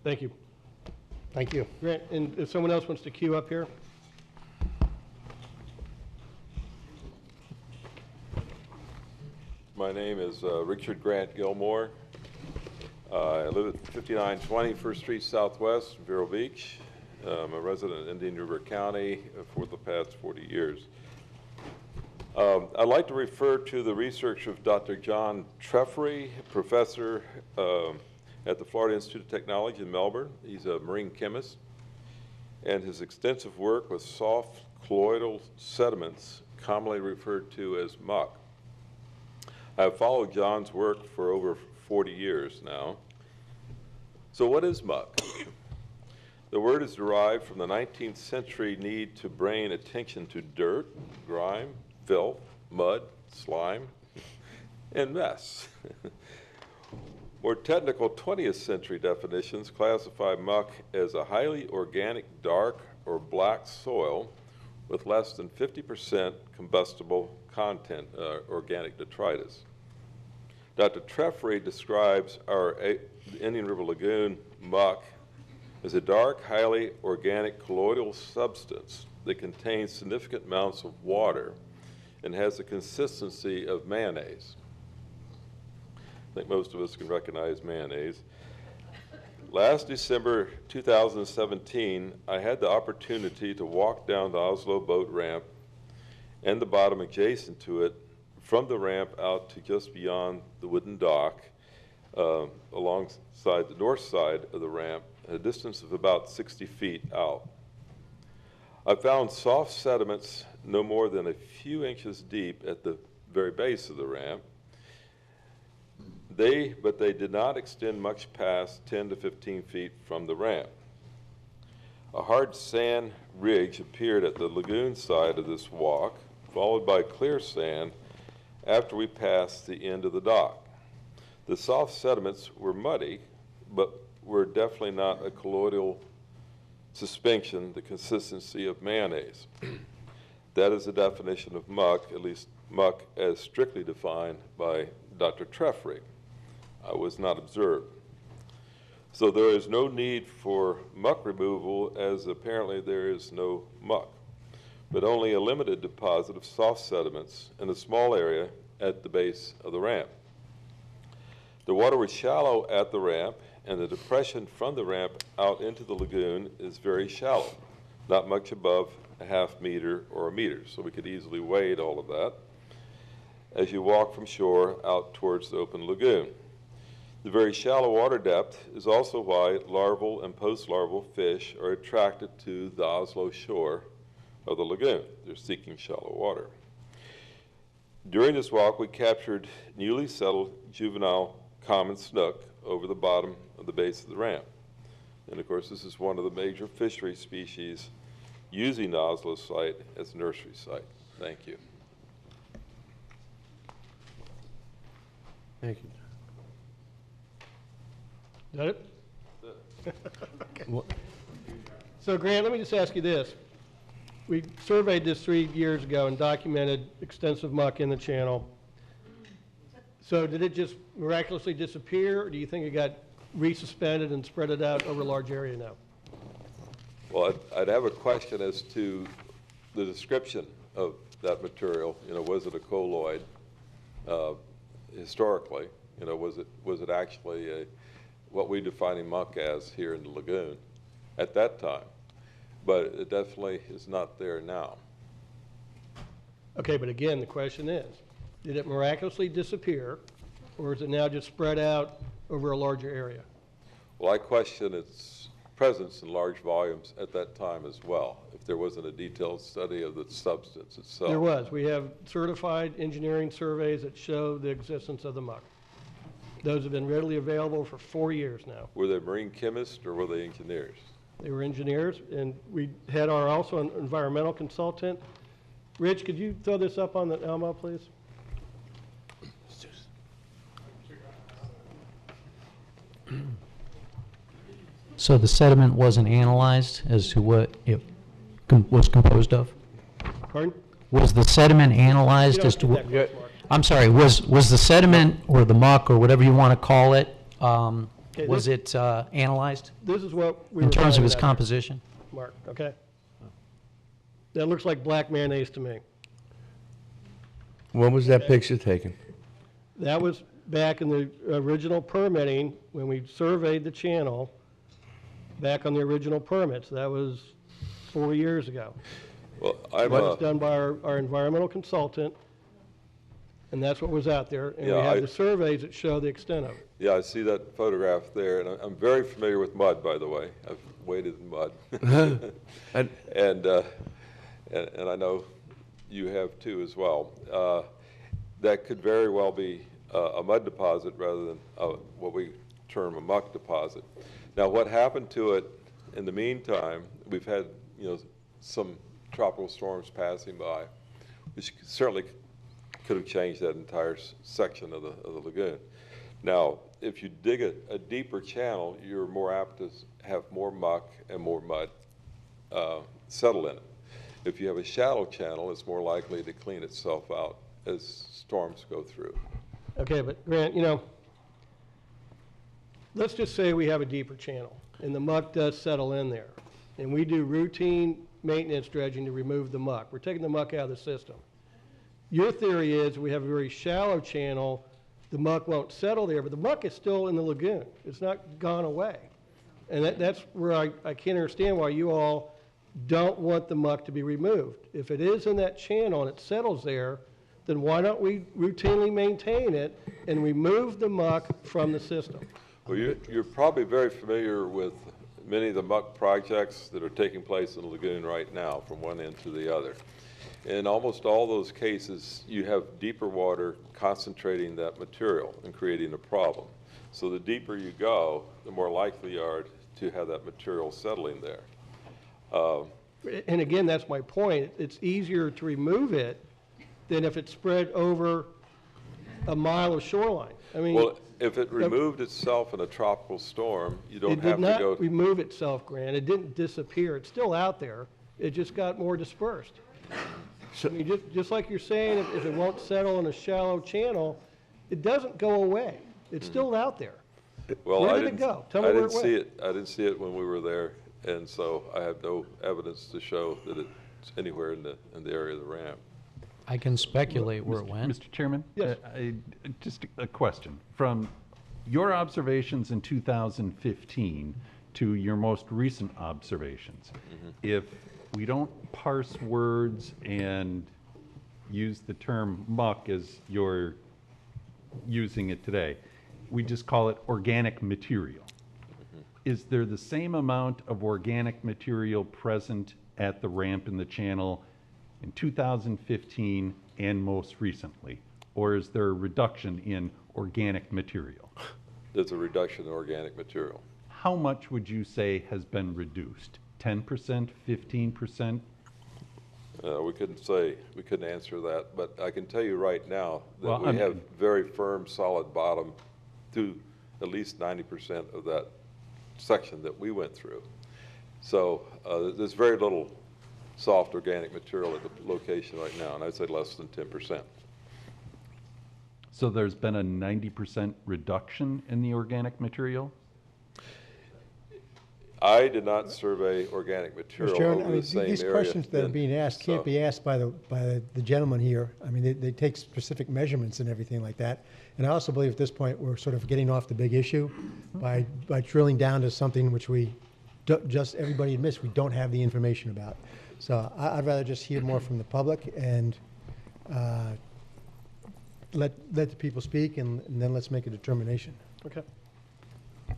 thank you. Thank you. Grant, and if someone else wants to queue up here? My name is Richard Grant Gilmore. I live at 5920 First Street Southwest, Vero Beach. I'm a resident in Indian River County for the past 40 years. I'd like to refer to the research of Dr. John Treffery, professor at the Florida Institute of Technology in Melbourne. He's a marine chemist, and his extensive work with soft colloidal sediments, commonly referred to as muck. I've followed John's work for over 40 years now. So what is muck? The word is derived from the 19th century need to bring attention to dirt, grime, filth, mud, slime, and mess. More technical 20th century definitions classify muck as a highly organic dark or black soil with less than 50% combustible content, organic detritus. Dr. Treffery describes our Indian River Lagoon muck as a dark, highly organic colloidal substance that contains significant amounts of water and has the consistency of mayonnaise. I think most of us can recognize mayonnaise. Last December 2017, I had the opportunity to walk down the Oslo boat ramp and the bottom adjacent to it, from the ramp out to just beyond the wooden dock, alongside the north side of the ramp, at a distance of about 60 feet out. I found soft sediments no more than a few inches deep at the very base of the ramp. But they did not extend much past 10 to 15 feet from the ramp. A hard sand ridge appeared at the lagoon side of this walk, followed by clear sand after we passed the end of the dock. The soft sediments were muddy, but were definitely not a colloidal suspension, the consistency of mayonnaise. That is the definition of muck, at least muck as strictly defined by Dr. Treffery. I was not observed. So there is no need for muck removal, as apparently there is no muck, but only a limited deposit of soft sediments in a small area at the base of the ramp. The water was shallow at the ramp, and the depression from the ramp out into the lagoon is very shallow, not much above a half meter or a meter, so we could easily wade all of that as you walk from shore out towards the open lagoon. The very shallow water depth is also why larval and post-larval fish are attracted to the Oslo shore of the lagoon. They're seeking shallow water. During this walk, we captured newly settled juvenile common snook over the bottom of the base of the ramp. And of course, this is one of the major fishery species using the Oslo site as a nursery site. Thank you. Thank you. Is that it? Okay. So Grant, let me just ask you this. We surveyed this 3 years ago and documented extensive muck in the channel. So did it just miraculously disappear, or do you think it got resuspended and spread it out over a large area now? Well, I'd have a question as to the description of that material. You know, was it a colloid historically? You know, was it actually what we define muck as here in the lagoon at that time? But it definitely is not there now. Okay, but again, the question is, did it miraculously disappear, or is it now just spread out over a larger area? Well, I question its presence in large volumes at that time as well, if there wasn't a detailed study of the substance itself. There was. We have certified engineering surveys that show the existence of the muck. Those have been readily available for 4 years now. Were they marine chemists or were they engineers? They were engineers, and we had our also an environmental consultant. Rich, could you throw this up on the Elmo, please? So the sediment wasn't analyzed as to what it was composed of? Pardon? Was the sediment analyzed as to what? I'm sorry, was the sediment or the muck or whatever you want to call it, was it analyzed? This is what we in were terms of finding its out composition? here. Mark, okay? That looks like black mayonnaise to me. When was that picture taken? That was back in the original permitting, when we surveyed the channel, back on the original permits. That was 4 years ago. Well, That was done by our environmental consultant, and that's what was out there. And we Yeah, have the surveys that show the extent of it. Yeah, I see that photograph there, and I'm very familiar with mud, by the way. I've waded in mud. And I know you have too as well. That could very well be a mud deposit rather than what we term a muck deposit. Now, what happened to it In the meantime, we've had, some tropical storms passing by, which certainly could have changed that entire section of the lagoon. Now, if you dig a deeper channel, you're more apt to have more muck and more mud settle in it. If you have a shallow channel, it's more likely to clean itself out as storms go through. Okay, but Grant, let's just say we have a deeper channel and the muck does settle in there and we do routine maintenance dredging to remove the muck. We're taking the muck out of the system. Your theory is we have a very shallow channel, the muck won't settle there, but the muck is still in the lagoon. It's not gone away. And that's where I can't understand why you all don't want the muck to be removed. If it is in that channel and it settles there, then why don't we routinely maintain it and remove the muck from the system? Well, you're probably very familiar with many of the muck projects that are taking place in the lagoon right now from one end to the other. In almost all those cases, you have deeper water concentrating that material and creating a problem. So the deeper you go, the more likely you are to have that material settling there. And again, that's my point. It's easier to remove it than if it's spread over a mile of shoreline. I mean, well, if it removed itself in a tropical storm, you don't have to It did go. not remove itself, Grant. It didn't disappear. It's still out there. It just got more dispersed. I mean, just like you're saying, if it won't settle in a shallow channel, it doesn't go away. It's still out there. Well, Where did it go? Tell me I where didn't it see went. it. I didn't see it when we were there, and so I have no evidence to show that it's anywhere in the area of the ramp. I can speculate where it went. Mr. Chairman? Yes. Just a question. From your observations in 2015 to your most recent observations, if we don't parse words and use the term muck as you're using it today, we just call it organic material. Is there the same amount of organic material present at the ramp in the channel in 2015 and most recently? Or is there a reduction in organic material? There's a reduction in organic material. How much would you say has been reduced? 10%, 15%? We couldn't answer that, but I can tell you right now that Well, we have very firm, solid bottom to at least 90% of that section that we went through. So there's very little soft organic material at the location right now, and I'd say less than 10%. So there's been a 90% reduction in the organic material? I did not survey organic material Mr. Chairman, over the same area. these questions that are in- being asked can't so- be asked by the gentleman here. I mean, they take specific measurements and everything like that. And I also believe at this point, we're sort of getting off the big issue by drilling down to something which we, just everybody admits, we don't have the information about. So I'd rather just hear more from the public and let the people speak, and then let's make a determination. Okay.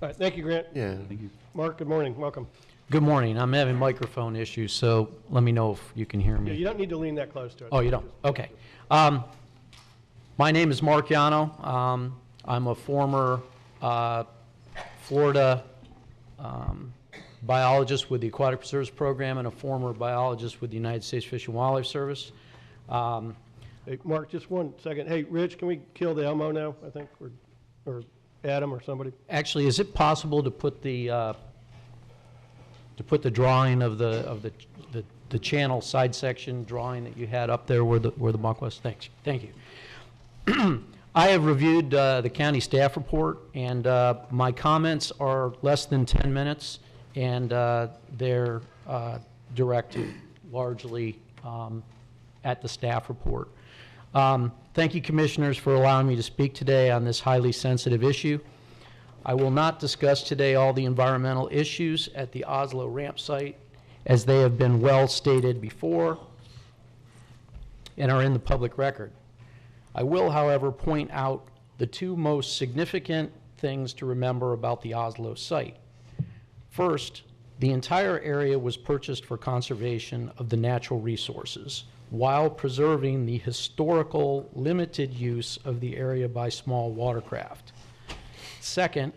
All right, thank you, Grant. Yeah. Thank you. Mark, good morning, welcome. Good morning. I'm having microphone issues, so let me know if you can hear Yeah, me. you don't need to lean that close to it. Oh, you don't? Okay. My name is Mark Yano. I'm a former Florida biologist with the Aquatic Preserves Program and a former biologist with the United States Fish and Wildlife Service. Hey, Mark, just 1 second. Hey, Rich, can we kill the Elmo now, I think, or Adam or somebody? Actually, is it possible to put the drawing of the channel side section drawing that you had up there where the muck was? Thanks. Thank you. I have reviewed the county staff report, and my comments are less than 10 minutes, and they're directed largely at the staff report. Thank you, commissioners, for allowing me to speak today on this highly sensitive issue. I will not discuss today all the environmental issues at the Oslo ramp site, as they have been well stated before and are in the public record. I will, however, point out the two most significant things to remember about the Oslo site. First, the entire area was purchased for conservation of the natural resources, while preserving the historical limited use of the area by small watercraft. Second,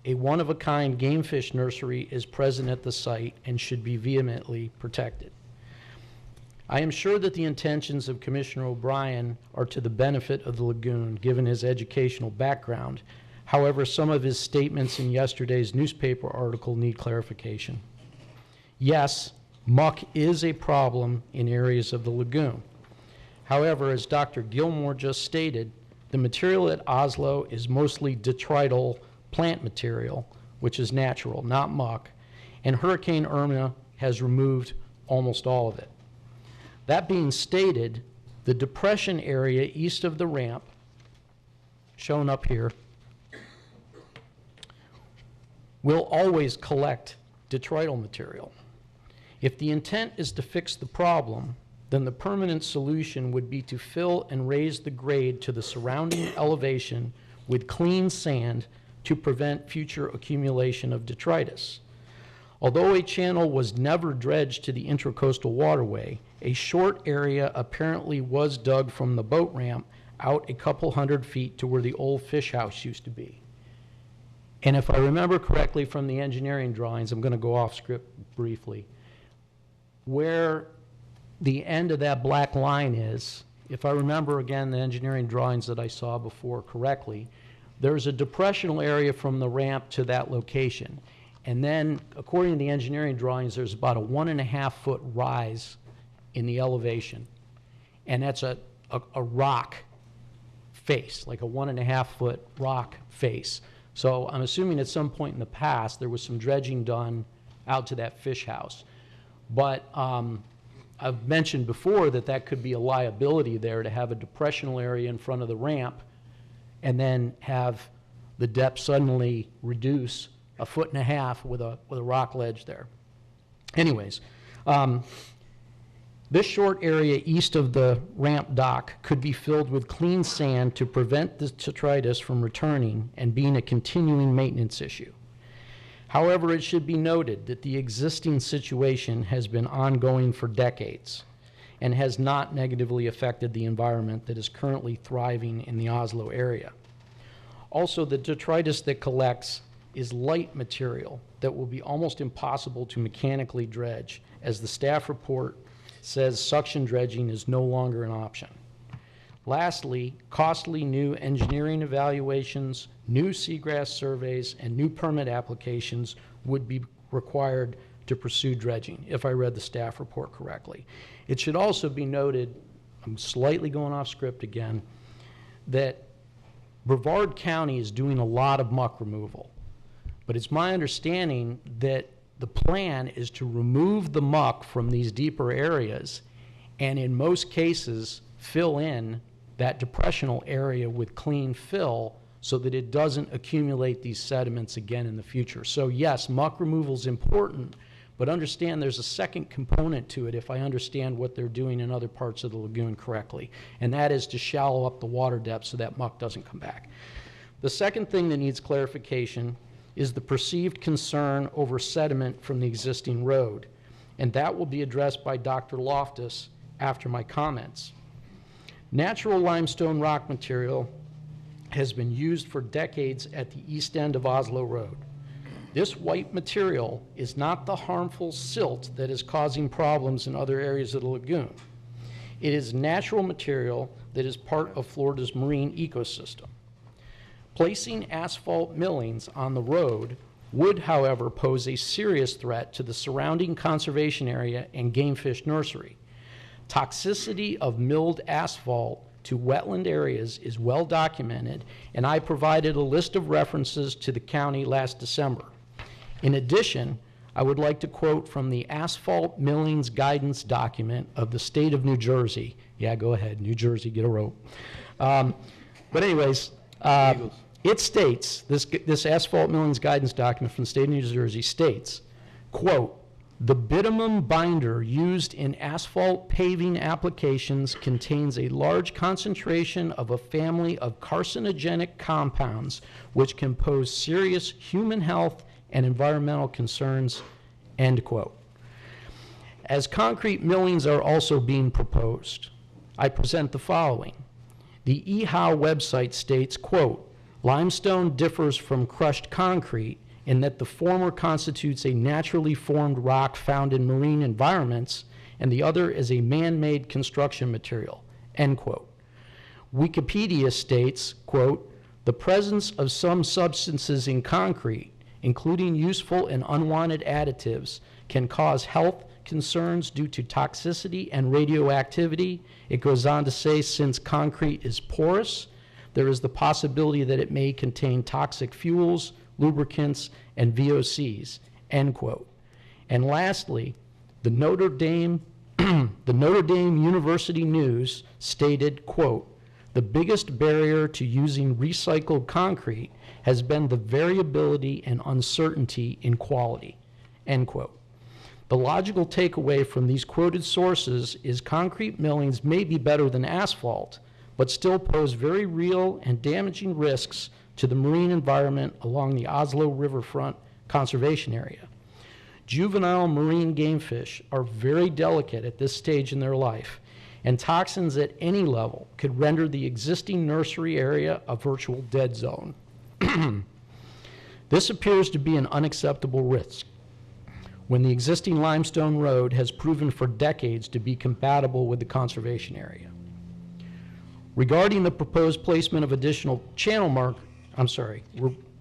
a one-of-a-kind game fish nursery is present at the site and should be vehemently protected. I am sure that the intentions of Commissioner O'Brien are to the benefit of the lagoon, given his educational background. However, some of his statements in yesterday's newspaper article need clarification. Yes, muck is a problem in areas of the lagoon. However, as Dr. Gilmore just stated, the material at Oslo is mostly detrital plant material, which is natural, not muck, and Hurricane Irma has removed almost all of it. That being stated, the depression area east of the ramp, shown up here, will always collect detrital material. If the intent is to fix the problem, then the permanent solution would be to fill and raise the grade to the surrounding elevation with clean sand to prevent future accumulation of detritus. Although a channel was never dredged to the intracoastal waterway, a short area apparently was dug from the boat ramp out a couple hundred feet to where the old fish house used to be. And if I remember correctly from the engineering drawings, I'm going to go off script briefly, where the end of that black line is, if I remember again the engineering drawings that I saw before correctly, there's a depressional area from the ramp to that location. And then, according to the engineering drawings, there's about a 1.5 foot rise in the elevation. And that's a rock face, like a 1.5 foot rock face. So I'm assuming at some point in the past there was some dredging done out to that fish house. But I've mentioned before that that could be a liability there to have a depressional area in front of the ramp and then have the depth suddenly reduce 1.5 feet with a rock ledge there. Anyways, this short area east of the ramp dock could be filled with clean sand to prevent the detritus from returning and being a continuing maintenance issue. However, it should be noted that the existing situation has been ongoing for decades and has not negatively affected the environment that is currently thriving in the Oslo area. Also, the detritus that collects is light material that will be almost impossible to mechanically dredge, as the staff report says suction dredging is no longer an option. Lastly, costly new engineering evaluations, new seagrass surveys, and new permit applications would be required to pursue dredging, if I read the staff report correctly. It should also be noted, I'm slightly going off script again, that Brevard County is doing a lot of muck removal. But it's my understanding that the plan is to remove the muck from these deeper areas and in most cases fill in that depressional area with clean fill so that it doesn't accumulate these sediments again in the future. So yes, muck removal is important, but understand there's a second component to it if I understand what they're doing in other parts of the lagoon correctly, and that is to shallow up the water depth so that muck doesn't come back. The second thing that needs clarification is the perceived concern over sediment from the existing road, and that will be addressed by Dr. Loftus after my comments. Natural limestone rock material has been used for decades at the east end of Oslo Road. This white material is not the harmful silt that is causing problems in other areas of the lagoon. It is natural material that is part of Florida's marine ecosystem. Placing asphalt millings on the road would, however, pose a serious threat to the surrounding conservation area and game fish nursery. Toxicity of milled asphalt to wetland areas is well documented, and I provided a list of references to the county last December. In addition, I would like to quote from the Asphalt Millings Guidance document of the state of New Jersey. Yeah, go ahead, New Jersey, get a rope. But anyways, it states, this Asphalt Millings Guidance document from the state of New Jersey states, quote, "The bitumen binder used in asphalt paving applications contains a large concentration of a family of carcinogenic compounds which can pose serious human health and environmental concerns," end quote. As concrete millings are also being proposed, I present the following. The EHOW website states, quote, Limestone differs from crushed concrete in that the former constitutes a naturally formed rock found in marine environments, and the other is a man-made construction material, end quote. Wikipedia states, quote, the presence of some substances in concrete, including useful and unwanted additives, can cause health concerns due to toxicity and radioactivity. It goes on to say, since concrete is porous, there is the possibility that it may contain toxic fuels, lubricants, and VOCs, end quote. And lastly, the Notre Dame University News stated, quote, the biggest barrier to using recycled concrete has been the variability and uncertainty in quality, end quote. The logical takeaway from these quoted sources is concrete millings may be better than asphalt, but still pose very real and damaging risks to the marine environment along the Oslo Riverfront Conservation Area. Juvenile marine game fish are very delicate at this stage in their life, and toxins at any level could render the existing nursery area a virtual dead zone. This appears to be an unacceptable risk when the existing limestone road has proven for decades to be compatible with the conservation area. Regarding the proposed placement of additional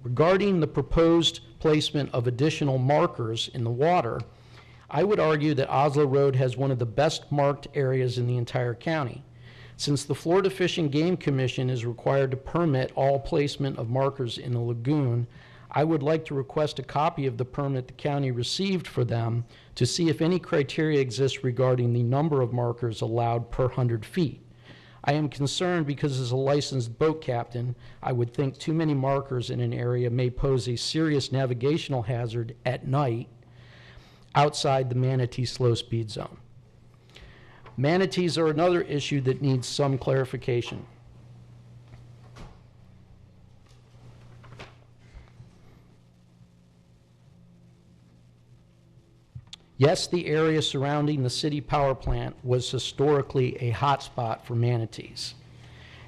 regarding the proposed placement of additional markers in the water, I would argue that Oslo Road has one of the best marked areas in the entire county. Since the Florida Fish and Game Commission is required to permit all placement of markers in the lagoon, I would like to request a copy of the permit the county received for them to see if any criteria exists regarding the number of markers allowed per 100 feet. I am concerned because as a licensed boat captain, I would think too many markers in an area may pose a serious navigational hazard at night outside the manatee slow speed zone. Manatees are another issue that needs some clarification. Yes, the area surrounding the city power plant was historically a hotspot for manatees.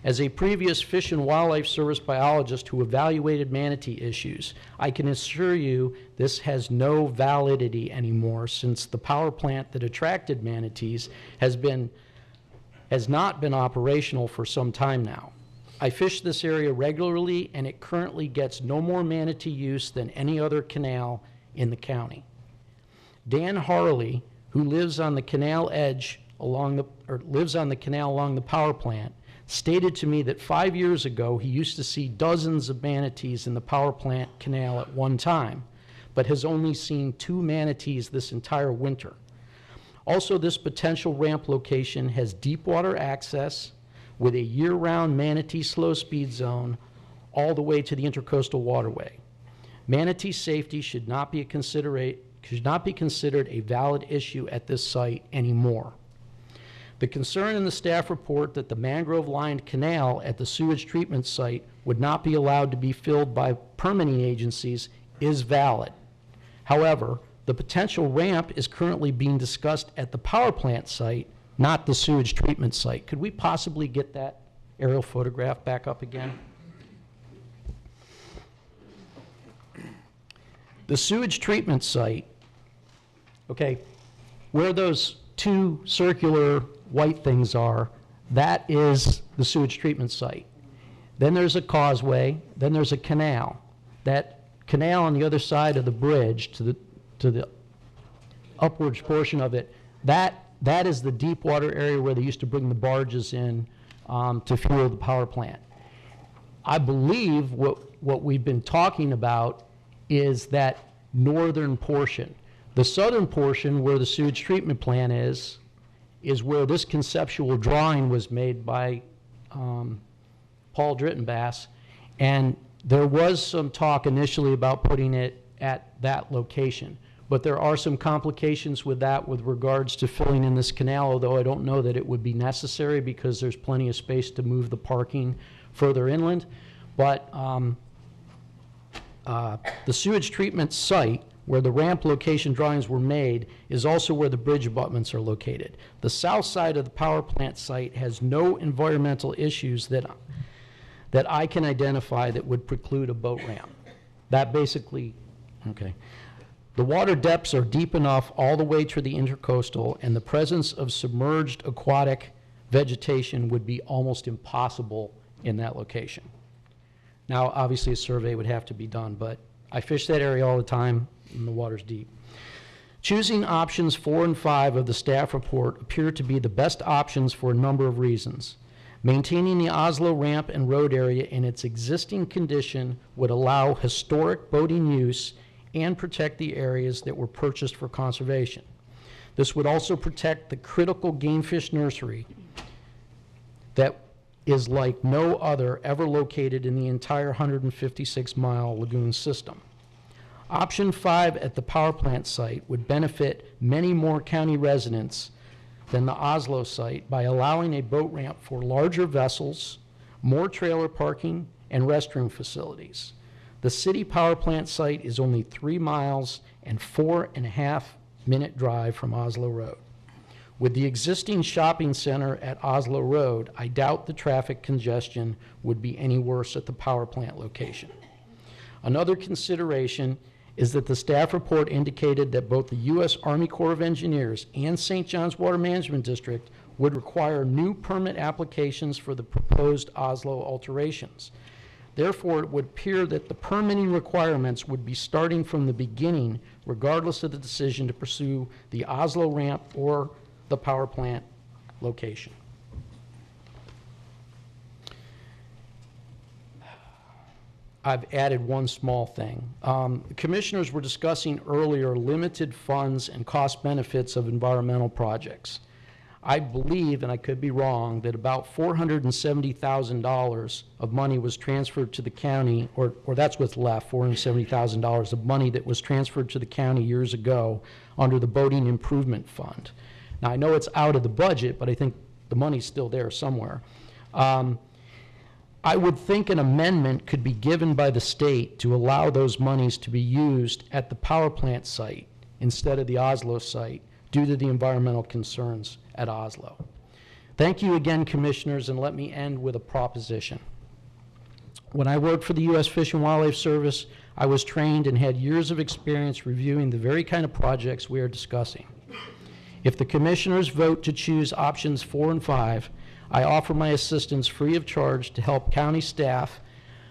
As a previous Fish and Wildlife Service biologist who evaluated manatee issues, I can assure you this has no validity anymore since the power plant that attracted manatees has not been operational for some time now. I fish this area regularly and it currently gets no more manatee use than any other canal in the county. Dan Harley, who lives on the canal along the power plant, stated to me that 5 years ago he used to see dozens of manatees in the power plant canal at one time, but has only seen 2 manatees this entire winter. Also, this potential ramp location has deep water access with a year-round manatee slow speed zone all the way to the Intercoastal Waterway. Manatee safety should not be considered a valid issue at this site anymore. The concern in the staff report that the mangrove-lined canal at the sewage treatment site would not be allowed to be filled by permitting agencies is valid. However, the potential ramp is currently being discussed at the power plant site, not the sewage treatment site. Could we possibly get that aerial photograph back up again? The sewage treatment site, okay, where those 2 circular white things are, that is the sewage treatment site. Then there's a causeway, then there's a canal. That canal on the other side of the bridge to the upwards portion of it, that is the deep water area where they used to bring the barges in to fuel the power plant. I believe what we've been talking about is that northern portion. The southern portion where the sewage treatment plant is where this conceptual drawing was made by Paul Drittenbass, and there was some talk initially about putting it at that location. But there are some complications with that with regards to filling in this canal, although I don't know that it would be necessary because there's plenty of space to move the parking further inland. But the sewage treatment site, where the ramp location drawings were made, is also where the bridge abutments are located. The south side of the power plant site has no environmental issues that I can identify that would preclude a boat ramp. That basically, okay. The water depths are deep enough all the way to the intercoastal, and the presence of submerged aquatic vegetation would be almost impossible in that location. Now, obviously, a survey would have to be done, but I fish that area all the time, and the water's deep. Choosing options 4 and 5 of the staff report appear to be the best options for a number of reasons. Maintaining the Oslo ramp and road area in its existing condition would allow historic boating use and protect the areas that were purchased for conservation. This would also protect the critical game fish nursery that is like no other ever located in the entire 156-mile lagoon system. Option 5 at the power plant site would benefit many more county residents than the Oslo site by allowing a boat ramp for larger vessels, more trailer parking, and restroom facilities. The city power plant site is only 3 miles and 4.5-minute drive from Oslo Road. With the existing shopping center at Oslo Road, I doubt the traffic congestion would be any worse at the power plant location. Another consideration is that the staff report indicated that both the U.S. Army Corps of Engineers and St. John's Water Management District would require new permit applications for the proposed Oslo alterations. Therefore, it would appear that the permitting requirements would be starting from the beginning, regardless of the decision to pursue the Oslo ramp or the power plant location. I've added one small thing. The commissioners were discussing earlier limited funds and cost benefits of environmental projects. I believe, and I could be wrong, that about $470,000 of money was transferred to the county, or that's what's left, $470,000 of money that was transferred to the county years ago under the Boating Improvement Fund. Now, I know it's out of the budget, but I think the money's still there somewhere. I would think an amendment could be given by the state to allow those monies to be used at the power plant site instead of the Oslo site due to the environmental concerns at Oslo. Thank you again, commissioners, and let me end with a proposition. When I worked for the U.S. Fish and Wildlife Service, I was trained and had years of experience reviewing the very kind of projects we are discussing. If the commissioners vote to choose options 4 and 5, I offer my assistance free of charge to help county staff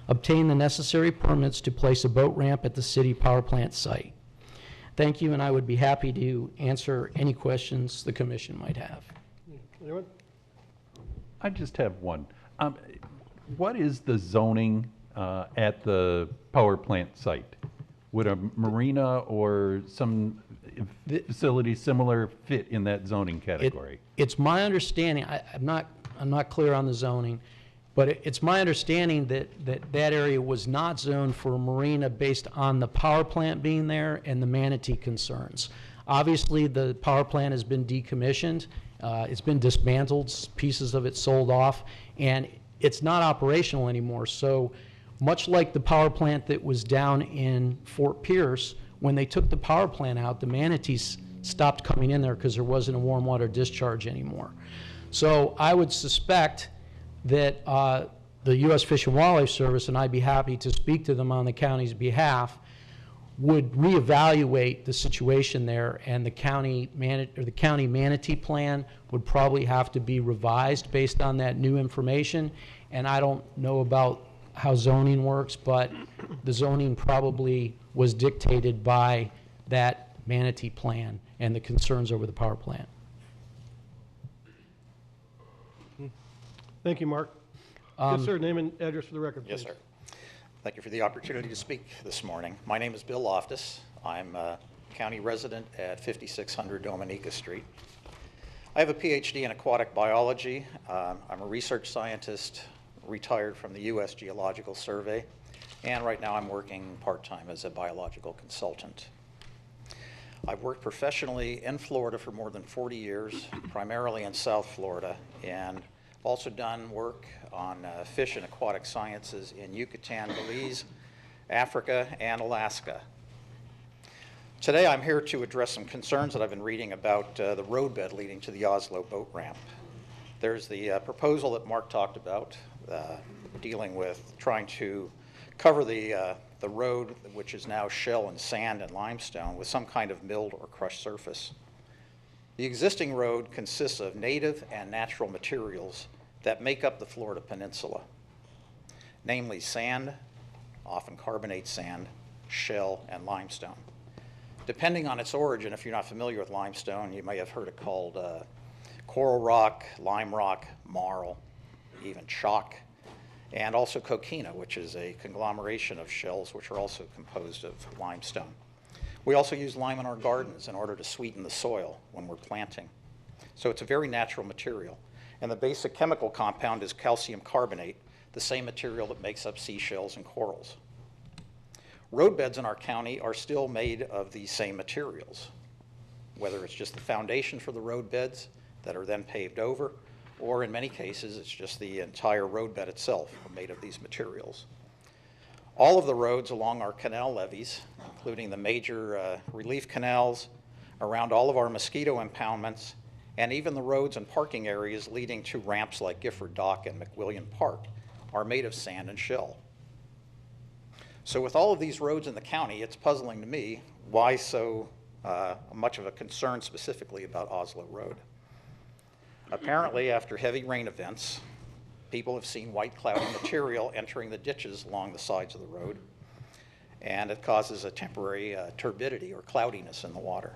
obtain the necessary permits to place a boat ramp at the city power plant site. Thank you, and I would be happy to answer any questions the commission might have. Anyone? I just have one. What is the zoning at the power plant site? Would a marina or some facility similar fit in that zoning category? It's my understanding, I'm not clear on the zoning, but it's my understanding that that area was not zoned for a marina based on the power plant being there and the manatee concerns. Obviously, the power plant has been decommissioned. It's been dismantled, pieces of it sold off, and it's not operational anymore. So much like the power plant that was down in Fort Pierce, when they took the power plant out, the manatees stopped coming in there because there wasn't a warm water discharge anymore. So I would suspect that the U.S. Fish and Wildlife Service, and I'd be happy to speak to them on the county's behalf, would reevaluate the situation there, and the county manatee plan would probably have to be revised based on that new information. And I don't know about how zoning works, but the zoning probably was dictated by that manatee plan and the concerns over the power plant. Thank you, Mark. Yes, sir. Name and address for the record, please. Yes, sir. Thank you for the opportunity to speak this morning. My name is Bill Loftus. I'm a county resident at 5600 Dominica Street. I have a PhD in aquatic biology. I'm a research scientist, retired from the U.S. Geological Survey, and right now I'm working part-time as a biological consultant. I've worked professionally in Florida for more than 40 years, primarily in South Florida, and also done work on fish and aquatic sciences in Yucatan, Belize, Africa, and Alaska. Today I'm here to address some concerns that I've been reading about the roadbed leading to the Oslo boat ramp. There's the proposal that Mark talked about, dealing with trying to cover the road, which is now shell and sand and limestone, with some kind of milled or crushed surface. The existing road consists of native and natural materials that make up the Florida Peninsula, namely sand, often carbonate sand, shell, and limestone. Depending on its origin, if you're not familiar with limestone, you may have heard it called coral rock, lime rock, marl, even chalk, and also coquina, which is a conglomeration of shells which are also composed of limestone. We also use lime in our gardens in order to sweeten the soil when we're planting. So it's a very natural material. And the basic chemical compound is calcium carbonate, the same material that makes up seashells and corals. Roadbeds in our county are still made of these same materials, whether it's just the foundation for the roadbeds that are then paved over, or in many cases, it's just the entire roadbed itself made of these materials. All of the roads along our canal levees, including the major relief canals, around all of our mosquito impoundments, and even the roads and parking areas leading to ramps like Gifford Dock and McWilliam Park, are made of sand and shell. So with all of these roads in the county, it's puzzling to me why so much of a concern specifically about Oslo Road. Apparently, after heavy rain events, people have seen white cloudy material entering the ditches along the sides of the road, and it causes a temporary turbidity or cloudiness in the water.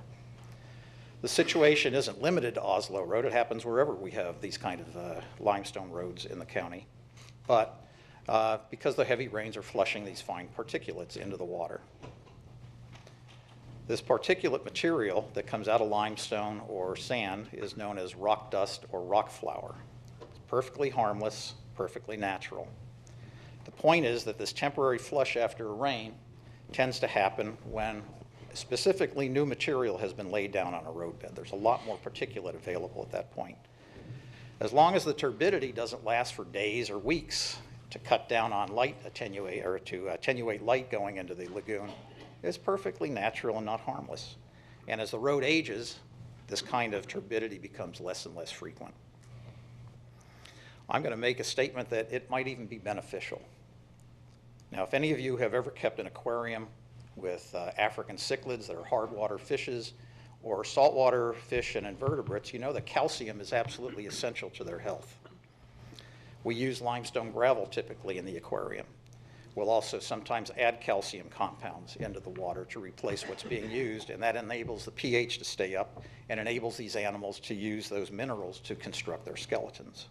The situation isn't limited to Oslo Road. It happens wherever we have these kind of limestone roads in the county. But because the heavy rains are flushing these fine particulates into the water. This particulate material that comes out of limestone or sand is known as rock dust or rock flour. It's perfectly harmless, perfectly natural. The point is that this temporary flush after a rain tends to happen when specifically new material has been laid down on a roadbed. There's a lot more particulate available at that point. As long as the turbidity doesn't last for days or weeks to cut down on light attenuate or to attenuate light going into the lagoon, it's perfectly natural and not harmless. And as the road ages, this kind of turbidity becomes less and less frequent. I'm going to make a statement that it might even be beneficial. Now, if any of you have ever kept an aquarium with African cichlids that are hard water fishes, or saltwater fish and invertebrates, you know that calcium is absolutely essential to their health. We use limestone gravel typically in the aquarium. We'll also sometimes add calcium compounds into the water to replace what's being used, and that enables the pH to stay up and enables these animals to use those minerals to construct their skeletons.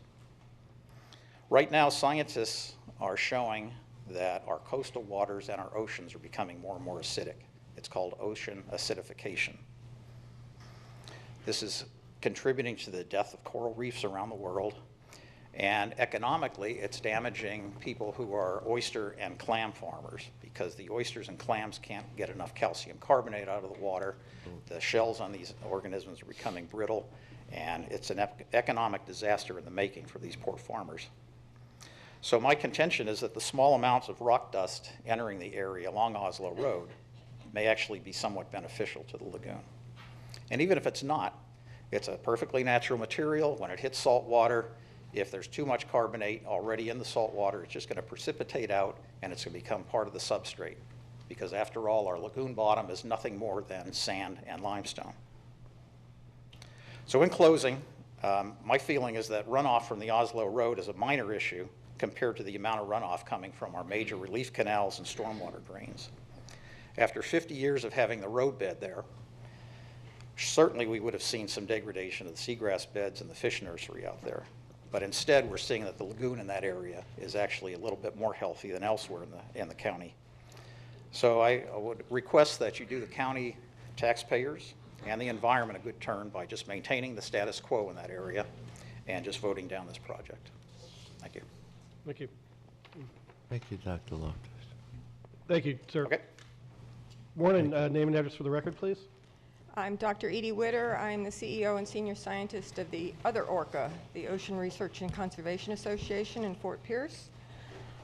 Right now, scientists are showing that our coastal waters and our oceans are becoming more and more acidic. It's called ocean acidification. This is contributing to the death of coral reefs around the world, and economically it's damaging people who are oyster and clam farmers because the oysters and clams can't get enough calcium carbonate out of the water. The shells on these organisms are becoming brittle, and it's an economic disaster in the making for these poor farmers. So my contention is that the small amounts of rock dust entering the area along Oslo Road may actually be somewhat beneficial to the lagoon. And even if it's not, it's a perfectly natural material. When it hits salt water, if there's too much carbonate already in the salt water, it's just going to precipitate out and it's going to become part of the substrate. Because after all, our lagoon bottom is nothing more than sand and limestone. So in closing, my feeling is that runoff from the Oslo Road is a minor issue compared to the amount of runoff coming from our major relief canals and stormwater drains. After 50 years of having the roadbed there, certainly we would have seen some degradation of the seagrass beds and the fish nursery out there. But instead, we're seeing that the lagoon in that area is actually a little bit more healthy than elsewhere in the county. So I would request that you do the county taxpayers and the environment a good turn by just maintaining the status quo in that area and just voting down this project. Thank you. Thank you. Thank you, Dr. Loftus. Thank you, sir. Okay. Morning. Name and address for the record, please. I'm Dr. Edie Witter. I'm the CEO and Senior Scientist of the other ORCA, the Ocean Research and Conservation Association in Fort Pierce.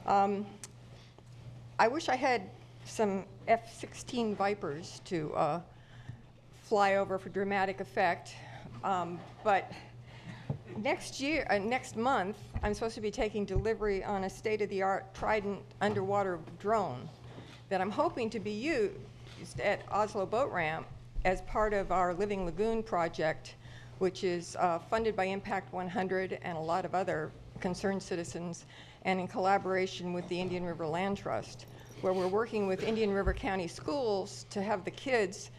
I wish I had some F-16 Vipers to fly over for dramatic effect, but next month, I'm supposed to be taking delivery on a state-of-the-art Trident underwater drone that I'm hoping to be used at Oslo Boat Ramp as part of our Living Lagoon project, which is funded by Impact 100 and a lot of other concerned citizens, and in collaboration with the Indian River Land Trust, where we're working with Indian River County schools to have the kids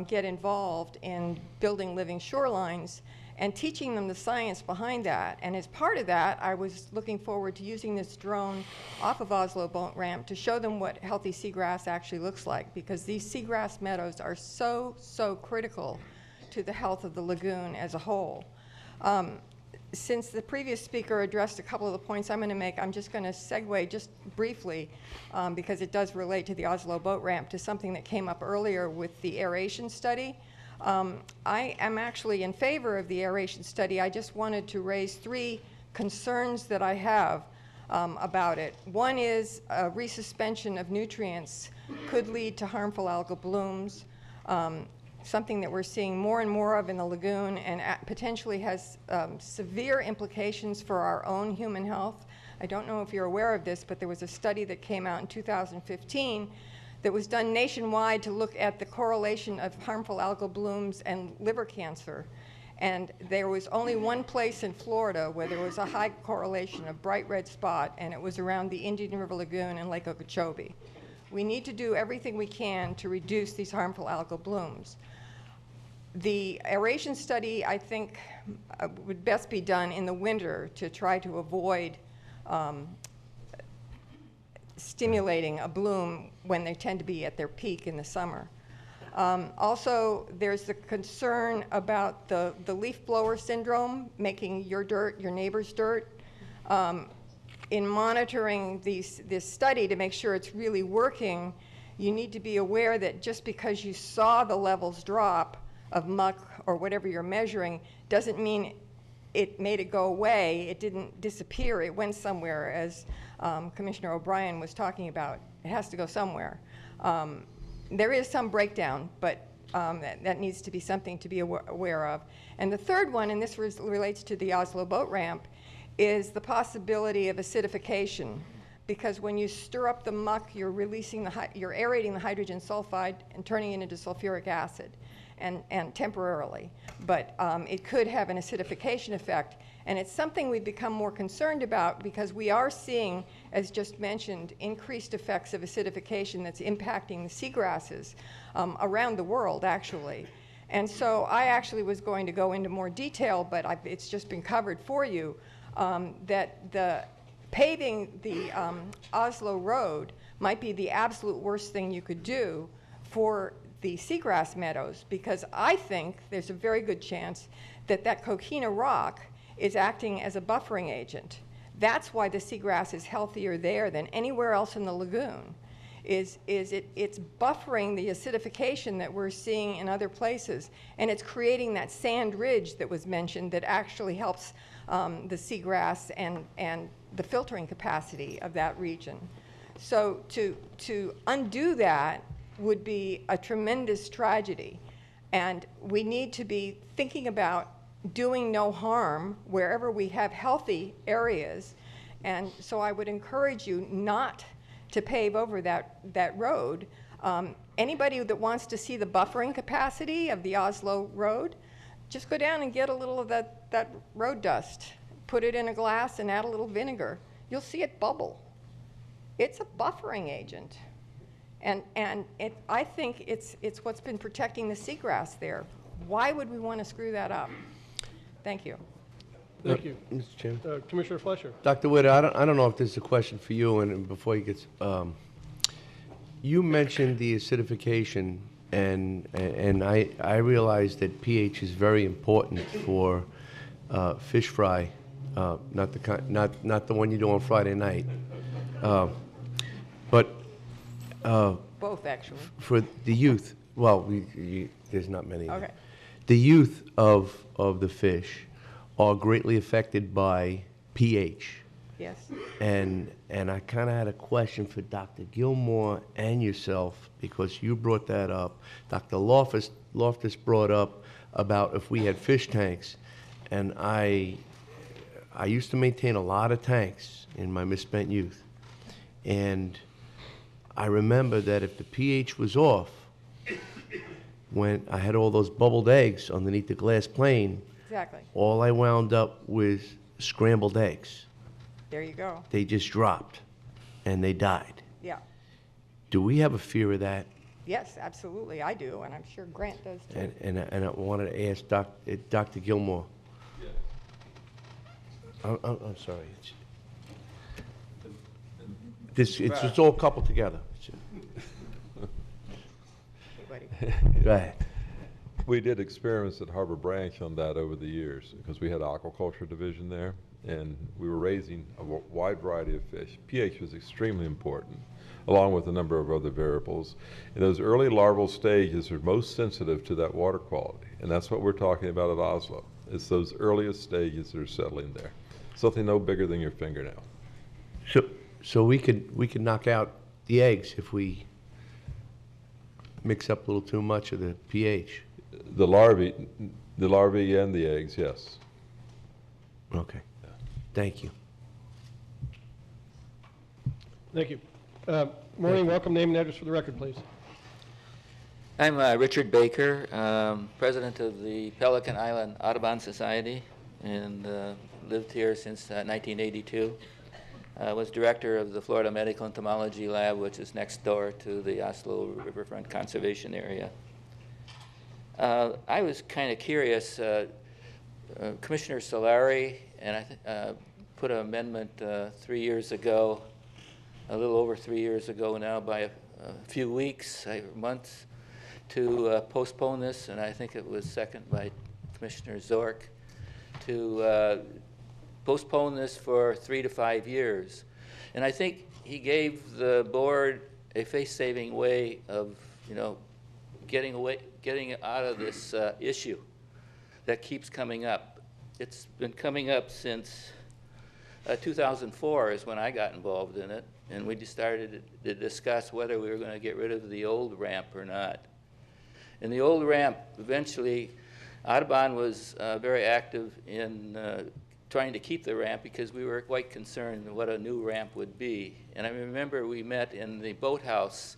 get involved in building living shorelines and teaching them the science behind that. And as part of that, I was looking forward to using this drone off of Oslo Boat Ramp to show them what healthy seagrass actually looks like, because these seagrass meadows are so, so critical to the health of the lagoon as a whole. Since the previous speaker addressed a couple of the points I'm going to make, I'm just going to segue just briefly, because it does relate to the Oslo Boat Ramp, to something that came up earlier with the aeration study. I am actually in favor of the aeration study. I just wanted to raise 3 concerns that I have about it. One is resuspension of nutrients could lead to harmful algal blooms, something that we're seeing more and more of in the lagoon, and potentially has severe implications for our own human health. I don't know if you're aware of this, but there was a study that came out in 2015 that was done nationwide to look at the correlation of harmful algal blooms and liver cancer. And there was only one place in Florida where there was a high correlation, a bright red spot, and it was around the Indian River Lagoon and Lake Okeechobee. We need to do everything we can to reduce these harmful algal blooms. The aeration study, I think, would best be done in the winter to try to avoid stimulating a bloom when they tend to be at their peak in the summer. Also, there's the concern about the leaf blower syndrome, making your dirt your neighbor's dirt. In monitoring this study to make sure it's really working, you need to be aware that just because you saw the levels drop of muck or whatever you're measuring doesn't mean it made it go away. It didn't disappear. It went somewhere, as Commissioner O'Brien was talking about. It has to go somewhere. There is some breakdown, but that needs to be something to be aware of. And the third one, and this relates to the Oslo Boat Ramp, is the possibility of acidification. Because when you stir up the muck, you're you're aerating the hydrogen sulfide and turning it into sulfuric acid, and temporarily. But it could have an acidification effect. And it's something we've become more concerned about because we are seeing, as just mentioned, increased effects of acidification that's impacting the seagrasses around the world, actually. And so I actually was going to go into more detail, but it's just been covered for you, that the paving the Oslo Road might be the absolute worst thing you could do for the seagrass meadows, because I think there's a very good chance that that coquina rock is acting as a buffering agent. That's why the seagrass is healthier there than anywhere else in the lagoon. It's buffering the acidification that we're seeing in other places, and it's creating that sand ridge that was mentioned that actually helps the seagrass and the filtering capacity of that region. So to undo that would be a tremendous tragedy, and we need to be thinking about doing no harm wherever we have healthy areas. And so I would encourage you not to pave over that road. Anybody that wants to see the buffering capacity of the Oslo Road, just go down and get a little of that road dust, put it in a glass and add a little vinegar. You'll see it bubble. It's a buffering agent. And I think it's what's been protecting the seagrass there. Why would we want to screw that up? Thank you. Thank you. Mr. Chairman. Commissioner Fletcher. Dr. Witter, I don't know if this is a question for you, and before you get, you mentioned the acidification, and I realize that pH is very important for fish fry, not the one you do on Friday night, but both actually. For the youth, well, there's not many. Okay. The youth of the fish are greatly affected by pH. Yes. And I kind of had a question for Dr. Gilmore and yourself, because you brought that up. Dr. Loftus brought up about if we had fish tanks, and I I used to maintain a lot of tanks in my misspent youth. And I remember that if the pH was off, when I had all those bubbled eggs underneath the glass plane, Exactly. all I wound up with scrambled eggs. There you go. They just dropped and they died. Yeah. Do we have a fear of that? Yes, absolutely. I do, and I'm sure Grant does too. And I wanted to ask Dr. Gilmore. I'm sorry. It's all coupled together. Go ahead. We did experiments at Harbor Branch on that over the years because we had aquaculture division there, and we were raising a wide variety of fish. pH was extremely important, along with a number of other variables. And those early larval stages are most sensitive to that water quality, and that's what we're talking about at Oslo. It's those earliest stages that are settling there. Something no bigger than your fingernail. So we could knock out the eggs if we mix up a little too much of the pH. The larvae and the eggs, yes. Okay. Thank you. Thank you. Morning, welcome, name and address for the record, please. I'm Richard Baker, president of the Pelican Island Audubon Society, and lived here since 1982. I was director of the Florida Medical Entomology Lab, which is next door to the Oslo Riverfront Conservation Area. I was kind of curious. Commissioner Solari and I put an amendment 3 years ago, a little over 3 years ago now, by a few weeks, months, to postpone this, and I think it was seconded by Commissioner Zork, to postpone this for 3 to 5 years. And I think he gave the board a face-saving way of, getting out of this issue that keeps coming up. It's been coming up since 2004 is when I got involved in it, and we just started to discuss whether we were going to get rid of the old ramp or not. And the old ramp, eventually, Audubon was very active in trying to keep the ramp because we were quite concerned what a new ramp would be. And I remember we met in the boathouse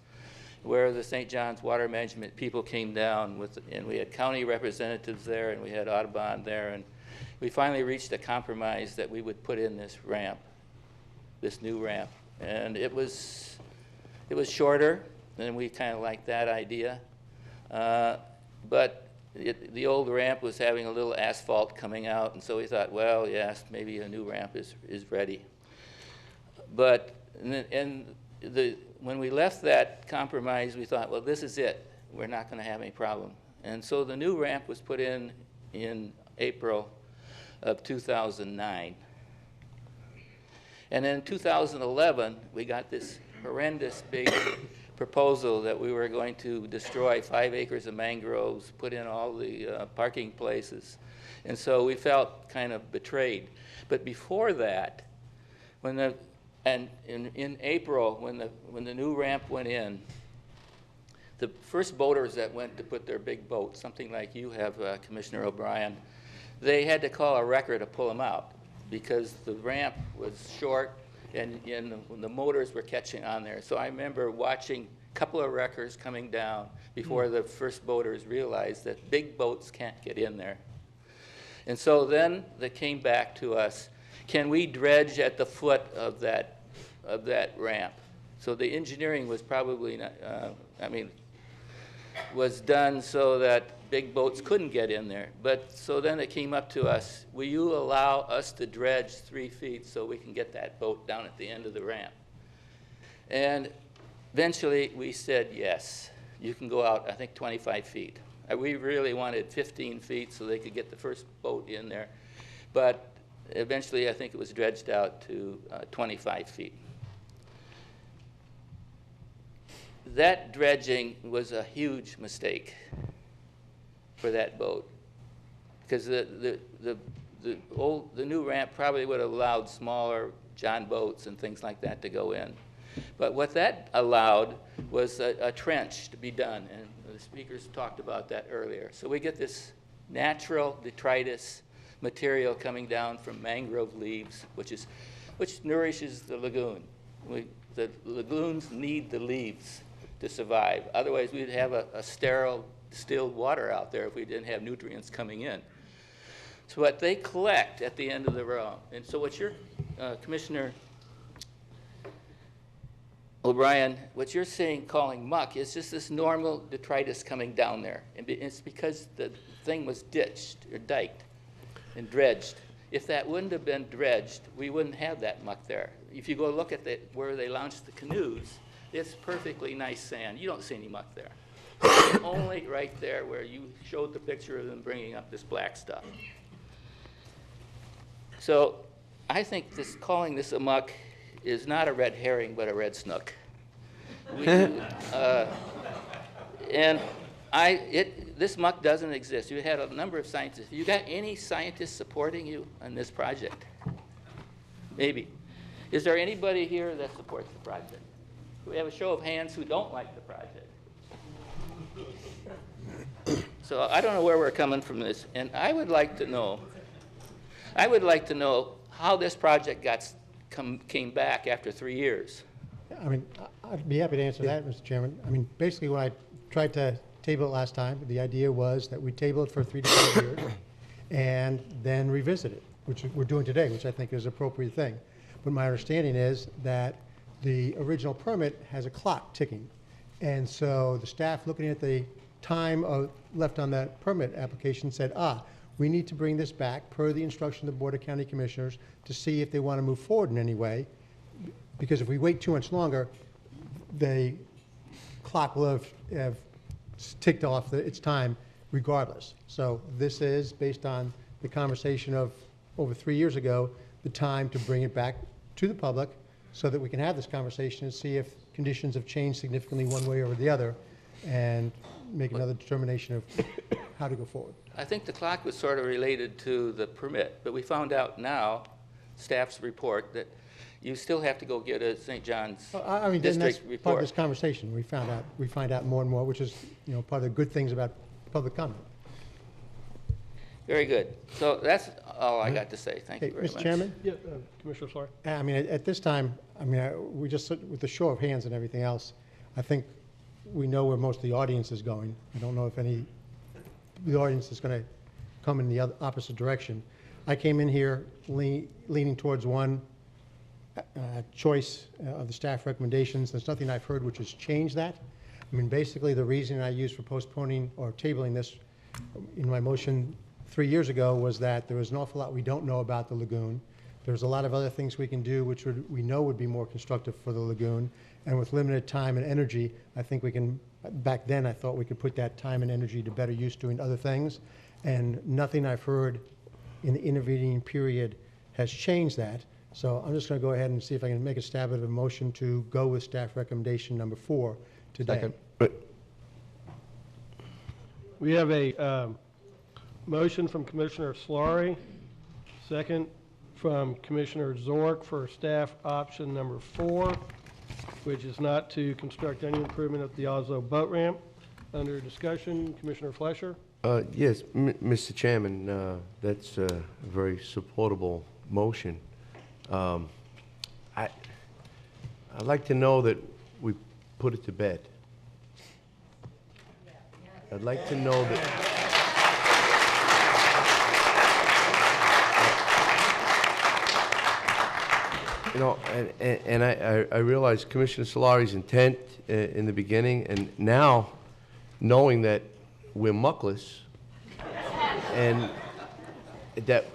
where the St. John's Water Management people came down and we had county representatives there and we had Audubon there, and we finally reached a compromise that we would put in this ramp, this new ramp. And it was shorter, and we kind of liked that idea. But the old ramp was having a little asphalt coming out, and so we thought, well, yes, maybe a new ramp is ready. But when we left that compromise, we thought, well, this is it. We're not going to have any problem. And so the new ramp was put in April of 2009. And then in 2011, we got this horrendous big proposal that we were going to destroy 5 acres of mangroves, put in all the parking places. And so we felt kind of betrayed. But before that, in April, when the new ramp went in, the first boaters that went to put their big boat, something like you have, Commissioner O'Brien, they had to call a wrecker to pull them out because the ramp was short and the motors were catching on there. So I remember watching a couple of wreckers coming down before the first boaters realized that big boats can't get in there. And so then they came back to us, can we dredge at the foot of that ramp? So the engineering was probably not, was done so that big boats couldn't get in there. But so then it came up to us, will you allow us to dredge 3 feet so we can get that boat down at the end of the ramp? And eventually we said yes. You can go out, I think, 25 feet. We really wanted 15 feet so they could get the first boat in there. But eventually I think it was dredged out to 25 feet. That dredging was a huge mistake for that boat because the new ramp probably would have allowed smaller John boats and things like that to go in. But what that allowed was a trench to be done, and the speakers talked about that earlier. So we get this natural detritus material coming down from mangrove leaves, which nourishes the lagoon. The lagoons need the leaves to survive. Otherwise, we'd have a sterile distilled water out there if we didn't have nutrients coming in. So what they collect at the end of the row, and so what your Commissioner O'Brien, what you're saying calling muck is just this normal detritus coming down there. And it's because the thing was ditched or diked and dredged. If that wouldn't have been dredged, we wouldn't have that muck there. If you go look at where they launched the canoes, it's perfectly nice sand. You don't see any muck there. Only right there where you showed the picture of them bringing up this black stuff. So I think calling this a muck is not a red herring, but a red snook. This muck doesn't exist. You had a number of scientists. You got any scientists supporting you on this project? Maybe. Is there anybody here that supports the project? We have a show of hands who don't like the project. So I don't know where we're coming from this, and I would like to know how this project came back after 3 years. I mean, I'd be happy to answer that, Mr. Chairman. I mean, basically when I tried to table it last time, the idea was that we table it for 3 to 5 years and then revisit it, which we're doing today, which I think is an appropriate thing. But my understanding is that the original permit has a clock ticking. And so the staff looking at the time left on that permit application said, we need to bring this back per the instruction of the Board of County Commissioners to see if they want to move forward in any way. Because if we wait too much longer, the clock will have ticked off its time regardless. So this is, based on the conversation of over 3 years ago, the time to bring it back to the public so that we can have this conversation and see if conditions have changed significantly one way or the other and make another determination of how to go forward. I think the clock was sort of related to the permit, but we found out now, staff's report, that you still have to go get a St. John's I mean, district that's report. part of this conversation. We find out more and more, which is, part of the good things about public comment. Very good. So that's all I got to say. Thank you very much. Mr. Chairman? Yeah, Commissioner Solari. I mean, at this time, we just, with the show of hands and everything else, I think we know where most of the audience is going. I don't know if the audience is going to come in the opposite direction. I came in here leaning towards one choice of the staff recommendations. There's nothing I've heard which has changed that. I mean, basically, the reason I used for postponing or tabling this in my motion 3 years ago was that there was an awful lot we don't know about the lagoon. There's a lot of other things we can do which we know would be more constructive for the lagoon. And with limited time and energy, I think we can, back then I thought we could put that time and energy to better use doing other things. And nothing I've heard in the intervening period has changed that. So I'm just going to go ahead and see if I can make a stab at a motion to go with staff recommendation number 4 today. Second. We have a motion from Commissioner Solari, second from Commissioner Zork for staff option number 4, which is not to construct any improvement at the Oslo boat ramp. Under discussion, Commissioner Fleischer. Yes, Mr. Chairman, that's a very supportable motion. I'd like to know that we put it to bed. I'd like to know that. And I realize Commissioner Solari's intent in the beginning, and now knowing that we're muckless and that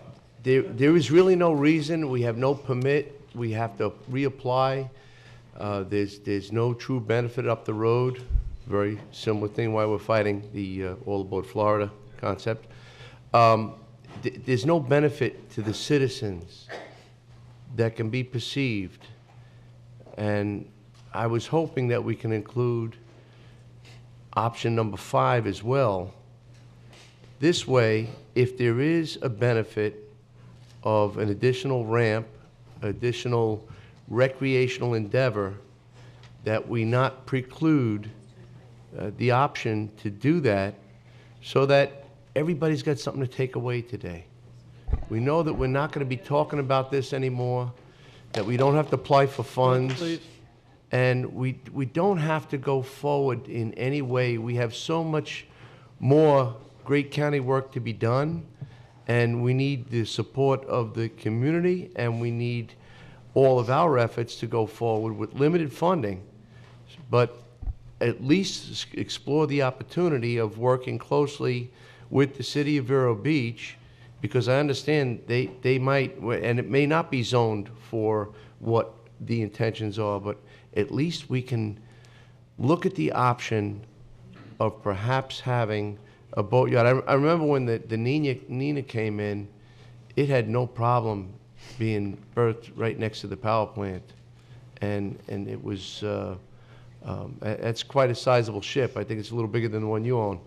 there is really no reason, we have no permit, we have to reapply, there's no true benefit up the road, very similar thing why we're fighting the All Aboard Florida concept. There's no benefit to the citizens that can be perceived, and I was hoping that we can include option number 5 as well. This way, if there is a benefit of an additional ramp, additional recreational endeavor, that we not preclude the option to do that so that everybody's got something to take away today. We know that we're not going to be talking about this anymore, that we don't have to apply for funds. Please. And we don't have to go forward in any way. We have so much more great county work to be done, and we need the support of the community, and we need all of our efforts to go forward with limited funding, but at least explore the opportunity of working closely with the city of Vero Beach, because I understand they might, and it may not be zoned for what the intentions are, but at least we can look at the option of perhaps having a boatyard. I remember when the Nina came in, it had no problem being berthed right next to the power plant. And it was, that's quite a sizable ship. I think it's a little bigger than the one you own.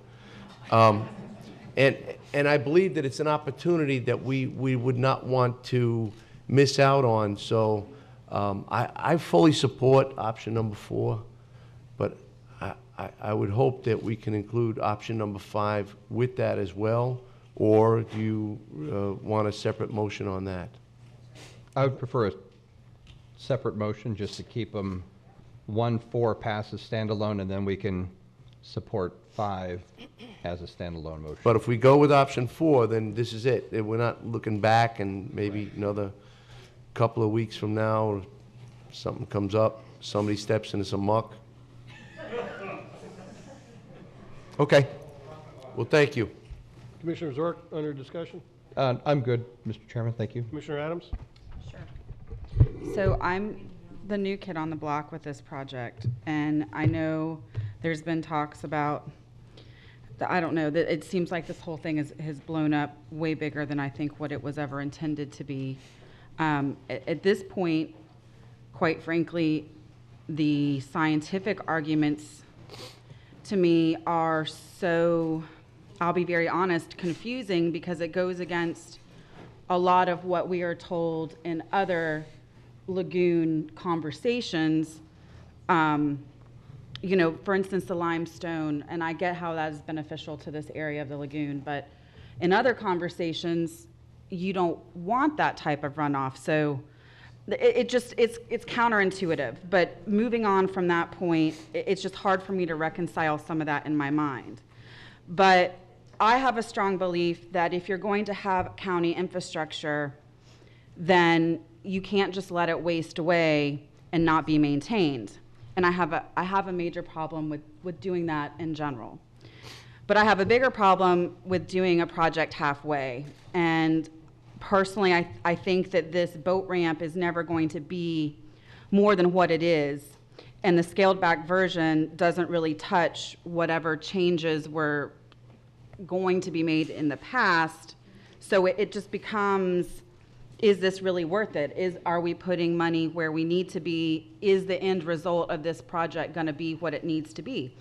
And I believe that it's an opportunity that we would not want to miss out on. So I fully support option number 4, but I would hope that we can include option number 5 with that as well, or do you want a separate motion on that? I would prefer a separate motion just to keep them 1, 4 passes standalone, and then we can support 5 as a standalone motion. But if we go with option 4, then this is it. We're not looking back and maybe another couple of weeks from now, something comes up, somebody steps into some muck. Okay. Well, thank you. Commissioner Zork, under discussion? I'm good, Mr. Chairman. Thank you. Commissioner Adams? So I'm the new kid on the block with this project, and I know there's been talks about, I don't know, that it seems like this whole thing has blown up way bigger than I think what it was ever intended to be. At this point, quite frankly, the scientific arguments to me are so, I'll be very honest, confusing, because it goes against a lot of what we are told in other lagoon conversations. You know, for instance, the limestone, and I get how that is beneficial to this area of the lagoon, but in other conversations, you don't want that type of runoff. So it's counterintuitive. But moving on from that point, it's just hard for me to reconcile some of that in my mind. But I have a strong belief that if you're going to have county infrastructure, then you can't just let it waste away and not be maintained. And I have a major problem with doing that in general. But I have a bigger problem with doing a project halfway. And personally, I think that this boat ramp is never going to be more than what it is. And the scaled back version doesn't really touch whatever changes were going to be made in the past. So it just becomes, is this really worth it? Are we putting money where we need to be? Is the end result of this project going to be what it needs to be?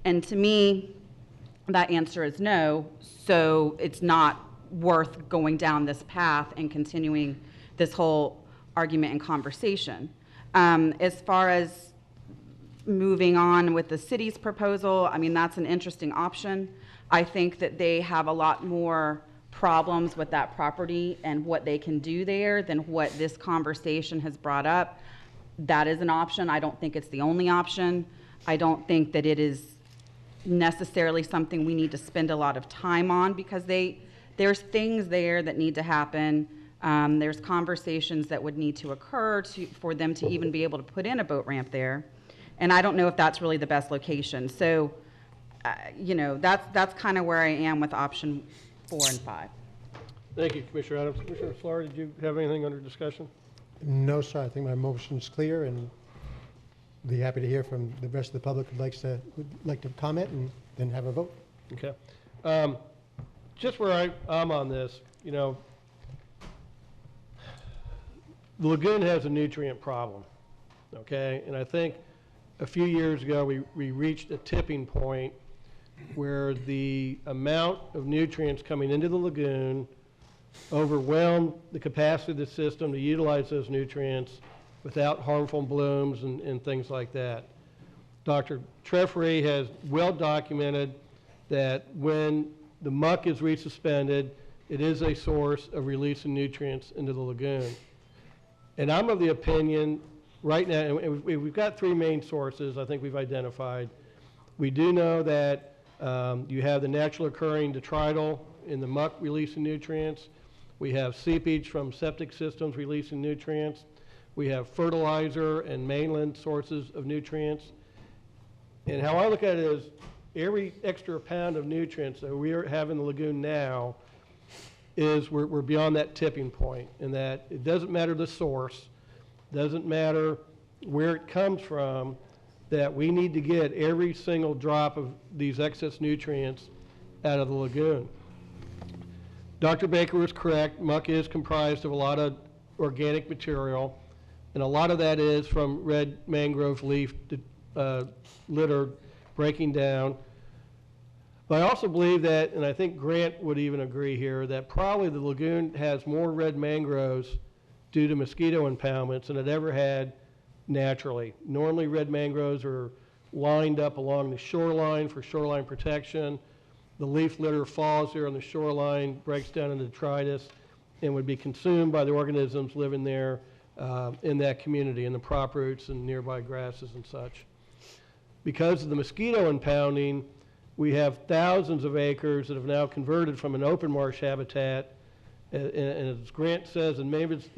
And to me, that answer is no. So it's not worth going down this path and continuing this whole argument and conversation. As far as moving on with the city's proposal, I mean, that's an interesting option. I think that they have a lot more problems with that property and what they can do there than what this conversation has brought up. That is an option. I don't think it's the only option. I don't think that it is necessarily something we need to spend a lot of time on, because there's things there that need to happen. There's conversations that would need to occur for them to even be able to put in a boat ramp there. And I don't know if that's really the best location. So, you know, that's kind of where I am with option 4 and 5. Thank you, Commissioner Adams. Commissioner Fleur, did you have anything under discussion? No, sir. I think my motion's clear, and be happy to hear from the rest of the public who would like to comment and then have a vote. Okay. Just where I'm on this, you know, the lagoon has a nutrient problem, okay? And I think a few years ago, we reached a tipping point where the amount of nutrients coming into the lagoon overwhelmed the capacity of the system to utilize those nutrients without harmful blooms and things like that. Dr. Treffery has well documented that when the muck is resuspended, it is a source of releasing nutrients into the lagoon. And I'm of the opinion right now, and we've got three main sources I think we've identified. We do know that you have the natural occurring detrital in the muck releasing nutrients. We have seepage from septic systems releasing nutrients. We have fertilizer and mainland sources of nutrients. And how I look at it is every extra pound of nutrients that we have in the lagoon now is we're beyond that tipping point, and that it doesn't matter the source, doesn't matter where it comes from, that we need to get every single drop of these excess nutrients out of the lagoon. Dr. Baker was correct. Muck is comprised of a lot of organic material, and a lot of that is from red mangrove leaf litter breaking down. But I also believe that, and I think Grant would even agree here, that probably the lagoon has more red mangroves due to mosquito impoundments than it ever had naturally. Normally red mangroves are lined up along the shoreline for shoreline protection. The leaf litter falls there on the shoreline, breaks down into detritus, and would be consumed by the organisms living there in that community, in the prop roots and nearby grasses and such. Because of the mosquito impounding, we have thousands of acres that have now converted from an open marsh habitat, and as Grant says, and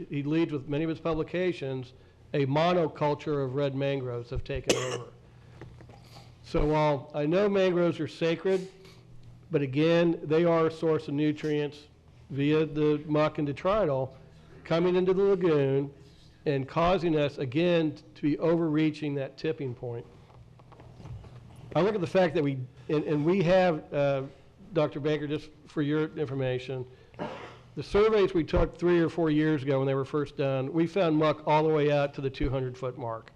he leads with many of his publications, a monoculture of red mangroves have taken over. So while I know mangroves are sacred, but again, they are a source of nutrients via the muck and detrital coming into the lagoon and causing us, again, to be overreaching that tipping point. I look at the fact that we have, Dr. Baker, just for your information, the surveys we took 3 or 4 years ago when they were first done, we found muck all the way out to the 200-foot mark.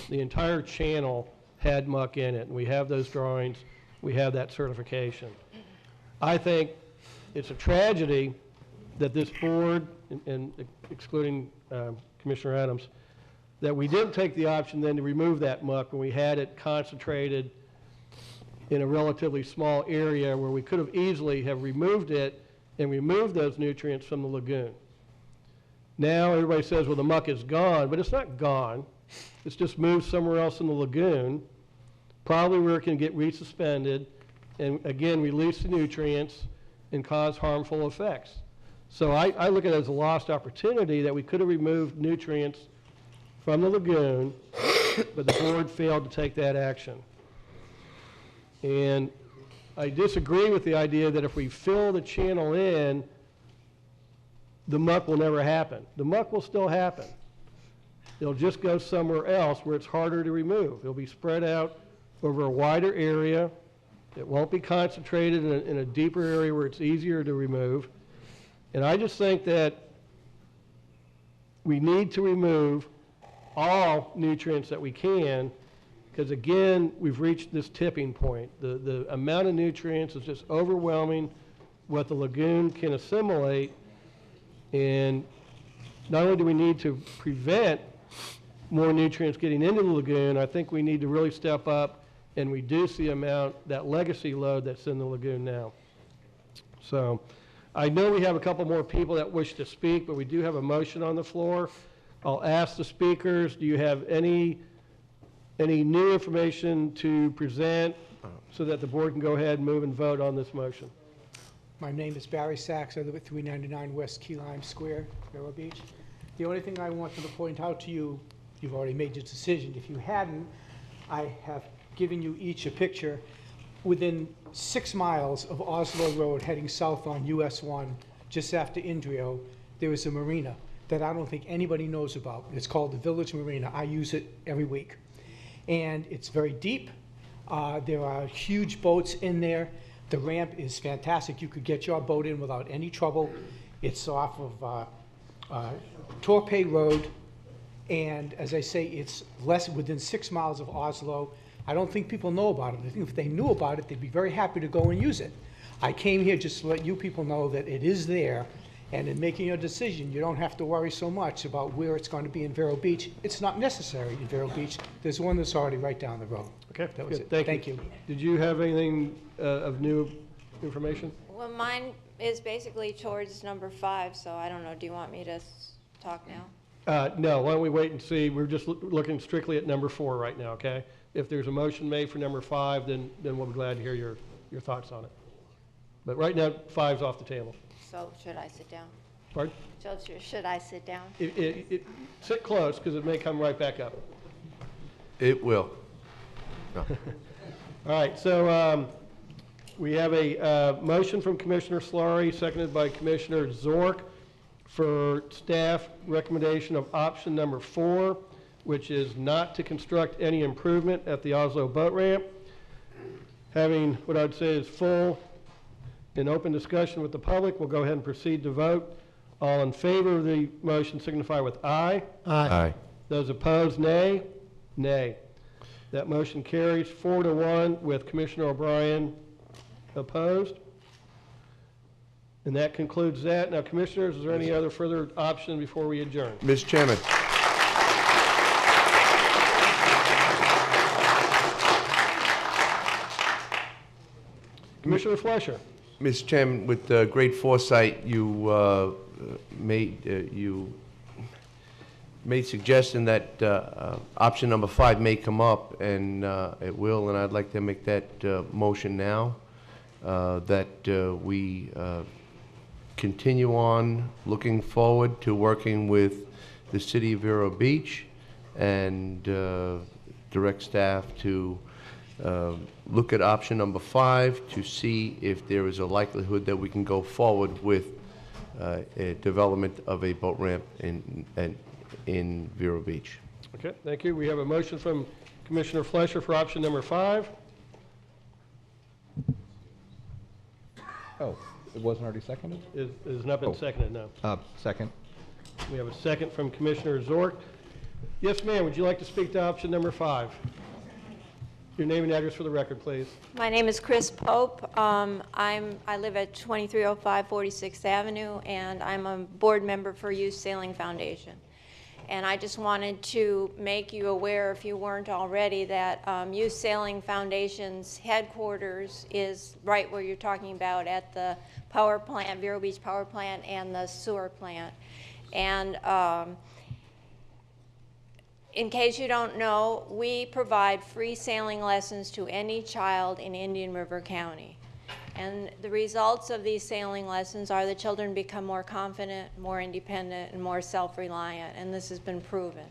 The entire channel had muck in it, and we have those drawings, we have that certification. I think it's a tragedy that this board, and excluding Commissioner Adams, that we didn't take the option then to remove that muck when we had it concentrated in a relatively small area where we could have easily have removed it and removed those nutrients from the lagoon. Now everybody says, well, the muck is gone, but it's not gone. It's just moved somewhere else in the lagoon, probably where it can get resuspended and, again, release the nutrients and cause harmful effects. So I look at it as a lost opportunity that we could have removed nutrients from the lagoon, but the board failed to take that action. And I disagree with the idea that if we fill the channel in, the muck will never happen. The muck will still happen. It'll just go somewhere else where it's harder to remove. It'll be spread out over a wider area. It won't be concentrated in a deeper area where it's easier to remove. And I just think that we need to remove all nutrients that we can, because again, we've reached this tipping point. The amount of nutrients is just overwhelming what the lagoon can assimilate. And not only do we need to prevent more nutrients getting into the lagoon, I think we need to really step up and reduce the amount, that legacy load that's in the lagoon now. So I know we have a couple more people that wish to speak, but we do have a motion on the floor. I'll ask the speakers, do you have any new information to present so that the board can go ahead and move and vote on this motion? My name is Barry Sachs. I live at 399 West Key Lime Square, Vero Beach. The only thing I wanted to point out to you, you've already made your decision. If you hadn't, I have given you each a picture. Within 6 miles of Oslo Road heading south on US 1, just after Indrio, there is a marina that I don't think anybody knows about. It's called the Village Marina. I use it every week. And it's very deep. There are huge boats in there. The ramp is fantastic. You could get your boat in without any trouble. It's off of Torpay Road. And as I say, it's within 6 miles of Oslo. I don't think people know about it. I think if they knew about it, they'd be very happy to go and use it. I came here just to let you people know that it is there. And in making your decision, you don't have to worry so much about where it's going to be in Vero Beach. It's not necessary in Vero Beach. There's one that's already right down the road. Okay, that was good. it. Thank you. Did you have anything of new information? Well, mine is basically towards number 5, so I don't know, do you want me to talk now? No, why don't we wait and see? We're just looking strictly at number 4 right now, okay? If there's a motion made for number 5, then we'll be glad to hear your thoughts on it. But right now, 5's off the table. So should I sit down? Pardon? So should I sit down? Sit close, because it may come right back up. It will. No. All right, so we have a motion from Commissioner Solari, seconded by Commissioner Zork, for staff recommendation of option number 4, which is not to construct any improvement at the Oslo boat ramp. Having what I'd say is full and open discussion with the public, we'll go ahead and proceed to vote. All in favor of the motion signify with aye. Aye. Aye. Those opposed, nay. Nay. That motion carries 4-1 with Commissioner O'Brien opposed. And that concludes that. Now, Commissioners, is there any other further option before we adjourn? Mr. Chairman. Commissioner Fleischer. Mr. Chairman, with great foresight, you made suggestion that option number 5 may come up, and it will, and I'd like to make that motion now, that we continue on looking forward to working with the City of Vero Beach and direct staff to look at option number 5 to see if there is a likelihood that we can go forward with a development of a boat ramp in Vero Beach. Okay, thank you. We have a motion from Commissioner Fleischer for option number 5. Oh, it wasn't already seconded? It has not been seconded, no. Second. We have a second from Commissioner Zork. Yes, ma'am, would you like to speak to option number 5? Your name and address for the record, please. My name is Chris Pope. I live at 2305 46th Avenue, and I'm a board member for Youth Sailing Foundation. And I just wanted to make you aware, if you weren't already, that Youth Sailing Foundation's headquarters is right where you're talking about at the power plant, Vero Beach Power Plant, and the sewer plant. And in case you don't know, we provide free sailing lessons to any child in Indian River County. And the results of these sailing lessons are the children become more confident, more independent, and more self-reliant, and this has been proven.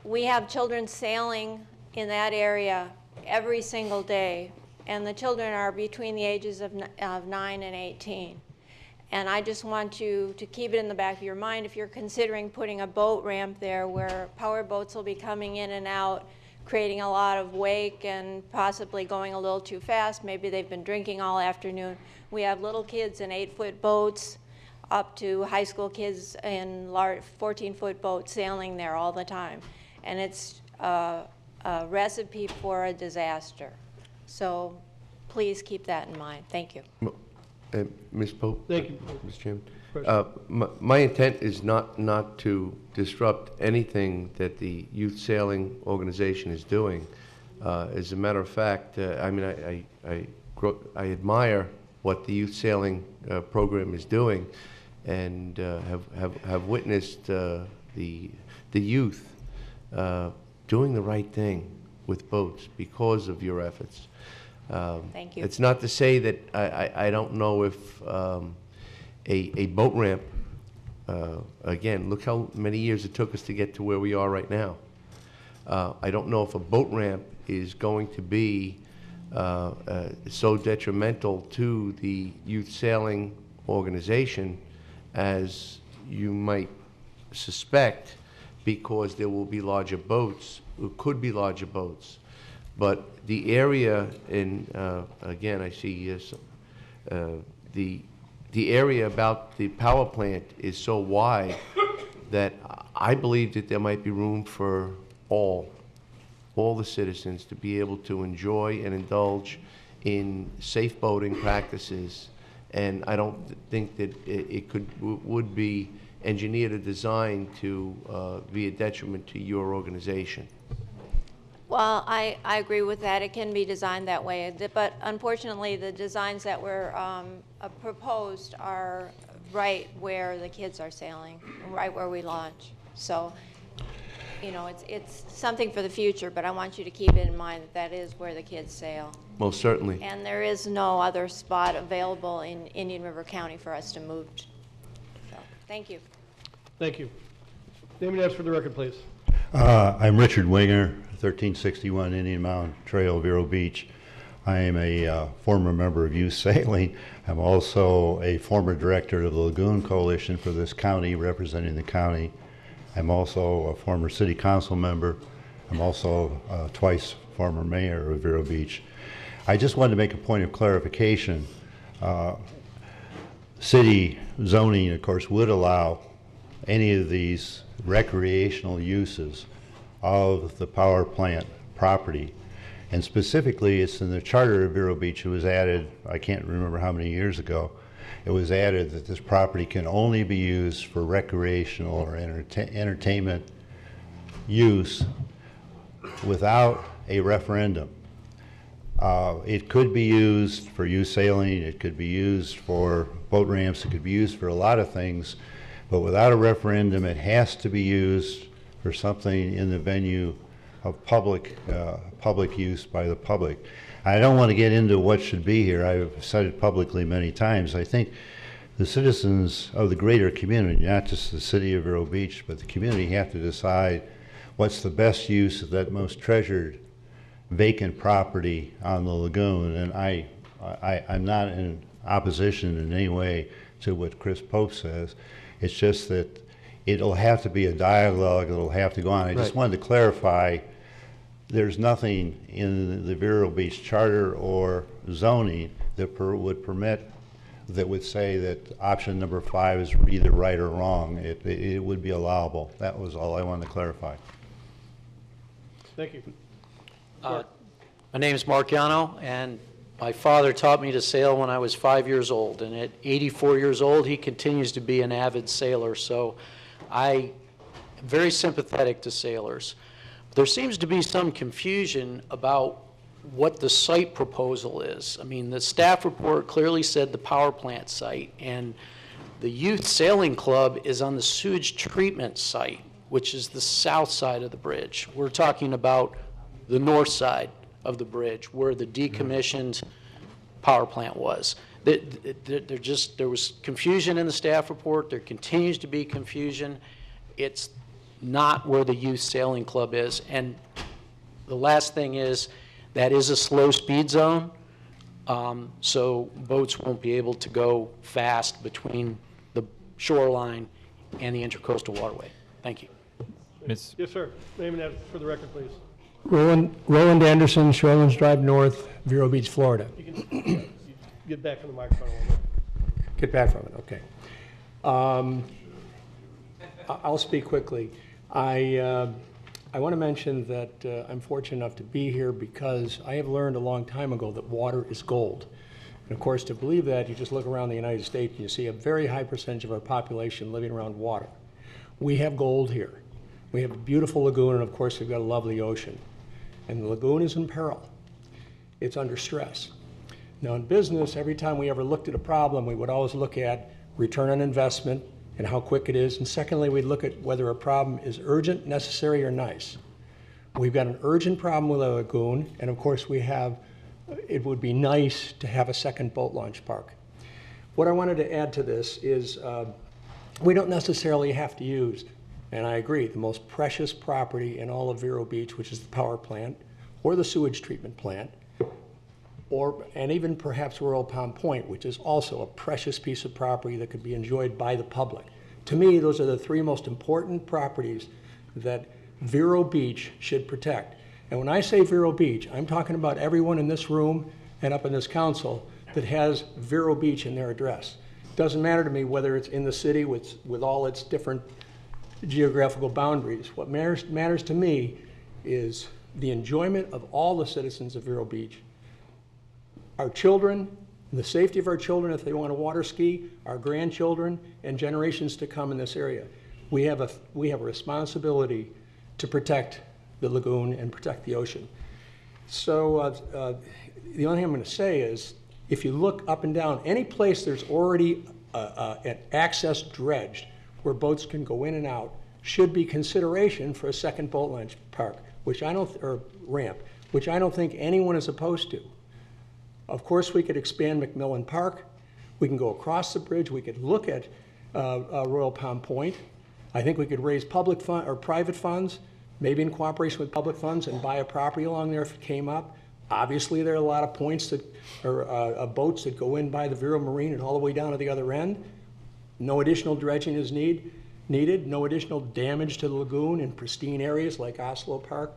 We have children sailing in that area every single day, and the children are between the ages of 9 and 18. And I just want you to keep it in the back of your mind if you're considering putting a boat ramp there where power boats will be coming in and out, creating a lot of wake and possibly going a little too fast. Maybe they've been drinking all afternoon. We have little kids in 8-foot boats up to high school kids in 14-foot boats sailing there all the time. And it's a recipe for a disaster. So please keep that in mind. Thank you. Ms. Pope? Thank you. Mr. Chairman. My intent is not to disrupt anything that the youth sailing organization is doing. As a matter of fact, I mean, I admire what the youth sailing program is doing, and have witnessed the youth doing the right thing with boats because of your efforts. Thank you. It's not to say that I don't know if a boat ramp, again, look how many years it took us to get to where we are right now. I don't know if a boat ramp is going to be so detrimental to the youth sailing organization as you might suspect, because there will be larger boats, or could be larger boats. But the area in, again, I see the area about the power plant is so wide that I believe that there might be room for all the citizens to be able to enjoy and indulge in safe boating practices. And I don't think that it would be engineered or designed to be a detriment to your organization. Well, I agree with that. It can be designed that way, but unfortunately, the designs that were proposed are right where the kids are sailing, right where we launch. So, you know, it's something for the future, but I want you to keep it in mind that that is where the kids sail. Most certainly. And there is no other spot available in Indian River County for us to move. So, thank you. Thank you. Name and address for the record, please. I'm Richard Winger, 1361 Indian Mountain Trail, Vero Beach. I am a former member of Youth Sailing. I'm also a former director of the Lagoon Coalition for this county, representing the county. I'm also a former city council member. I'm also twice former mayor of Vero Beach. I just wanted to make a point of clarification. City zoning, of course, would allow any of these recreational uses of the power plant property. And specifically, it's in the charter of Vero Beach. It was added, I can't remember how many years ago, it was added that this property can only be used for recreational or entertainment use without a referendum. It could be used for youth sailing, it could be used for boat ramps, it could be used for a lot of things, but without a referendum, it has to be used for something in the venue of public use by the public. I don't want to get into what should be here. I've said it publicly many times. I think the citizens of the greater community, not just the city of Vero Beach, but the community, have to decide what's the best use of that most treasured vacant property on the lagoon. And I'm not in opposition in any way to what Chris Pope says. It's just that it'll have to be a dialogue that'll have to go on. I just wanted to clarify, there's nothing in the Vero Beach charter or zoning that would permit, that would say that option number 5 is either right or wrong. It would be allowable. That was all I wanted to clarify. Thank you. My name is Mark Yano, and my father taught me to sail when I was 5 years old, and at 84 years old, he continues to be an avid sailor, so I am very sympathetic to sailors. There seems to be some confusion about what the site proposal is. I mean, the staff report clearly said the power plant site, and the youth sailing club is on the sewage treatment site, which is the south side of the bridge. We're talking about the north side of the bridge where the decommissioned power plant was. There was confusion in the staff report. There continues to be confusion. It's not where the youth sailing club is. And the last thing is, that is a slow speed zone, so boats won't be able to go fast between the shoreline and the intercoastal waterway. Thank you. Yes, sir. Name and address for the record, please. Roland Anderson, Shorelands Drive North, Vero Beach, Florida. You can get back from the microphone a little bit. Get back from it, okay. I'll speak quickly. I want to mention that I'm fortunate enough to be here because I have learned a long time ago that water is gold. And of course, to believe that, you just look around the United States and you see a very high percentage of our population living around water. We have gold here. We have a beautiful lagoon, and of course, we've got a lovely ocean. And the lagoon is in peril. It's under stress. Now, in business, every time we ever looked at a problem, we would always look at return on investment and how quick it is. And secondly, we'd look at whether a problem is urgent, necessary, or nice. We've got an urgent problem with a lagoon, and of course, it would be nice to have a second boat launch park. What I wanted to add to this is we don't necessarily have to use, and I agree, the most precious property in all of Vero Beach, which is the power plant, or the sewage treatment plant, and even perhaps Royal Palm Point, which is also a precious piece of property that could be enjoyed by the public. To me, those are the 3 most important properties that Vero Beach should protect. And when I say Vero Beach, I'm talking about everyone in this room and up in this council that has Vero Beach in their address. It doesn't matter to me whether it's in the city with all its different geographical boundaries. What matters to me is the enjoyment of all the citizens of Vero Beach. Our children, the safety of our children if they want to water ski, our grandchildren, and generations to come in this area. We have a responsibility to protect the lagoon and protect the ocean. So the only thing I'm going to say is, if you look up and down, any place there's already an access dredged where boats can go in and out should be consideration for a second boat launch park, which I don't, or ramp, which I don't think anyone is opposed to. Of course, we could expand McMillan Park. We can go across the bridge. We could look at Royal Palm Point. I think we could raise public fund or private funds, maybe in cooperation with public funds, and buy a property along there if it came up. Obviously, there are a lot of points that, or boats that go in by the Vero Marine and all the way down to the other end. No additional dredging is needed. No additional damage to the lagoon in pristine areas like Oslo Park.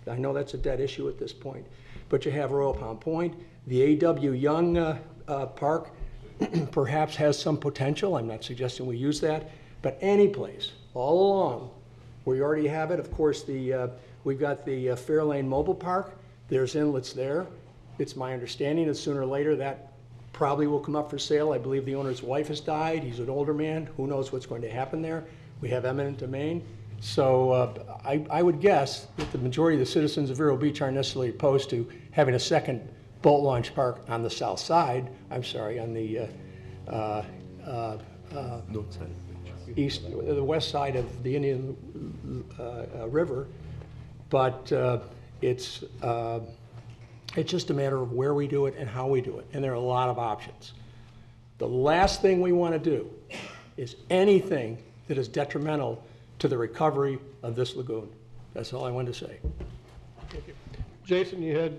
I know that's a dead issue at this point. But you have Royal Palm Point. The A.W. Young Park perhaps has some potential. I'm not suggesting we use that. But any place all along where you already have it, of course, we've got the Fairlane Mobile Park. There's inlets there. It's my understanding that sooner or later that probably will come up for sale. I believe the owner's wife has died. He's an older man. Who knows what's going to happen there? We have eminent domain. So I would guess that the majority of the citizens of Vero Beach aren't necessarily opposed to having a second boat launch park on the south side. I'm sorry, on the north side. The west side of the Indian River. But it's just a matter of where we do it and how we do it. And there are a lot of options. The last thing we want to do is anything that is detrimental to the recovery of this lagoon. That's all I wanted to say. Thank you. Jason, you had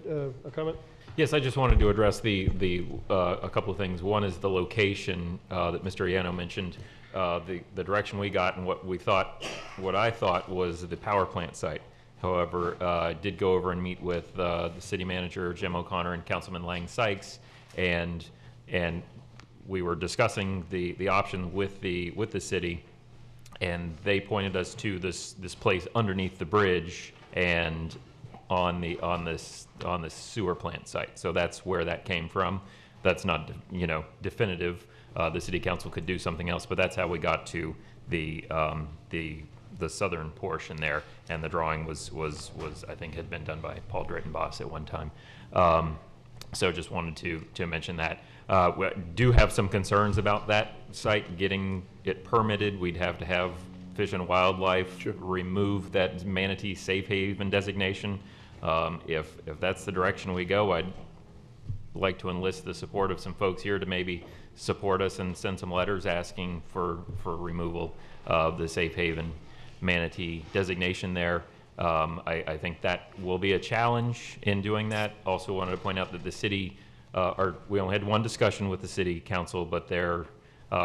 a comment? Yes, I just wanted to address a couple of things. One is the location that Mr. Iano mentioned. The direction we got and what I thought was the power plant site. However, I did go over and meet with the city manager, Jim O'Connor, and Councilman Lang Sykes, and we were discussing the option with the city, and they pointed us to this place underneath the bridge and on this sewer plant site. So that's where that came from. That's not definitive. The city council could do something else, but that's how we got to the southern portion there, and the drawing was I think had been done by Paul Drayton Boss at one time. So just wanted to mention that. We do have some concerns about that site getting it permitted. We'd have to have Fish and Wildlife remove that manatee safe haven designation. If that's the direction we go, I'd like to enlist the support of some folks here to maybe support us and send some letters asking for removal of the safe haven manatee designation there. I think that will be a challenge in doing that. Also wanted to point out that the city, we only had one discussion with the city council, but their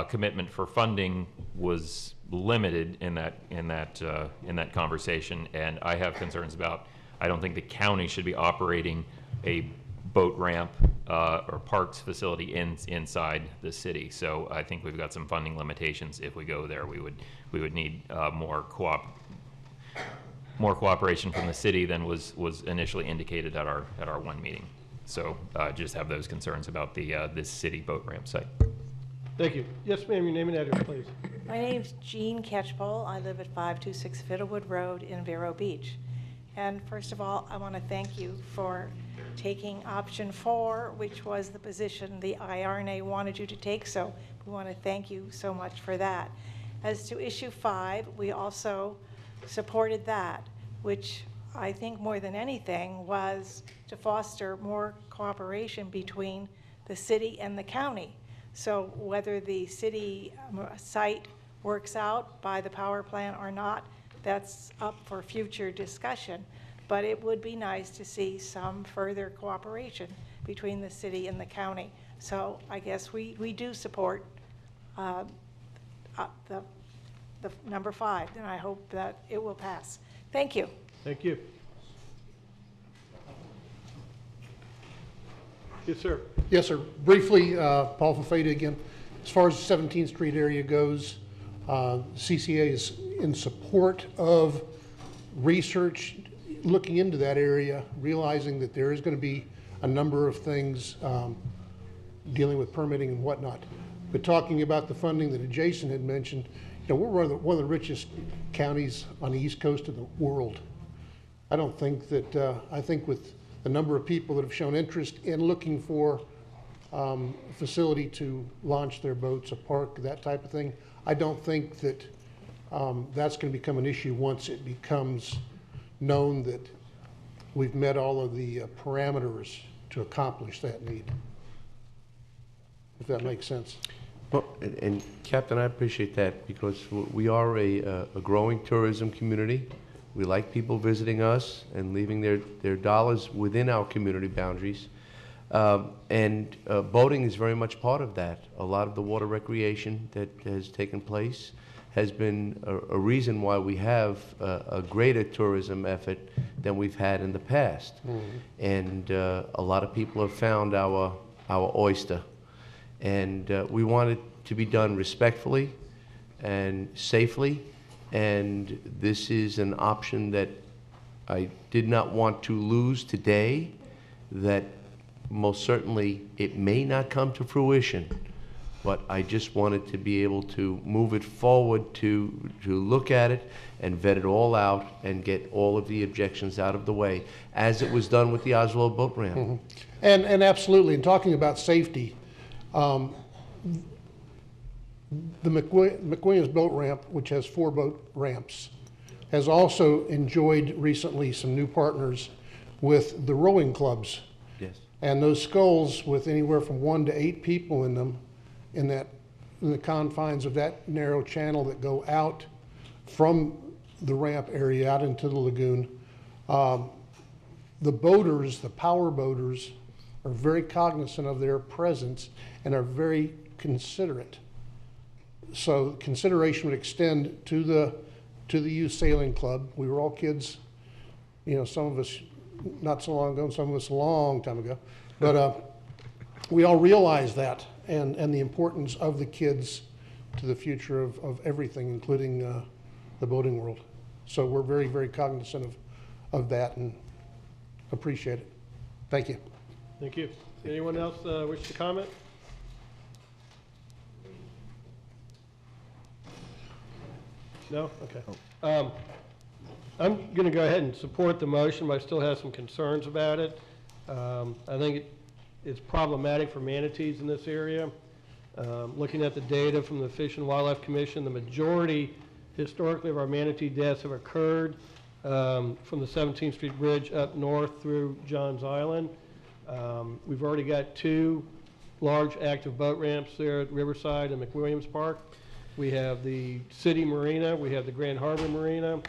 commitment for funding was limited in that conversation, and I have concerns about. I don't think the county should be operating a boat ramp or parks facility inside the city. So I think we've got some funding limitations. If we go there, we would need more cooperation from the city than was initially indicated at our one meeting. So just have those concerns about this city boat ramp site. Thank you. Yes, ma'am, your name and address, please. My name's Jean Catchpole. I live at 526 Fiddlewood Road in Vero Beach. And first of all, I want to thank you for taking option 4, which was the position the IRNA wanted you to take. So we want to thank you so much for that. As to issue 5, we also supported that, which I think more than anything was to foster more cooperation between the city and the county. So whether the city site works out by the power plant or not, that's up for future discussion. But it would be nice to see some further cooperation between the city and the county. So I guess we do support the number 5, and I hope that it will pass. Thank you. Thank you. Yes, sir. Yes, sir. Briefly, Paul Fafita again. As far as the 17th Street area goes, CCA is in support of research looking into that area, realizing that there is going to be a number of things dealing with permitting and whatnot. But talking about the funding that Jason had mentioned, we're one of the richest counties on the east coast of the world. I don't think that, I think with the number of people that have shown interest in looking for a facility to launch their boats, a park, that type of thing, I don't think that that's going to become an issue once it becomes known that we've met all of the parameters to accomplish that need, if that makes sense. Well, and Captain, I appreciate that because we are a growing tourism community. We like people visiting us and leaving their dollars within our community boundaries. And boating is very much part of that. A lot of the water recreation that has taken place has been a reason why we have a greater tourism effort than we've had in the past. And a lot of people have found our oyster. And we want it to be done respectfully and safely. And this is an option that I did not want to lose today, that most certainly it may not come to fruition, but I just wanted to be able to move it forward to look at it and vet it all out and get all of the objections out of the way, as it was done with the Oslo boat ramp. And absolutely, in talking about safety, the McWilliams boat ramp, which has 4 boat ramps, has also enjoyed recently some new partners with the rowing clubs. Yes. And those sculls with anywhere from 1 to 8 people in them, in the confines of that narrow channel that go out from the ramp area out into the lagoon, the boaters, the power boaters, are very cognizant of their presence and are very considerate. So consideration would extend to the youth sailing club. We were all kids, you know, some of us not so long ago, and some of us a long time ago. But we all realize that and the importance of the kids to the future of everything, including the boating world. So we're very, very cognizant of that and appreciate it. Thank you. Thank you. Anyone else wish to comment? No? Okay. I'm going to go ahead and support the motion, but I still have some concerns about it. I think it's problematic for manatees in this area. Looking at the data from the Fish and Wildlife Commission, the majority historically of our manatee deaths have occurred from the 17th Street Bridge up north through Johns Island. We've already got 2 large active boat ramps there at Riverside and McWilliams Park. We have the city marina, we have the Grand Harbor Marina,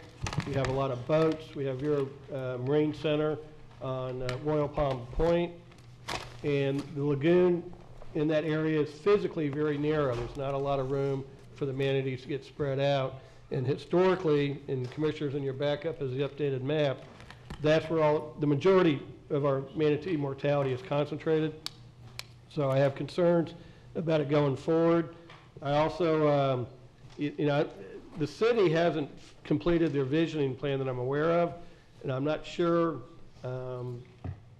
we have a lot of boats, we have your Marine Center on Royal Palm Point, and the lagoon in that area is physically very narrow. There's not a lot of room for the manatees to get spread out. And historically, and Commissioners, in your backup is the updated map, that's where the majority of our manatee mortality is concentrated. So I have concerns about it going forward. I also, the city hasn't completed their visioning plan that I'm aware of, and I'm not sure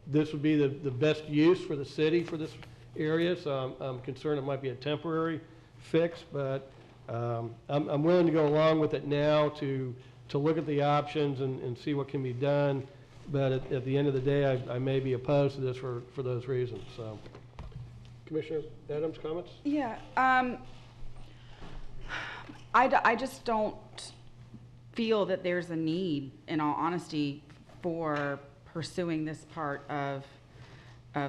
this would be the best use for the city for this area, so I'm concerned it might be a temporary fix, but I'm willing to go along with it now to look at the options and see what can be done, but at the end of the day, I may be opposed to this for those reasons. So, Commissioner Adams, comments? Yeah. I just don't feel that there's a need, in all honesty, for pursuing this part of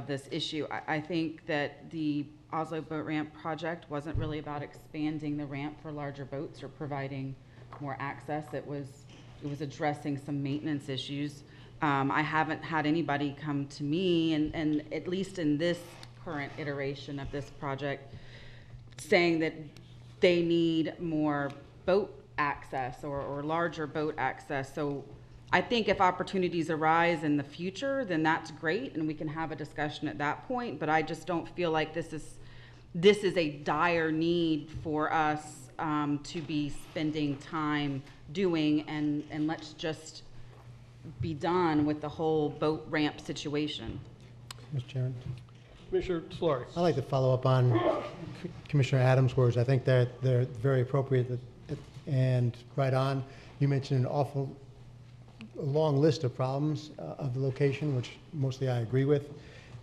this issue. I think that the Oslo boat ramp project wasn't really about expanding the ramp for larger boats or providing more access. It was addressing some maintenance issues. I haven't had anybody come to me, and at least in this current iteration of this project, saying that they need more boat access or larger boat access. So I think if opportunities arise in the future, then that's great, and we can have a discussion at that point. But I just don't feel like this is a dire need for us to be spending time doing, and let's just be done with the whole boat ramp situation. Mr. Chairman. Commissioner Solari. I'd like to follow up on Commissioner Adams' words. I think that they're very appropriate and right on. You mentioned an awful long list of problems of the location, which mostly I agree with.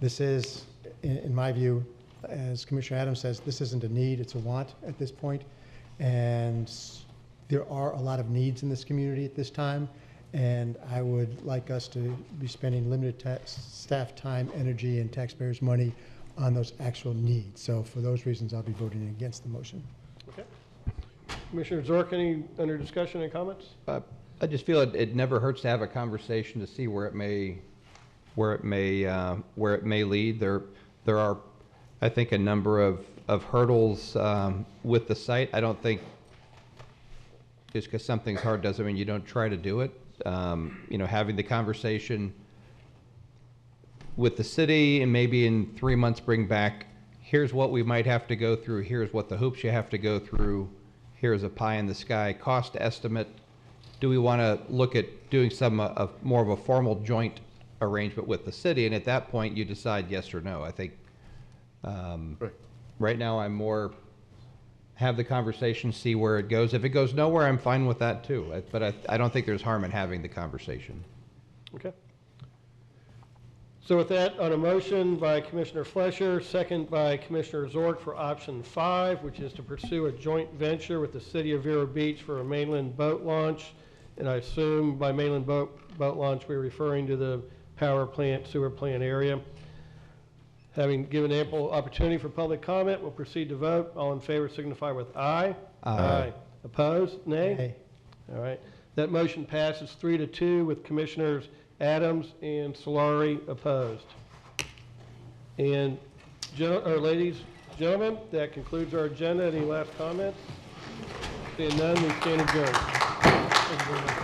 This is, in my view, as Commissioner Adams says, this isn't a need, it's a want at this point. And there are a lot of needs in this community at this time. And I would like us to be spending limited staff time, energy, and taxpayers' money on those actual needs. So for those reasons, I'll be voting against the motion. Okay. Commissioner Zork, any under discussion and comments? I just feel it never hurts to have a conversation to see where it may lead. There are, I think, a number of hurdles with the site. I don't think just because something's hard doesn't mean you don't try to do it. You know, having the conversation with the city and maybe in 3 months bring back, here's what we might have to go through, here's what the hoops you have to go through, here's a pie in the sky cost estimate. Do we want to look at doing some more of a formal joint arrangement with the city? And at that point, you decide yes or no. I think right now I'm more have the conversation, see where it goes. If it goes nowhere, I'm fine with that too. But I don't think there's harm in having the conversation. Okay. So with that, on a motion by Commissioner Flesher, second by Commissioner Zork for option 5, which is to pursue a joint venture with the city of Vero Beach for a mainland boat launch. And I assume by mainland boat launch, we're referring to the power plant, sewer plant area. Having given ample opportunity for public comment, we'll proceed to vote. All in favor signify with aye. Aye. Opposed? Nay? Nay. All right. That motion passes 3-2 with Commissioners Adams and Solari opposed. And ladies, gentlemen, that concludes our agenda. Any last comments? Seeing none, we stand adjourned. Thank you very much.